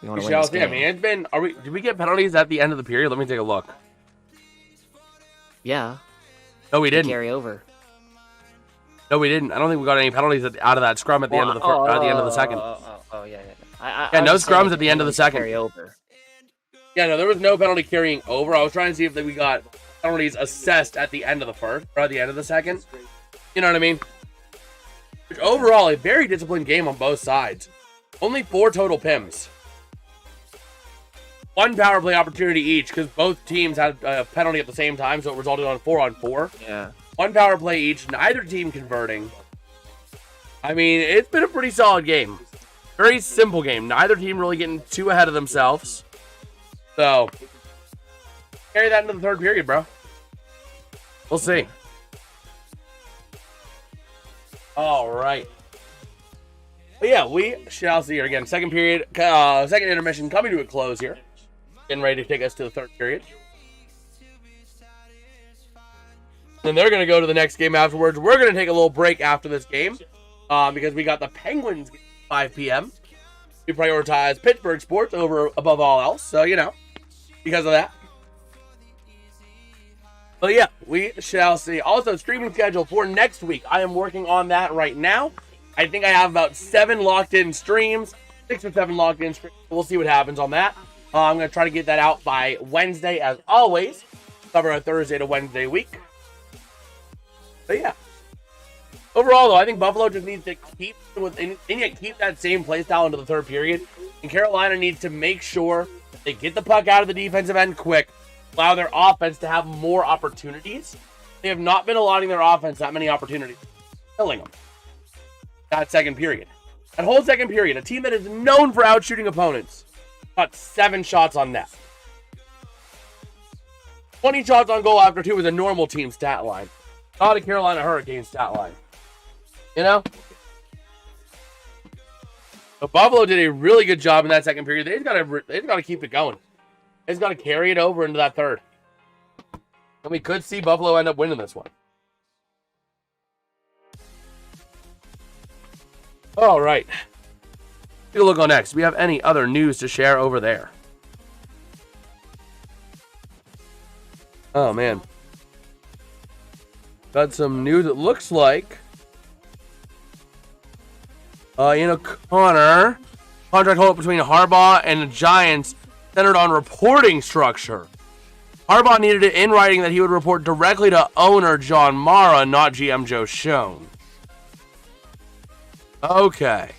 You want to win this game.
I mean, it's been. Did we get penalties at the end of the period? Let me take a look.
Yeah.
No, we didn't.
Carry over.
No, we didn't. I don't think we got any penalties out of that scrum at the end of the second.
Yeah.
No scrums at the end of the second.
Carry over.
Yeah, no, there was no penalty carrying over. I was trying to see if we got penalties assessed at the end of the first or at the end of the second. You know what I mean? Which overall, a very disciplined game on both sides. Only 4 total PIMs. 1 power play opportunity each because both teams had a penalty at the same time, so it resulted on 4-on-4.
Yeah.
1 power play each, neither team converting. I mean, it's been a pretty solid game. Very simple game. Neither team really getting too ahead of themselves. So, carry that into the third period, bro. We'll see. All right. But yeah, we shall see here again. Second period, second intermission coming to a close here. Getting ready to take us to the third period. Then they're going to go to the next game afterwards. We're going to take a little break after this game because we got the Penguins game at 5 p.m. We prioritize Pittsburgh sports above all else. So, you know, because of that. But yeah, we shall see. Also, streaming schedule for next week. I am working on that right now. I think I have about 7 locked-in streams. 6 or 7 locked-in streams. We'll see what happens on that. I'm going to try to get that out by Wednesday, as always. Cover a Thursday to Wednesday week. But yeah. Overall, though, I think Buffalo just needs to keep that same play style into the third period. And Carolina needs to make sure that they get the puck out of the defensive end quick. Allow their offense to have more opportunities. They have not been allotting their offense that many opportunities. Killing them. That second period. That whole second period, a team that is known for outshooting opponents, got 7 shots on net. 20 shots on goal after 2 is a normal team stat line. Not a Carolina Hurricanes stat line. You know? But Buffalo did a really good job in that second period. They've got to keep it going. They've got to carry it over into that third. And we could see Buffalo end up winning this one. All right. Take a look on next. Do we have any other news to share over there? Oh, man. Got some news. It looks like Connor, contract holdup between Harbaugh and the Giants centered on reporting structure. Harbaugh needed it in writing that he would report directly to owner John Mara, not GM Joe Schoen. Okay.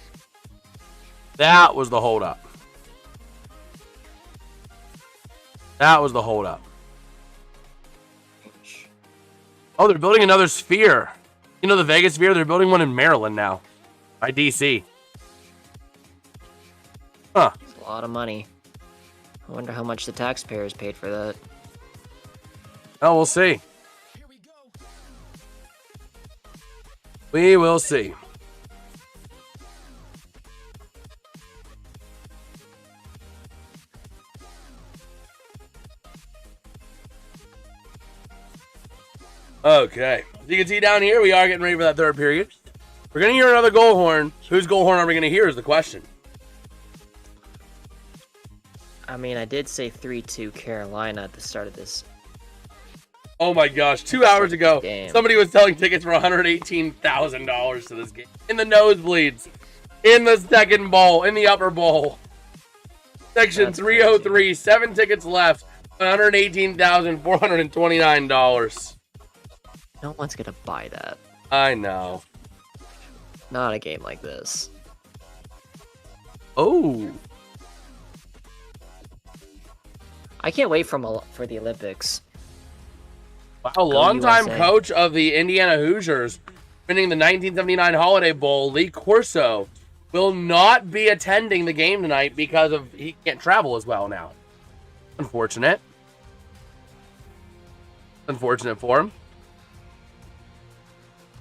That was the holdup. That was the holdup. Oh, they're building another sphere. You know the Vegas sphere? They're building one in Maryland now. By DC. Huh.
It's a lot of money. I wonder how much the taxpayers paid for that.
Oh, we'll see. We will see. Okay. As you can see down here, we are getting ready for that third period. We're going to hear another goal horn. Whose goal horn are we going to hear is the question.
I mean, I did say 3-2 Carolina at the start of this.
Oh my gosh, 2 hours ago,
Damn.
Somebody was selling tickets for $118,000 to this game. In the nosebleeds, in the second bowl, in the upper bowl. Section
That's
303,
crazy.
7 tickets left, $118,429.
No one's gonna buy that.
I know.
Not a game like this.
Oh.
I can't wait for the Olympics.
Wow, longtime
USA.
coach of the Indiana Hoosiers, winning the 1979 Holiday Bowl, Lee Corso, will not be attending the game tonight because he can't travel as well now. Unfortunate. Unfortunate for him.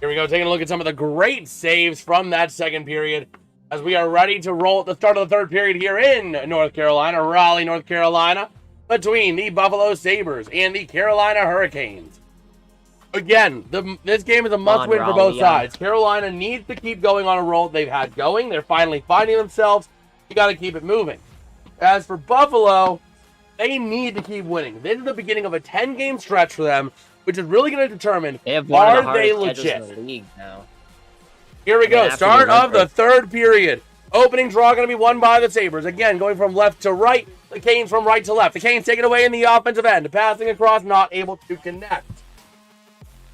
Here we go, taking a look at some of the great saves from that second period as we are ready to roll at the start of the third period here in North Carolina, Raleigh, North Carolina, between the Buffalo Sabres and the Carolina Hurricanes. Again, this game is a must-win for both sides. Carolina needs to keep going on a roll they've had going. They're finally finding themselves. You got to keep it moving. As for Buffalo, they need to keep winning. This is the beginning of a 10-game stretch for them, which is really going to determine,
They have one of the
are they
hardest schedules
legit?
in the league now.
Here we go.
after
Start
the
of the
Olympics.
third period. Opening draw going to be won by the Sabres. Again, going from left to right. The Canes from right to left. The Canes taking away in the offensive end. Passing across, not able to connect.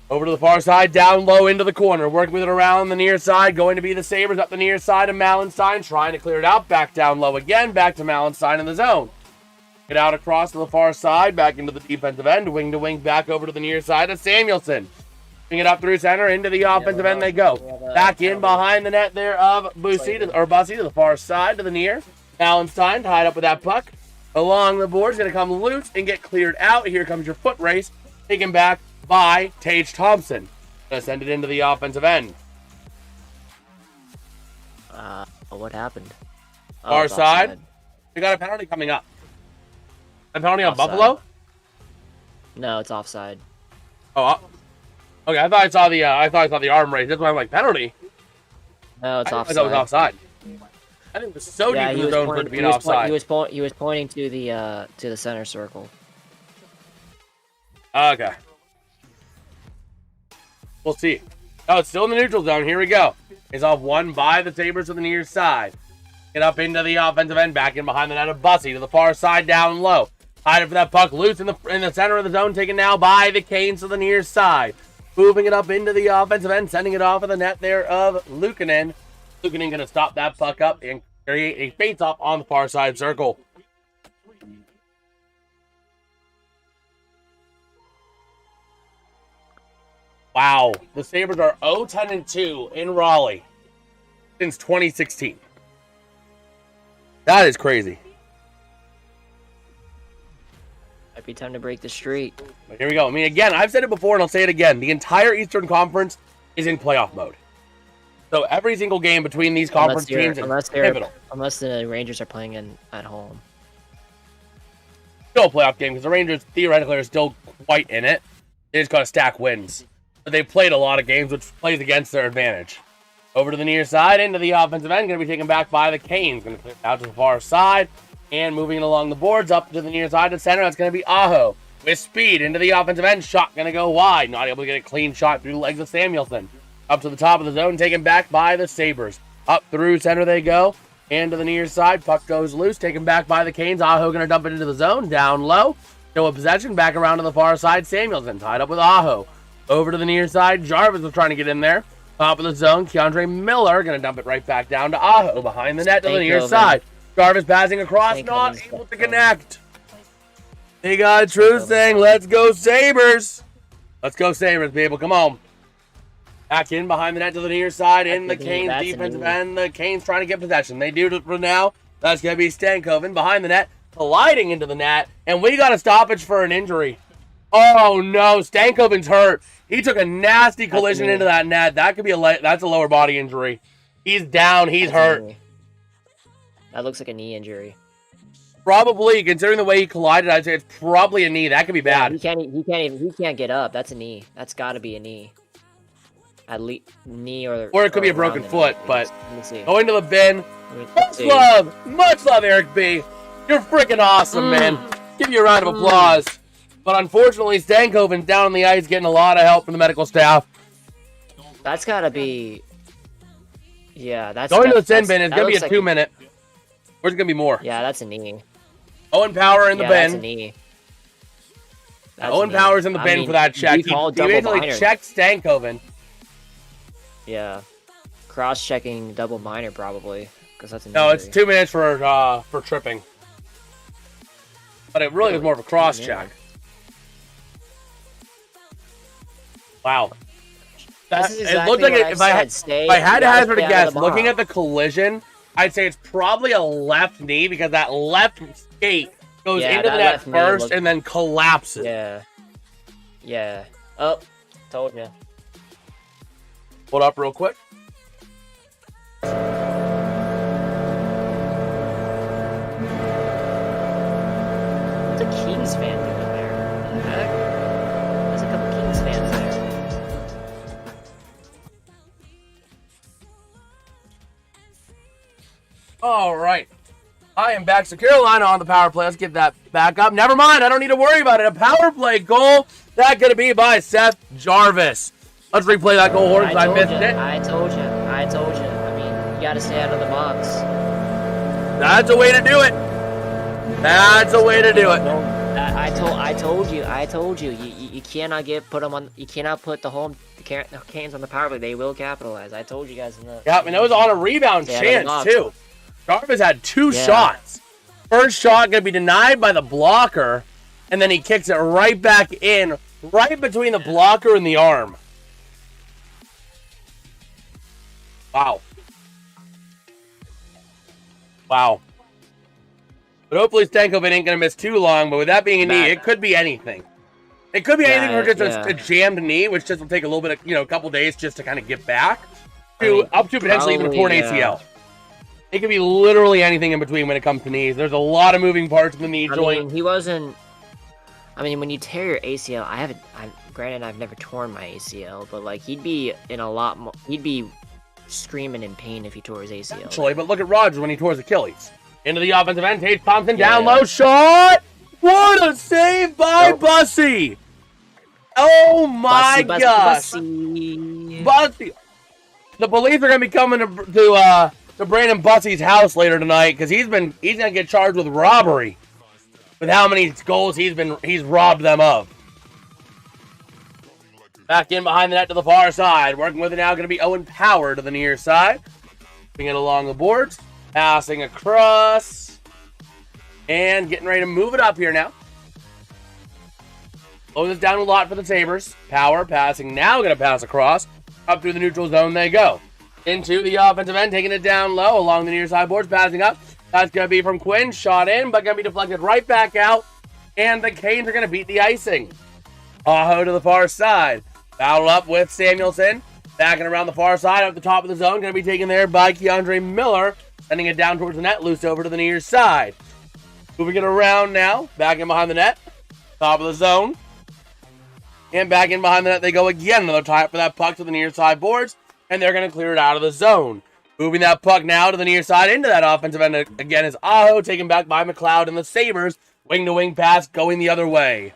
Over to the far side, down low into the corner. Working with it around the near side. Going to be the Sabres up the near side of Mallenstein. Trying to clear it out. Back down low again. Back to Mallenstein in the zone. Get out across to the far side. Back into the defensive end. Wing to wing. Back over to the near side of Samuelson. Bring it up through center. Into the offensive end they go. Back in behind the net there of Bussy to the far side to the near. Mallenstein tied up with that puck. Along the board. It's going to come loose and get cleared out. Here comes your foot race. Taken back by Tage Thompson. Gonna send it into the offensive end.
What happened?
Far
it's
side.
offside.
We got a penalty coming up. A penalty on
Offside.
Buffalo?
No, it's offside.
Oh, okay. I thought I saw the arm raise. That's why I'm like, penalty.
No, it's
I
offside.
thought it was offside. I think it was so deep in the zone for it to be an offside.
He was pointing to the center circle.
Okay. We'll see. Oh, it's still in the neutral zone. Here we go. It's off one by the Sabres to the near side. Get up into the offensive end. Back in behind the net of Bussy to the far side down low. Hiding for that puck. Loose in the center of the zone. Taken now by the Canes to the near side. Moving it up into the offensive end. Sending it off of the net there of Luukkonen. Luukkonen going to stop that puck up and create a face-off on the far side circle. Wow. The Sabres are 0-10-2 in Raleigh since 2016. That is crazy.
Might be time to break the streak.
But here we go. I mean, again, I've said it before and I'll say it again. The entire Eastern Conference is in playoff mode. So every single game between these conference teams is pivotal.
Unless the Rangers are playing at home.
Still a playoff game because the Rangers theoretically are still quite in it. They just got to stack wins. But they've played a lot of games, which plays against their advantage. Over to the near side, into the offensive end. Going to be taken back by the Canes. Going to clear out to the far side. And moving it along the boards up to the near side to center. That's going to be Aho. With speed into the offensive end. Shot going to go wide. Not able to get a clean shot through the legs of Samuelson. Up to the top of the zone. Taken back by the Sabres. Up through center they go. And to the near side. Puck goes loose. Taken back by the Canes. Aho going to dump it into the zone. Down low. Still a possession. Back around to the far side. Samuelson tied up with Aho. Over to the near side. Jarvis was trying to get in there. Top of the zone. Keandre Miller going to dump it right back down to Aho. Behind the net to the near side. Jarvis passing across. Not able to connect. They got a true saying. Let's go Sabres. Let's go Sabres, people. Come on. Back in behind the net to the near side. In the Canes defensive end. The Canes trying to get possession. They do it for now. That's going to be Stankoven behind the net. Colliding into the net. And we got a stoppage for an injury. Oh, no. Stankoven's hurt. He took a nasty collision into that net. That could be that's a lower body injury. He's down. He's hurt.
That looks like a knee injury.
Probably, considering the way he collided, I'd say it's probably a knee. That could be bad.
Yeah, he can't get up. That's a knee. That's got to be a knee. At least knee or
it could be a broken foot. But
let me see.
Going to the bin. Much love, Eric B. You're freaking awesome, man. Give you a round of applause. But unfortunately, Stankoven's down on the ice, getting a lot of help from the medical staff.
That's got to be. Yeah, that's
going to the sin bin is going to be a 2-minute. Where's it going to be more?
Yeah, that's a knee.
Owen Power in the bin.
That's a knee.
Owen Power's in the bin for that check. He basically checked Stankoven.
Yeah. Cross-checking double minor, probably. Because that's a knee.
No, it's 2 minutes for tripping. But it really was more of a cross-check. Wow. It looked like if I had to hazard a guess, looking at the collision, I'd say it's probably a left knee because that left skate goes into the net first and then collapses.
Yeah. Yeah. Oh, told you.
Hold up real quick.
What's a Kings fan doing there? What the heck? There's a couple Kings fans there.
All right. I am back. So Carolina on the power play. Let's get that back up. Never mind. I don't need to worry about it. A power play goal. That's going to be by Seth Jarvis. Let's replay that goal, Horton. I missed it.
I told you. I mean, you got to stay out of the box.
That's a way to do it. That's a way to do it.
I told you. You cannot put them on. You cannot put the Canes on the power play. They will capitalize. I told you guys.
Yeah, and it was on a rebound chance too. Jarvis had 2 shots. First shot going to be denied by the blocker, and then he kicks it right back in, right between the blocker and the arm. Wow. Wow. But hopefully Stankoven ain't going to miss too long, but with that being a knee, it could be anything. It could be anything for just a jammed knee, which just will take a little bit of, a couple days just to kind of get back, up to potentially even a torn ACL. It could be literally anything in between when it comes to knees. There's a lot of moving parts in the knee joint.
He wasn't. I mean, when you tear your ACL, granted, I've never torn my ACL, but like he'd be in a lot more. He'd be screaming in pain if he tore his ACL.
Actually, but look at Rogers when he tore his Achilles. Into the offensive end, Tage Thompson down low shot. What a save by Bussy! Oh my gosh, Bussy! The police are gonna be coming to Brandon Bussy's house later tonight because he's gonna get charged with robbery with how many goals he's robbed them of. Back in behind the net to the far side, working with it now gonna be Owen Power to the near side, bring it along the boards, passing across, and getting ready to move it up here now. Slow this down a lot for the Sabres. Power passing now, gonna pass across up through the neutral zone. They go. Into the offensive end, taking it down low along the near side boards, passing up. That's going to be from Quinn. Shot in, but going to be deflected right back out And the Canes are going to beat the icing. Aho to the far side. Battle up with Samuelson. Backing around the far side up the top of the zone. Going to be taken there by Keandre Miller. Sending it down towards the net. Loose over to the near side. Moving it around now. Back in behind the net. Top of the zone. And back in behind the net they go again. Another tie-up for that puck to the near side boards. And they're going to clear it out of the zone. Moving that puck now to the near side into that offensive end again is Aho. Taken back by McLeod and the Sabres. Wing-to-wing pass going the other way.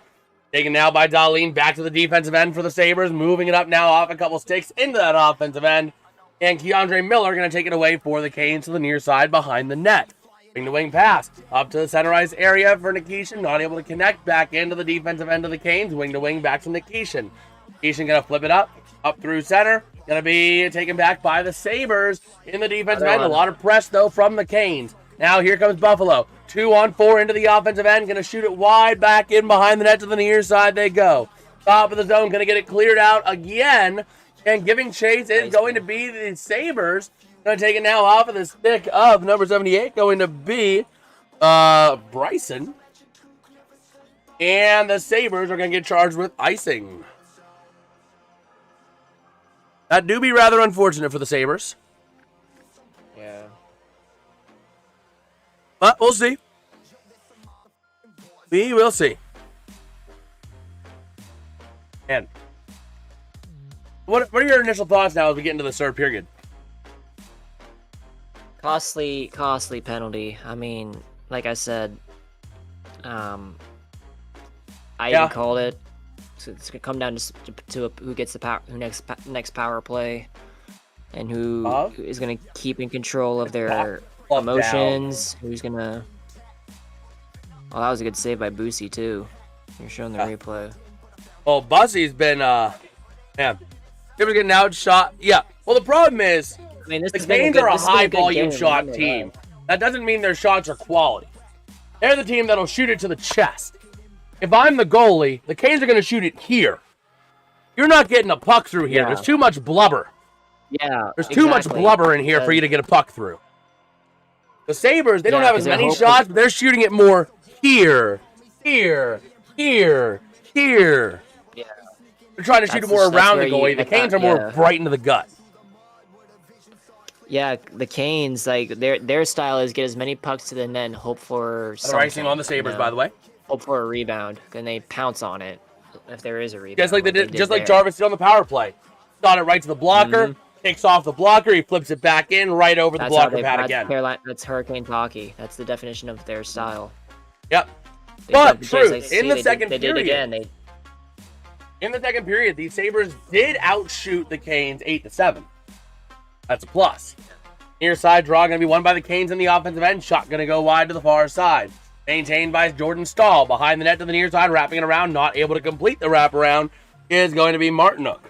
Taken now by Darlene back to the defensive end for the Sabres. Moving it up now off a couple sticks into that offensive end. And Keandre Miller going to take it away for the Canes to the near side behind the net. Wing-to-wing pass up to the center ice area for Nikishin. Not able to connect back into the defensive end of the Canes. Wing-to-wing back to Nikishin. Nikishin going to flip it up through center. Going to be taken back by the Sabres in the defensive end. A lot of press, though, from the Canes. Now here comes Buffalo. 2-on-4 into the offensive end. Going to shoot it wide back in behind the net to the near side they go. Top of the zone. Going to get it cleared out again. And giving chase is going to be the Sabres. Going to take it now off of the stick of number 78. Going to be Bryson. And the Sabres are going to get charged with icing. That do be rather unfortunate for the Sabres.
Yeah.
But we'll see. We will see. And what are your initial thoughts now as we get into the third period?
Costly penalty. I mean, like I said, I even called it. So it's gonna come down to who gets the power, who next power play, and who is gonna keep in control of their emotions. Who's gonna? Oh, that was a good save by Boosie too. You're showing the replay.
Well, Bussy's been he was getting outshot. Yeah. Well, the problem is, the Canes are a high-volume shot team. That doesn't mean their shots are quality. They're the team that'll shoot it to the chest. If I'm the goalie, the Canes are going to shoot it here. You're not getting a puck through here. There's too much blubber.
Yeah,
There's too much blubber in here for you to get a puck through. The Sabres, they don't have as many shots, but they're shooting it more here, here, here, here. Yeah. They're trying to shoot it more around the goalie. The Canes are more right into the gut.
Yeah, the Canes, like their style is get as many pucks to the net and hope for something.
Icing on the Sabres, by the way.
Hope for a rebound, and they pounce on it if there is a rebound.
Just like they did, just like Jarvis did on the power play. Got it right to the blocker, takes off the blocker, he flips it back in, right over the blocker pad again.
That's Hurricane hockey. That's the definition of their style.
Yep. But true, in the second period,
they did again.
In the second period, the Sabres did outshoot the Canes 8-7. That's a plus. Near side draw going to be won by the Canes in the offensive end. Shot going to go wide to the far side. Maintained by Jordan Stahl. Behind the net to the near side, wrapping it around. Not able to complete the wraparound is going to be Martinook.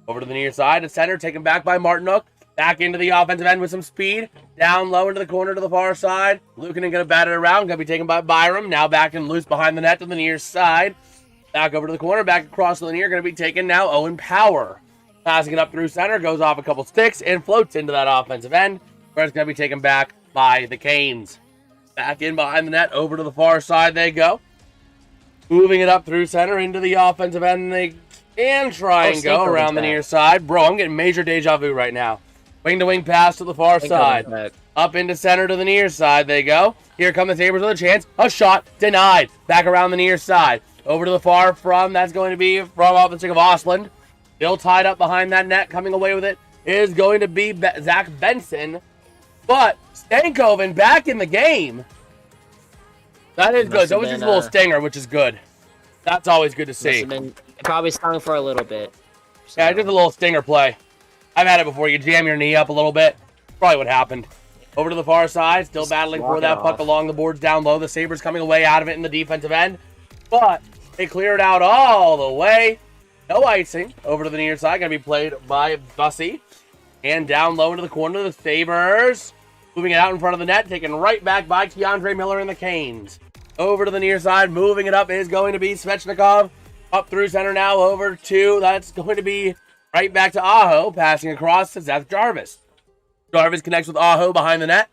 Over to the near side, to center, taken back by Martinook. Back into the offensive end with some speed. Down low into the corner to the far side. Lukanen going to bat it around. Going to be taken by Byram. Now back and loose behind the net to the near side. Back over to the corner. Back across to the near. Going to be taken now Owen Power. Passing it up through center. Goes off a couple sticks and floats into that offensive end. Where it's going to be taken back by the Canes. Back in behind the net. Over to the far side they go. Moving it up through center into the offensive end. They can try and go around the near side. Bro, I'm getting major deja vu right now. Wing-to-wing pass to the far side. Up into center to the near side they go. Here come the Sabres with a chance. A shot denied. Back around the near side. Over to the far from. That's going to be from off the stick of Osland. Still tied up behind that net. Coming away with it is going to be Zach Benson. But Stankoven back in the game. That is good. That was just a little stinger, which is good. That's always good to see.
Probably stung for a little bit.
So. Yeah, just a little stinger play. I've had it before. You jam your knee up a little bit. Probably what happened. Over to the far side. Still battling for that puck along the boards down low. The Sabres coming away out of it in the defensive end. But they clear it out all the way. No icing. Over to the near side. Going to be played by Bussy. And down low into the corner of the Sabres. Moving it out in front of the net. Taken right back by Keandre Miller and the Canes. Over to the near side. Moving it up is going to be Svechnikov. Up through center now. Over to, that's going to be right back to Aho. Passing across to Seth Jarvis. Jarvis connects with Aho behind the net.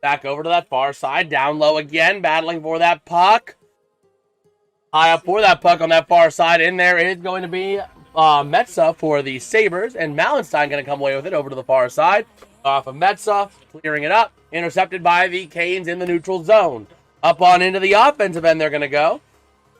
Back over to that far side. Down low again. Battling for that puck. High up for that puck on that far side. In there is going to be Metsa for the Sabres, and Malenstein going to come away with it over to the far side. Off of Metsa, clearing it up. Intercepted by the Canes in the neutral zone. Up on into the offensive end they're going to go.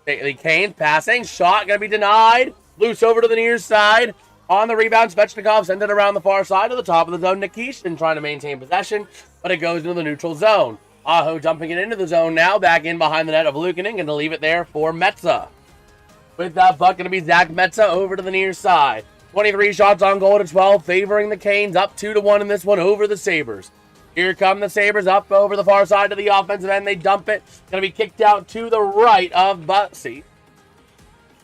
The Canes passing. Shot going to be denied. Loose over to the near side. On the rebound, Svechnikov sends it around the far side to the top of the zone. Nikishin trying to maintain possession, but it goes into the neutral zone. Aho dumping it into the zone now, back in behind the net of Luukkonen, and to leave it there for Metsa. With that puck, going to be Zach Metsa over to the near side. 23 shots on goal to 12, favoring the Canes, up 2-1 in this one over the Sabres. Here come the Sabres up over the far side to the offensive end. They dump it. Going to be kicked out to the right of Butsy.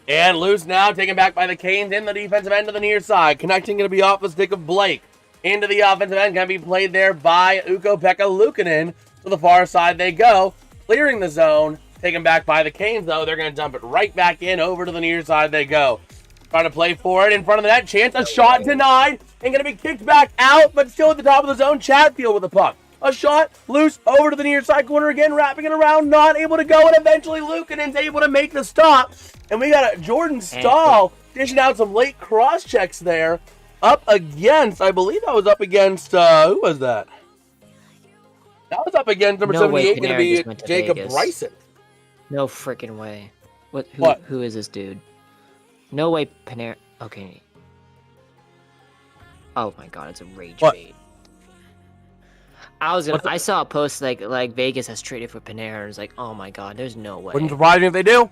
And loose now, taken back by the Canes in the defensive end to the near side. Connecting, going to be off the stick of Blake. Into the offensive end, going to be played there by Ukko-Pekka Luukkonen. To the far side they go, clearing the zone. Taken back by the Canes, though. They're going to dump it right back in. Over to the near side they go. Trying to play for it in front of the net. Chance, a shot denied. And going to be kicked back out, but still at the top of the zone. Chatfield with the puck. A shot, loose, over to the near side corner again. Wrapping it around, not able to go. And eventually Luukkonen's able to make the stop. And we got a Jordan Stahl dishing out some late cross checks there. Up against, I believe that was up against, who was that? That was up against number 78, going to be Jacob Bryson.
No freaking way. What? Who is this dude? No way Panarin. Okay. Oh my god, it's a rage bait. I saw a post like Vegas has traded for Panarin. It's like, oh my god, there's no way.
Wouldn't surprise me if they do.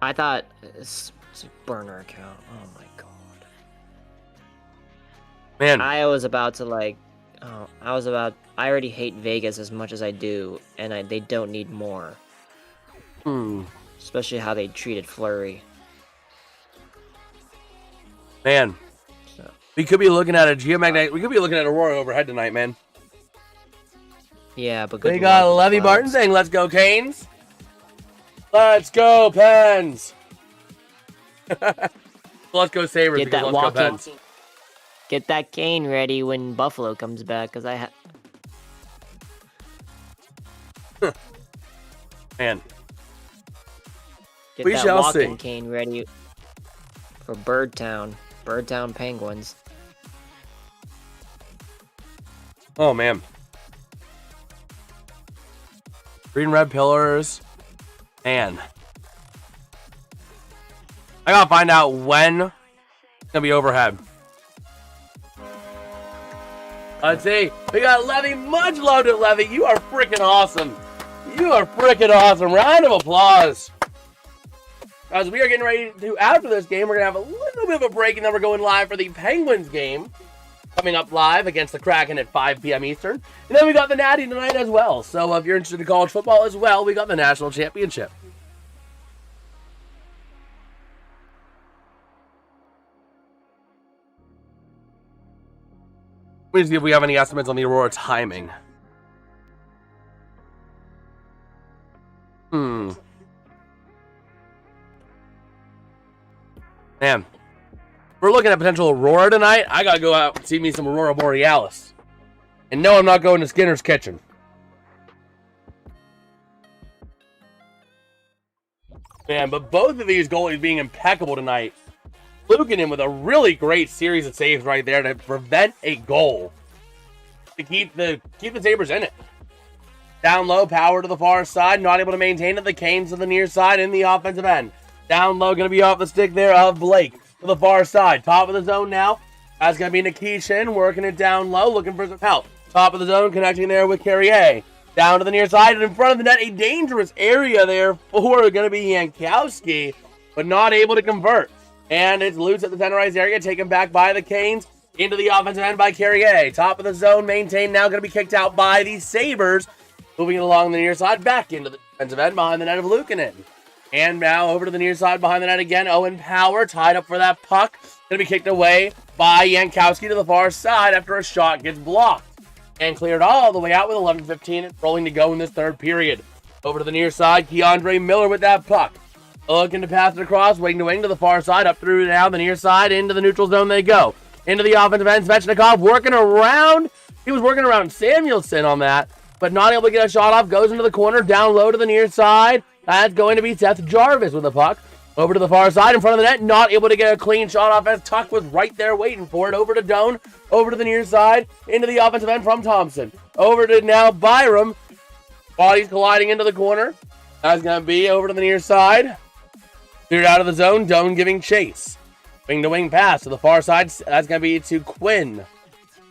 I thought it's a burner account. Oh my god.
Man.
I already hate Vegas as much as I do, and they don't need more. Especially how they treated Fleury.
Man.
So.
We could be looking at a geomagnetic. We could be looking at Aurora overhead tonight, man.
Yeah, but good.
They got Levy Barton saying, "Let's go, Canes. Let's go, Pens." Let's go, Sabres.
Get that walk-in. Get that cane ready when Buffalo comes back, because
Man.
Get
We
that
shall
walk-in
see.
cane ready for Birdtown. Birdtown Penguins.
Oh, man. Green red pillars. Man. I gotta find out when it's gonna be overhead. Let's see. We got Levy. Much love to Levy. You are freaking awesome. You are freaking awesome. Round of applause. As we are getting ready to, after this game, we're going to have a little bit of a break, and then we're going live for the Penguins game. Coming up live against the Kraken at 5 p.m. Eastern. And then we got the Natty tonight as well. So if you're interested in college football as well, we got the National Championship. Let me see if we have any estimates on the Aurora timing. Man, we're looking at potential Aurora tonight. I gotta go out and see me some Aurora Borealis. And no, I'm not going to Skinner's Kitchen. Man, but both of these goalies being impeccable tonight. Luukkonen with a really great series of saves right there to prevent a goal. To keep the Sabres in it. Down low, power to the far side. Not able to maintain it. The Canes to the near side in the offensive end. Down low, going to be off the stick there of Blake to the far side. Top of the zone now. That's going to be Nikishin working it down low, looking for some help. Top of the zone, connecting there with Carrier. Down to the near side and in front of the net. A dangerous area there for going to be Jankowski, but not able to convert. And it's loose at the center ice area, taken back by the Canes. Into the offensive end by Carrier. Top of the zone, maintained, now going to be kicked out by the Sabres. Moving it along the near side, back into the defensive end behind the net of Luukkonen. And now over to the near side behind the net again. Owen Power tied up for that puck. Going to be kicked away by Jankowski to the far side after a shot gets blocked. And cleared all the way out with 11:15 rolling to go in this third period. Over to the near side, Keandre Miller with that puck. Looking to pass it across, wing to wing to the far side, up through down the near side, into the neutral zone they go. Into the offensive end, Svechnikov working around. He was working around Samuelson on that. but not able to get a shot off. Goes into the corner, down low to the near side. That's going to be Seth Jarvis with the puck. Over to the far side in front of the net, not able to get a clean shot off as Tuck was right there waiting for it. Over to Doan, over to the near side, into the offensive end from Thompson. Over to now Byram. Bodies colliding into the corner. That's going to be over to the near side. Cleared out of the zone, Doan giving chase. Wing to wing pass to the far side. That's going to be to Quinn.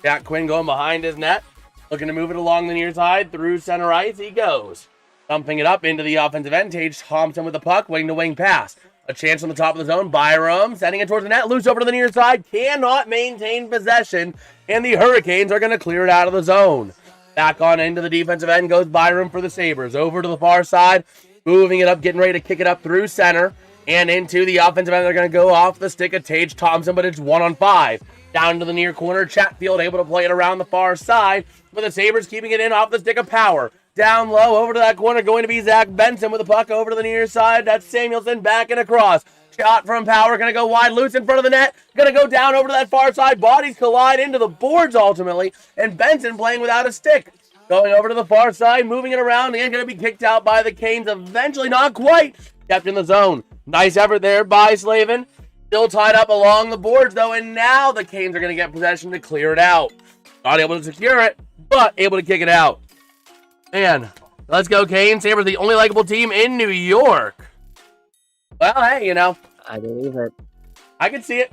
Jack Quinn going behind his net. Looking to move it along the near side. Through center ice, he goes. Dumping it up into the offensive end. Tage Thompson with the puck. Wing to wing pass. A chance on the top of the zone. Byram sending it towards the net. Loose over to the near side. Cannot maintain possession. And the Hurricanes are going to clear it out of the zone. Back on into the defensive end goes Byram for the Sabres. Over to the far side. Moving it up. Getting ready to kick it up through center. And into the offensive end. They're going to go off the stick of Tage Thompson. But it's 1-on-5. Down to the near corner. Chatfield able to play it around the far side. But the Sabres keeping it in off the stick of Power. Down low, over to that corner, going to be Zach Benson with the puck over to the near side. That's Samuelson back and across. Shot from Power, going to go wide, loose in front of the net. Going to go down over to that far side. Bodies collide into the boards ultimately. And Benson playing without a stick. Going over to the far side, moving it around, and going to be kicked out by the Canes. Eventually, not quite. Kept in the zone. Nice effort there by Slavin. Still tied up along the boards, though, and now the Canes are going to get possession to clear it out. Not able to secure it, but able to kick it out. Man, let's go, Canes. Sabres, the only likable team in New York. Well, hey, you know.
I believe it.
I can see it.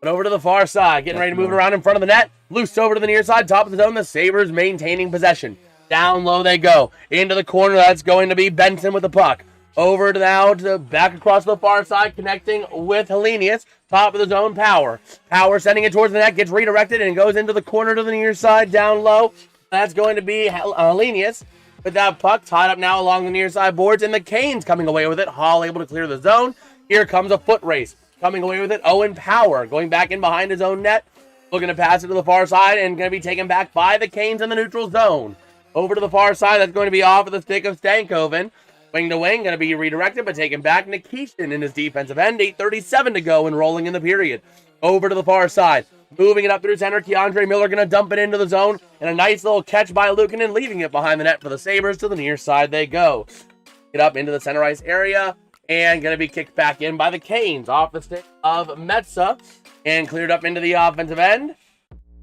But over to the far side, getting ready to move it around in front of the net. Loose over to the near side, top of the zone. The Sabres maintaining possession. Down low they go. Into the corner, that's going to be Benson with the puck. Over to now to back across the far side, connecting with Helenius. Top of the zone, Power. Power sending it towards the net, gets redirected, and goes into the corner to the near side, down low. That's going to be Helenius with that puck tied up now along the near side boards, and the Canes coming away with it. Hall able to clear the zone. Here comes a foot race. Coming away with it, Owen Power going back in behind his own net. Looking to pass it to the far side and going to be taken back by the Canes in the neutral zone. Over to the far side, that's going to be off of the stick of Stankoven. Wing to wing, going to be redirected, but taken back. Nikishin in his defensive end. 8:37 to go and rolling in the period. Over to the far side. Moving it up through center. Keandre Miller going to dump it into the zone. And a nice little catch by Luukkonen, leaving it behind the net for the Sabres. To the near side they go. Get up into the center ice area. And going to be kicked back in by the Canes. Off the stick of Metsa. And cleared up into the offensive end.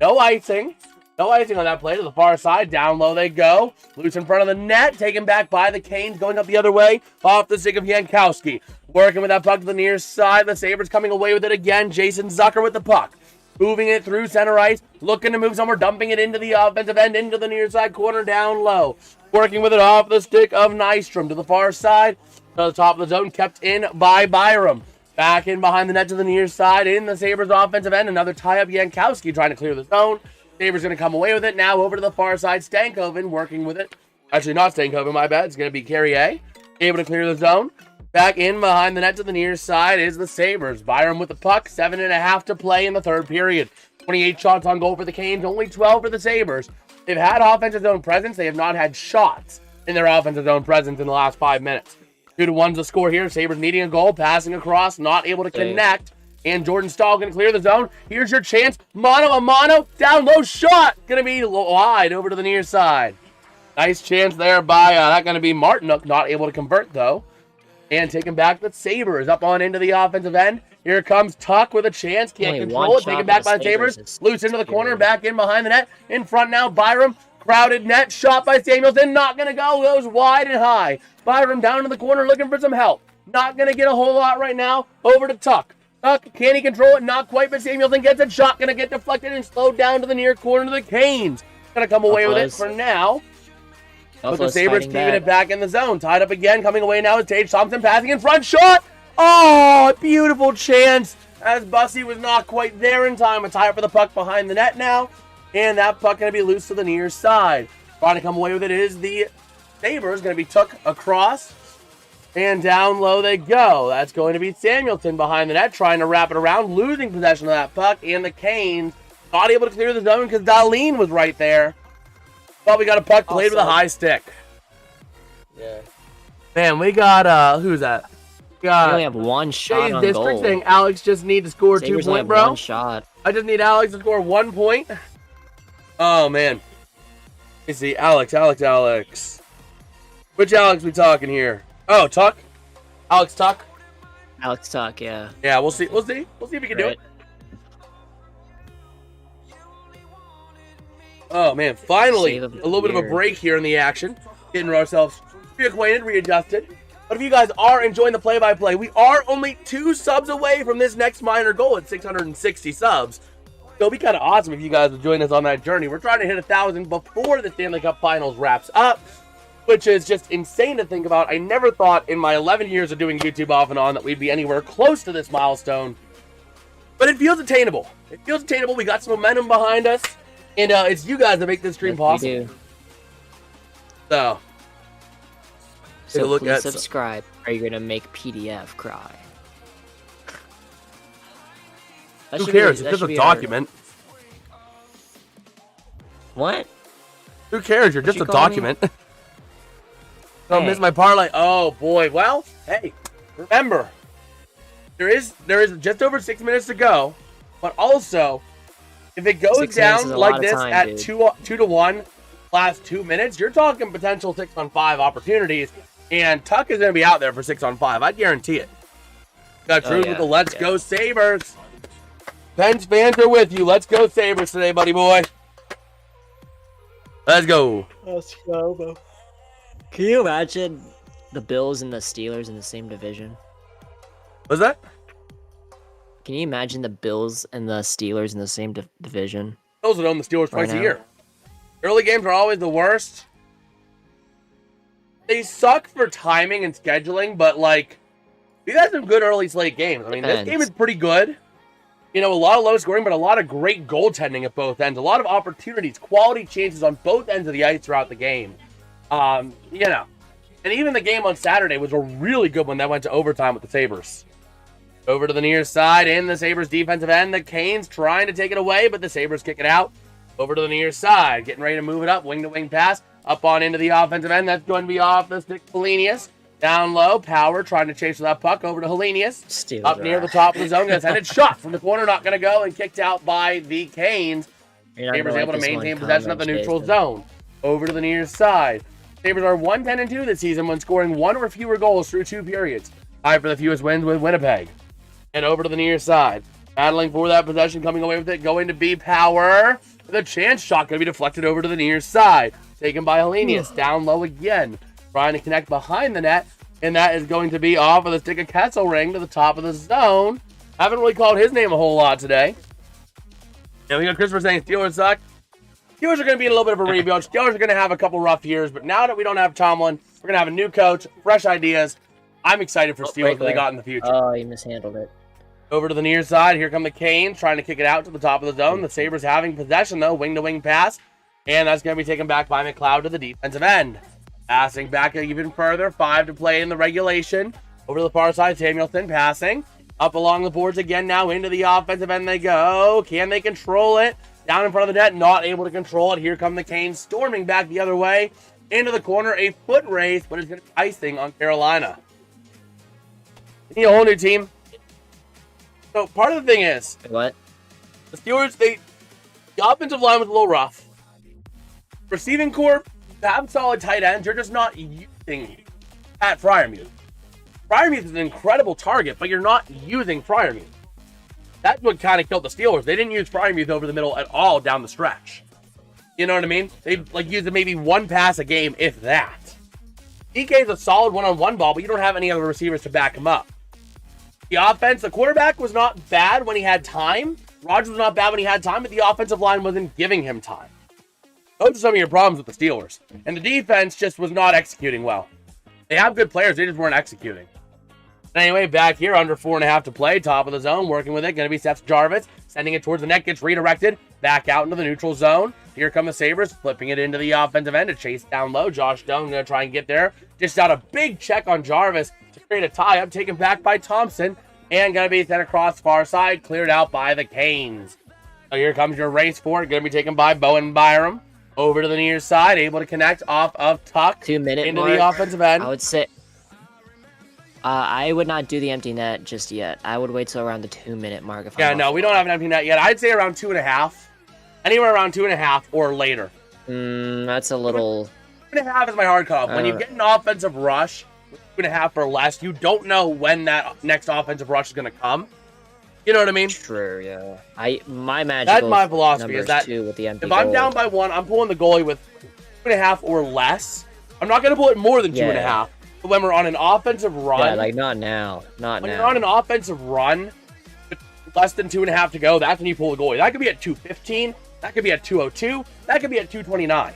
No icing. No icing on that play to the far side. Down low they go. Loose in front of the net. Taken back by the Canes. Going up the other way. Off the stick of Jankowski. Working with that puck to the near side. The Sabres coming away with it again. Jason Zucker with the puck. Moving it through center ice. Looking to move somewhere. Dumping it into the offensive end. Into the near side corner. Down low. Working with it off the stick of Nystrom to the far side. To the top of the zone. Kept in by Byram. Back in behind the net to the near side. In the Sabres offensive end. Another tie-up. Jankowski trying to clear the zone. Sabres going to come away with it. Now over to the far side. Stankoven working with it. Actually, not Stankoven, my bad. It's going to be Carrier. Able to clear the zone. Back in behind the net to the near side is the Sabres. Byram with the puck. 7.5 to play in the third period. 28 shots on goal for the Canes. Only 12 for the Sabres. They've had offensive zone presence. They have not had shots in their offensive zone presence in the last 5 minutes. 2-1's the score here. Sabres needing a goal. Passing across. Not able to connect. And Jordan Stahl going to clear the zone. Here's your chance. Mono a mono. Down low shot. Going to be wide over to the near side. Nice chance there by that going to be Martinuk. Not able to convert though. And taking back the Sabres up on into the offensive end. Here comes Tuck with a chance. Can't control it. Taken back by the Sabres. Loose into the corner. Back in behind the net. In front now. Byram. Crowded net. Shot by Samuelson. Not going to go. Goes wide and high. Byram down in the corner looking for some help. Not going to get a whole lot right now. Over to Tuck. Tuck, can he control it? Not quite, but Samuelson gets a shot. Going to get deflected and slowed down to the near corner to the Canes. Going to come away with it for now. But the Sabres keeping it back in the zone. Tied up again. Coming away now is Tage Thompson passing in front. Shot! Oh, a beautiful chance. As Bussy was not quite there in time. A tie up for the puck behind the net now. And that puck going to be loose to the near side. Trying to come away with it is the Sabres. Going to be took across. And down low they go. That's going to be Samuelson behind the net. Trying to wrap it around. Losing possession of that puck. And the Canes not able to clear the zone because Darlene was right there. But we got a puck played with a high stick.
Yeah.
Man, we got, who's that? We got,
only have one shot on
District
goal.
saying Alex just need to score
Sabres
2
only
points,
have
bro.
one shot.
I just need Alex to score 1 point. Oh, man. me see. Alex. Which Alex we talking here? Oh, Tuck? Alex Tuck?
Alex Tuck, yeah.
Yeah, we'll see. We'll see if we can do it. Oh, man. Finally, a little bit of a break here in the action. Getting ourselves reacquainted, readjusted. But if you guys are enjoying the play-by-play, we are only 2 subs away from this next minor goal at 660 subs. So it'll be kind of awesome if you guys would join us on that journey. We're trying to hit 1,000 before the Stanley Cup Finals wraps up, which is just insane to think about. I never thought in my 11 years of doing YouTube off and on that we'd be anywhere close to this milestone. But it feels attainable. It feels attainable. We got some momentum behind us. And it's you guys that make this stream possible. So,
please subscribe or you're going to make PDF cry.
Who cares? It's just a document.
What?
Who cares? You're just a document. Don't miss my parlay. Oh, boy. Well, hey, remember, there is just over 6 minutes to go. But also, if it goes down like this at 2 to 1 last 2 minutes, you're talking potential 6-on-5 opportunities. And Tuck is going to be out there for 6-on-5. I guarantee it. Got Cruz with the Let's Go Sabres. Pens fans are with you. Let's go Sabres today, buddy boy. Let's go.
Let's go, bro.
Can you imagine the Bills and the Steelers in the same division?
What's that?
Can you imagine the Bills and the Steelers in the same division?
Bills would own the Steelers twice a year. Early games are always the worst. They suck for timing and scheduling, but, like, we got some good early slate games. I mean, this game is pretty good. You know, a lot of low scoring, but a lot of great goaltending at both ends. A lot of opportunities, quality chances on both ends of the ice throughout the game. You know, and even the game on Saturday was a really good one that went to overtime with the Sabres. Over to the near side in the Sabres defensive end. The Canes trying to take it away, but the Sabres kick it out. Over to the near side, getting ready to move it up. Wing-to-wing pass. Up on into the offensive end. That's going to be off the stick. Helenius. Down low. Power trying to chase that puck. Over to Helenius. Up near the top of the zone. Gets headed shot from the corner. Not going to go. And kicked out by the Canes. Sabres able to maintain possession of the neutral zone. Over to the near side. Sabres are 1-10-2 this season when scoring 1 or fewer goals through 2 periods. Tied for the fewest wins with Winnipeg. And over to the near side. Battling for that possession. Coming away with it. Going to be Power. The chance shot going to be deflected over to the near side. Taken by Helenius. Down low again. Trying to connect behind the net. And that is going to be off of the stick of Kesselring to the top of the zone. Haven't really called his name a whole lot today. And we got Christopher saying Steelers suck. Steelers are going to be in a little bit of a rebuild. Steelers are going to have a couple rough years. But now that we don't have Tomlin, we're going to have a new coach, fresh ideas. I'm excited for Steelers what they got in the future.
Oh, he mishandled it.
Over to the near side. Here come the Canes trying to kick it out to the top of the zone. The Sabres having possession, though. Wing-to-wing pass. And that's going to be taken back by McLeod to the defensive end. Passing back even further. 5 to play in the regulation. Over to the far side. Samuelson passing. Up along the boards again now. Into the offensive end they go. Can they control it? Down in front of the net. Not able to control it. Here come the Canes storming back the other way. Into the corner. A foot race, but it's going to be icing on Carolina. They need a whole new team. So part of the thing is,
what?
The Steelers, the offensive line was a little rough. Receiving corps, have solid tight ends. You're just not using Pat Freiermuth. Freiermuth is an incredible target, but you're not using Freiermuth. That's what kind of killed the Steelers. They didn't use Freiermuth over the middle at all down the stretch. You know what I mean? They used maybe one pass a game, if that. DK is a solid one-on-one ball, but you don't have any other receivers to back him up. The offense, the quarterback was not bad when he had time. Rodgers was not bad when he had time, but the offensive line wasn't giving him time. Those are some of your problems with the Steelers. And the defense just was not executing well. They have good players, they just weren't executing. Anyway, back here, under 4.5 to play, top of the zone, working with it, going to be Seth Jarvis, sending it towards the net, gets redirected, back out into the neutral zone. Here come the Sabres, flipping it into the offensive end to chase down low. Josh Stone going to try and get there. Just out a big check on Jarvis to create a tie-up, taken back by Thompson, and going to be sent across far side, cleared out by the Canes. So here comes your race for it, going to be taken by Bowen Byram. Over to the near side, able to connect off of Tuck
2 minute
into
mark,
the offensive end.
I would say I would not do the empty net just yet. I would wait till around the 2 minute mark.
No, we don't have an empty net yet. I'd say around 2.5. Anywhere around 2.5 or later.
That's a little...
2.5 is my hard cutoff. When you get an offensive rush, 2.5 or less, you don't know when that next offensive rush is going to come. You know what I mean?
True, yeah. My magical
That's my philosophy,
number
is that
two with the empty
if I'm
goal.
down by 1, I'm pulling the goalie with 2.5 or less. I'm not going to pull it more than 2.5. But when we're on an offensive run...
Yeah, like, not now. Not
when
now.
you're on an offensive run, with less than 2.5 to go, that's when you pull the goalie. That could be at 2:15. That could be at 2:02. That could be at 2:29.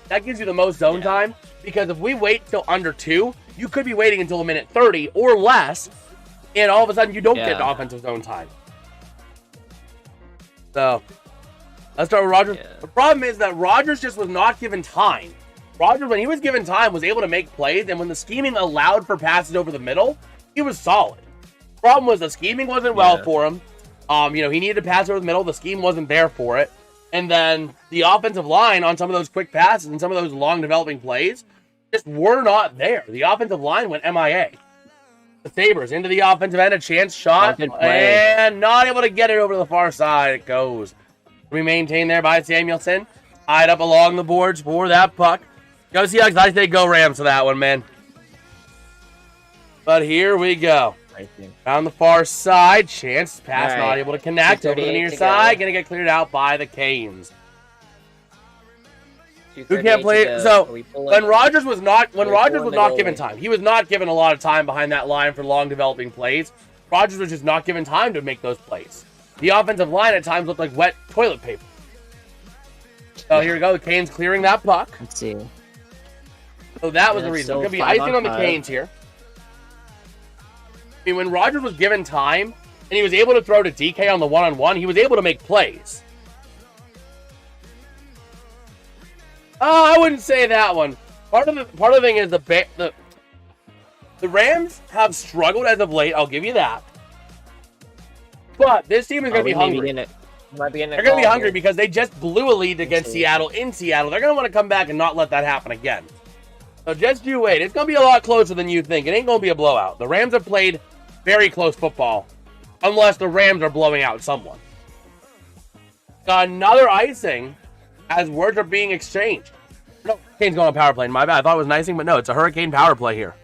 That gives you the most zone time, because if we wait till under 2, you could be waiting until a minute 30 or less, and all of a sudden you don't get offensive zone time. So, let's start with Rogers.
Yeah.
The problem is that Rogers just was not given time. Rogers, when he was given time, was able to make plays, and when the scheming allowed for passes over the middle, he was solid. Problem was the scheming wasn't well for him. He needed to pass over the middle. The scheme wasn't there for it. And then the offensive line on some of those quick passes and some of those long developing plays just were not there. The offensive line went MIA. The Sabres into the offensive end, a chance shot, and not able to get it over to the far side. It goes. We maintained there by Samuelson. Tied up along the boards for that puck. Go Seahawks. I say go Rams to that one, man. But here we go. Down the far side. Chance pass, not able to connect. Over the near side. Going to get cleared out by the Canes. Who can't play? So when Rogers was not given time, he was not given a lot of time behind that line for long developing plays. Rogers was just not given time to make those plays. The offensive line at times looked like wet toilet paper. So here we go. The Canes clearing that puck.
Let's see.
So that was the reason. It's going to be icing on the Canes here. I mean, when Rogers was given time and he was able to throw to DK on the one-on-one, he was able to make plays. Oh, I wouldn't say that one. Part of the thing is the Rams have struggled as of late. I'll give you that. But this team is going to be hungry. They're going to be hungry because they just blew a lead against Seattle in Seattle. They're going to want to come back and not let that happen again. So just you wait. It's going to be a lot closer than you think. It ain't going to be a blowout. The Rams have played very close football, unless the Rams are blowing out someone. Got another icing as words are being exchanged. No, Cane's going on power play. My bad. I thought it was an icing, but no, it's a Hurricane power play here.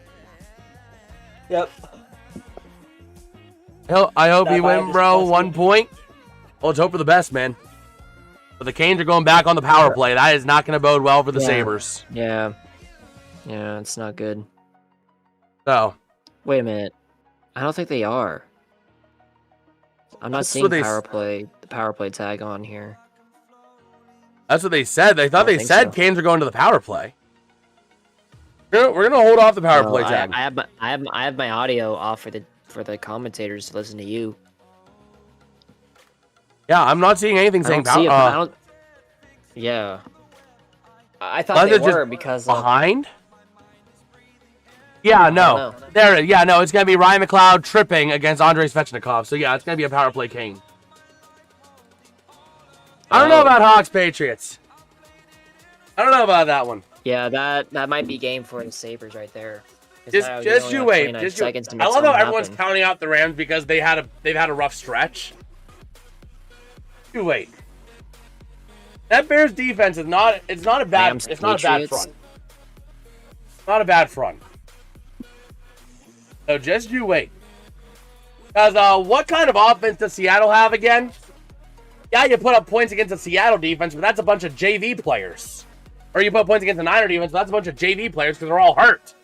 Yep. I hope you win, bro. 1 point. Well, let's hope for the best, man. But the Canes are going back on the power play. That is not going to bode well for the Sabres.
Yeah, it's not good.
So.
Wait a minute. I don't think they are. I'm not seeing the power play tag on here.
That's what they said. They thought they said Canes are going to the power play. We're gonna hold off the power play tag.
I have my audio off for the commentators to listen to you.
Yeah, I'm not seeing anything saying power.
Yeah, I thought they were because
behind. Yeah, no. There. Yeah, no. It's gonna be Ryan McLeod tripping against Andrei Svechnikov. So yeah, it's gonna be a power play Kane. I don't know about Hawks Patriots. I don't know about that one.
Yeah, that might be game for the Sabres right there.
Just you wait. I love how everyone's counting out the Rams because they've had a rough stretch. You wait. That Bears defense is not. It's not a bad. It's not a bad front. It's not a bad front. So just you wait. Because what kind of offense does Seattle have again? Yeah, you put up points against the Seattle defense, but that's a bunch of JV players. Or you put points against the Niner defense, but that's a bunch of JV players because they're all hurt.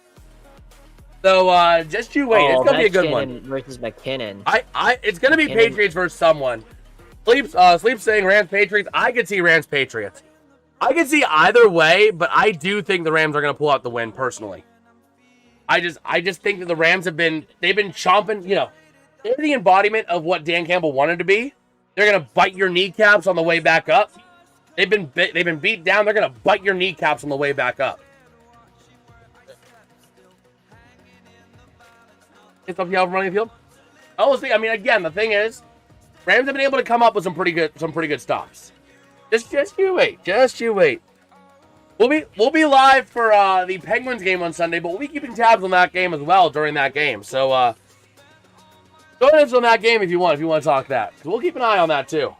So just you wait. It's gonna be a good one.
Versus McKinnon.
It's gonna be Patriots versus someone. Sleep saying Rams Patriots. I could see Rams Patriots. I could see either way, but I do think the Rams are gonna pull out the win personally. I just think that the Rams they've been chomping. They're the embodiment of what Dan Campbell wanted to be. They're gonna bite your kneecaps on the way back up. They've been beat down. They're gonna bite your kneecaps on the way back up. It's up to running the field. I mean, again, the thing is, Rams have been able to come up with some pretty good stops. Just you wait. Just you wait. We'll be live for the Penguins game on Sunday, but we'll be keeping tabs on that game as well during that game. So join us on that game if you want to talk that. We'll keep an eye on that too.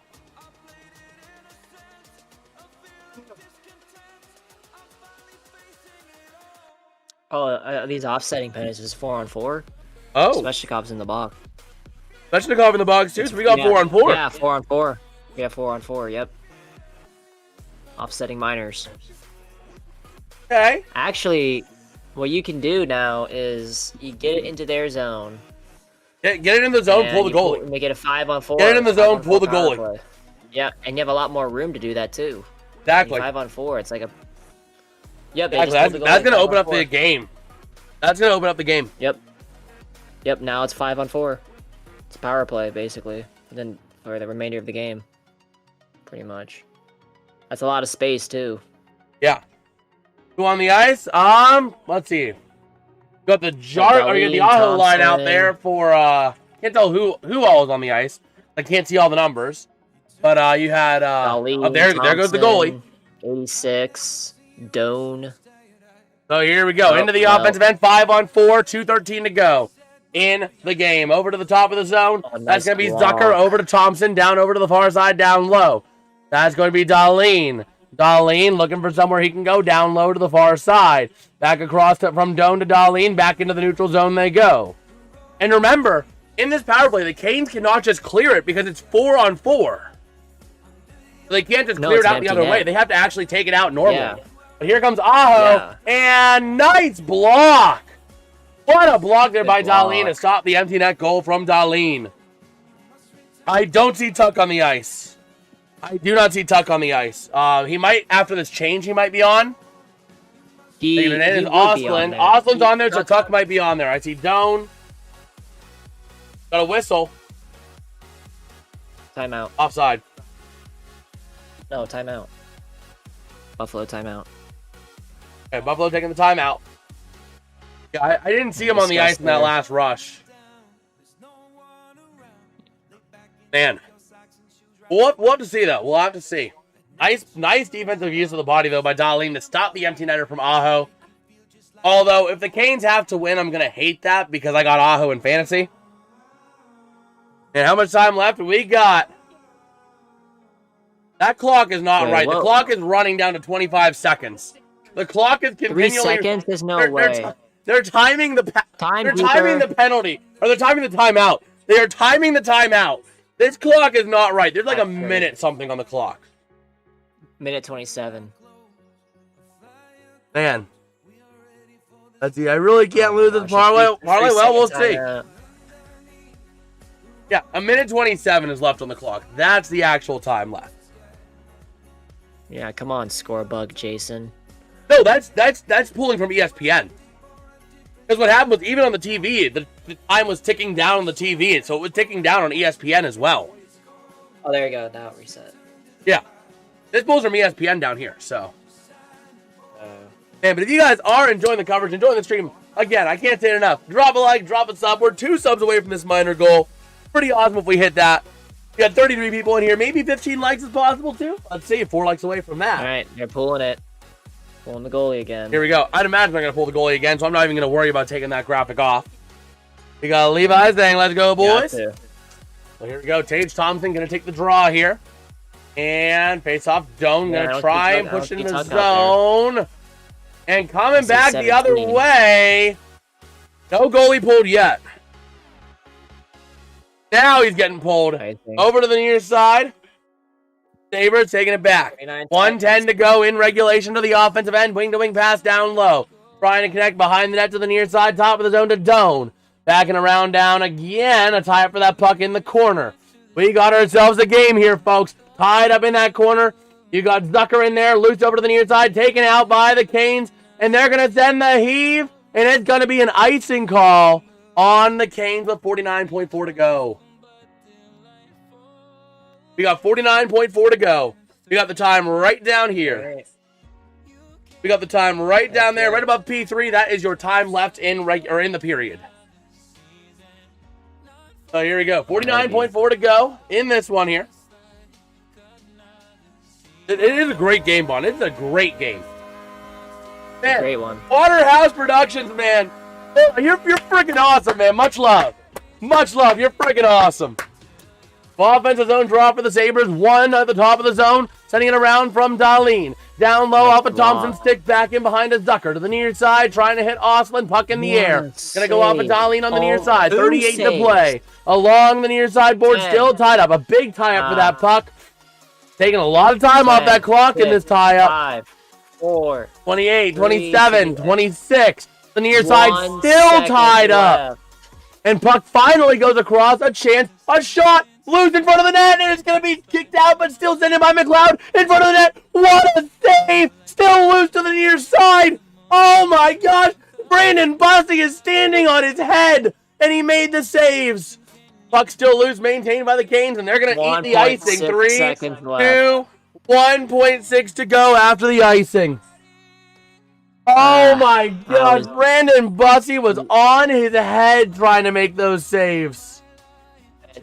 Oh, these offsetting penalties is 4-on-4.
Oh,
Svechnikov's in the box.
Svechnikov in the box too. So we got 4-on-4.
Yeah, 4-on-4. Yeah, 4-on-4. Yep. Offsetting minors.
Okay.
Actually, what you can do now is you get it into their zone.
Get it in the zone, pull the goalie.
Make it a 5-on-4.
Get it in the zone, pull the goalie.
Yeah, and you have a lot more room to do that too.
Exactly.
5-on-4. It's like a. Yep.
Exactly. That's gonna open up the game. That's gonna open up the game.
Yep. Yep. Now it's 5-on-4. It's a power play basically. And then for the remainder of the game, pretty much. That's a lot of space too.
Yeah. Who on the ice? Let's see. Got the the Aho line out there for can't tell who all is on the ice. I can't see all the numbers. But you had there goes the goalie.
86, Doan.
So here we go. Into the offensive end, 5-on-4, 2:13 to go. In the game. Over to the top of the zone.
Nice
That's gonna be Zucker over to Thompson, down over to the far side, down low. That's going to be Dahlin. Dahlin looking for somewhere he can go down low to the far side. Back across from Doan to Dahlin. Back into the neutral zone they go. And remember, in this power play, the Canes cannot just clear it because it's 4-on-4. So they can't just clear it out the other way. They have to actually take it out normally.
Yeah.
But here comes Aho. Yeah. And nice block. What a block there by Dahlin to stop the empty net goal from Dahlin. I don't see Tuck on the ice. I do not see Tuck on the ice. He might, after this change, he might be on.
He
is Ostlund. Ostland's on there, so Tuck might be on there. I see Doan. Got a whistle.
Timeout.
Offside.
No, timeout. Buffalo timeout.
Okay, Buffalo taking the timeout. Yeah, I didn't see him on the ice in that last rush. Man. We'll have to see, though. We'll have to see. Nice defensive use of the body, though, by Dahlin to stop the empty netter from Aho. Although, if the Canes have to win, I'm going to hate that because I got Aho in fantasy. And how much time left? We got... That clock is not right. The clock is running down to 25 seconds. The clock is continually...
3 seconds? There's no way.
They're timing the... timing the penalty. Or they're timing the timeout. They are timing the timeout. This clock is not right. There's like a minute something on the clock.
Minute 27.
Man. Let's see. I really can't lose this parlay. Well, we'll see. Yeah, a minute 27 is left on the clock. That's the actual time left.
Yeah, come on, score bug, Jason.
No, that's pulling from ESPN. Because what happened was, even on the TV, the time was ticking down on the TV, and so it was ticking down on ESPN as well.
Oh, there you go. Now it reset.
Yeah. This pulls from ESPN down here, so. Man, but if you guys are enjoying the coverage, enjoying the stream, again, I can't say it enough. Drop a like, drop a sub. We're 2 subs away from this minor goal. Pretty awesome if we hit that. We got 33 people in here. Maybe 15 likes is possible, too. Let's see, 4 likes away from that.
All right, they're pulling it. Pulling the goalie again.
Here we go. I'd imagine they're going to pull the goalie again, so I'm not even going to worry about taking that graphic off. We got Levi's saying, let's go, boys. Well, here we go. Tage Thompson going to take the draw here. And face-off. Doan going to try and push in the zone. And coming back the other way. No goalie pulled yet. Now he's getting pulled. Over to the near side. Sabres taking it back. 1:10 to go in regulation to the offensive end. Wing-to-wing pass down low. Trying to connect behind the net to the near side. Top of the zone to Doan. Backing around down again. A tie up for that puck in the corner. We got ourselves a game here, folks. Tied up in that corner. You got Zucker in there. Loose over to the near side. Taken out by the Canes. And they're going to send the heave. And it's going to be an icing call on the Canes with 49.4 to go. We got 49.4 to go. We got the time right down here. We got the time right down there, right above P3. That is your time left in the period. So here we go. 49.4 to go in this one here. It is a great game, Bond. It's a great game. Man,
great one.
Waterhouse Productions, man. You're freaking awesome, man. Much love. Much love. You're freaking awesome. Offensive zone draw for the Sabres. 1 at the top of the zone. Sending it around from Dahlin. Down low off of Thompson. Stick back in behind a Zucker. To the near side. Trying to hit Ostlund. Puck in the air. Gonna go off of Dahlin on the near side. 38 to play. Along the near side board. Still tied up. A big tie up for that puck. Taking a lot of time off that clock in this tie up.
5, 4,
28, 27, 26. The near side still tied up. And puck finally goes across. A chance. A shot. Loose in front of the net, and it's going to be kicked out, but still sent in by McLeod in front of the net. What a save! Still loose to the near side. Oh my gosh! Brandon Bussey is standing on his head, and he made the saves. Puck still loose, maintained by the Canes, and they're going to eat the icing. 3, 2, 1.6 to go after the icing. Oh my gosh! Brandon Bussey was on his head trying to make those saves.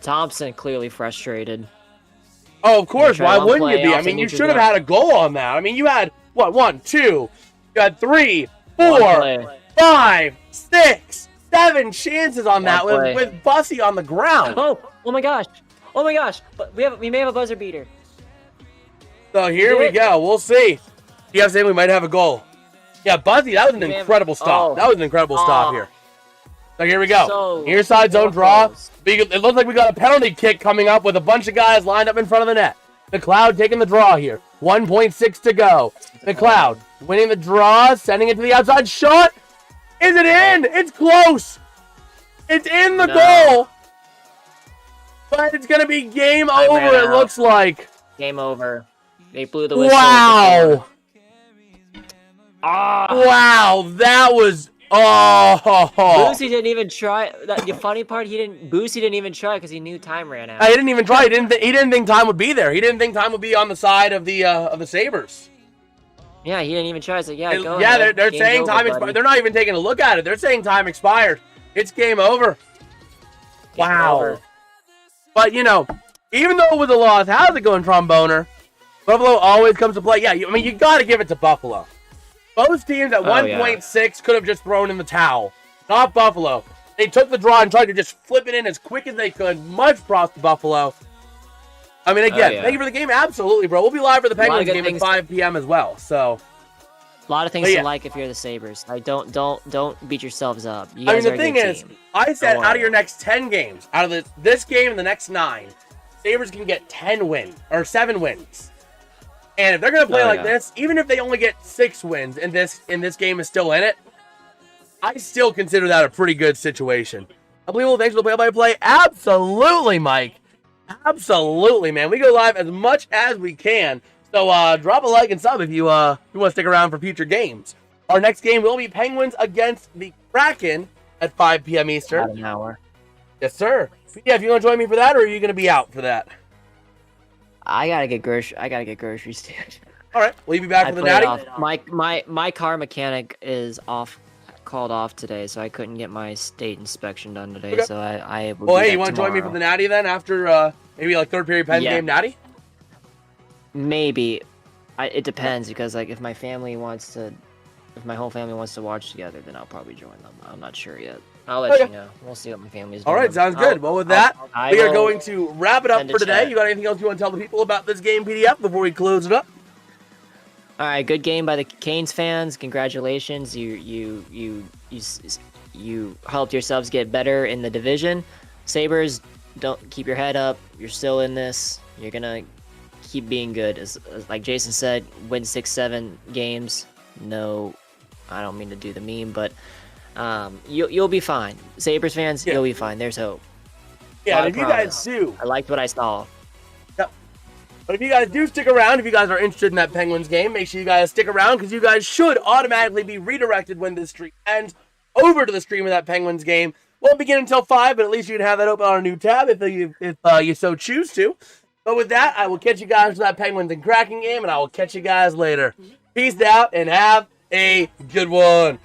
Thompson clearly frustrated.
Oh, of course. Why wouldn't you be? I mean, you should have had a goal on that. I mean, you had, what, 1, 2, you had 3, 4, 5, 6, 7 chances on that with Bussey on the ground.
Oh my gosh. Oh my gosh. But we may have a buzzer beater.
So here we go. We'll see. You have saying we might have a goal. Yeah, Bussey, that was an incredible stop. That was an incredible stop here. So here we go. Near side zone draw. It looks like we got a penalty kick coming up with a bunch of guys lined up in front of the net. McLeod taking the draw here. 1.6 to go. McLeod winning the draw, sending it to the outside. Shot. Is it in? It's close. It's in the goal. But it's going to be game over, it looks like.
Game over. They blew the whistle.
Wow. Wow, that was... Oh,
Boosie didn't even try. The funny part, Boosie didn't even try because he knew time ran out.
He didn't even try. He didn't think time would be there. He didn't think time would be on the side of the Sabres.
Yeah, he didn't even try. It's like, yeah, go
yeah,
ahead.
they're saying time expired. They're not even taking a look at it. They're saying time expired. It's game over. Wow. Over. But you know, even though it was a loss, how's it going, Tromboner? Buffalo always comes to play. Yeah, I mean, you got to give it to Buffalo. Both teams at 1.6 could have just thrown in the towel. Not Buffalo. They took the draw and tried to just flip it in as quick as they could. Much props to Buffalo. I mean, again, thank you for the game. Absolutely, bro. We'll be live for the Penguins game at 5 p.m. as well. So,
a lot of things to like if you're the Sabres. Like, don't beat yourselves up. You
I mean, the thing is, I said out of your next 10 games, out of this game and the next 9, Sabres can get 10 wins or 7 wins. And if they're going to play like this, even if they only get 6 wins and this game is still in it, I still consider that a pretty good situation. Unbelievable. Thanks for the play-by-play. Absolutely, Mike. Absolutely, man. We go live as much as we can. So drop a like and sub if you want to stick around for future games. Our next game will be Penguins against the Kraken at 5 p.m. Eastern.
About an hour.
Yes, sir. Yeah, if you want to join me for that, or are you going to be out for that?
I gotta get groceries, dude.
All right, will you be back for the natty?
My car mechanic is called off today, so I couldn't get my state inspection done today. Okay. So I will.
Well, hey, you want to join me for the natty then after maybe like third period Penn game natty?
Maybe. It depends because like if my whole family wants to watch together, then I'll probably join them. I'm not sure yet. I'll let you know. We'll see what my family's doing.
All right, sounds good. Well, with that, we are going to wrap it up for today. You got anything else you want to tell the people about this game PDF before we close it up?
All right, good game by the Canes fans. Congratulations. You helped yourselves get better in the division. Sabres, don't keep your head up. You're still in this. You're gonna keep being good. As like Jason said, win 6-7 games. No, I don't mean to do the meme, but you'll be fine. Sabres fans, you'll be fine. There's hope.
Yeah, and if you guys do,
I liked what I saw.
Yep. But if you guys do stick around, if you guys are interested in that Penguins game, make sure you guys stick around because you guys should automatically be redirected when this stream ends over to the stream of that Penguins game. Won't begin until 5, but at least you can have that open on a new tab if you so choose to. But with that, I will catch you guys for that Penguins and Kraken game, and I will catch you guys later. Peace out and have a good one.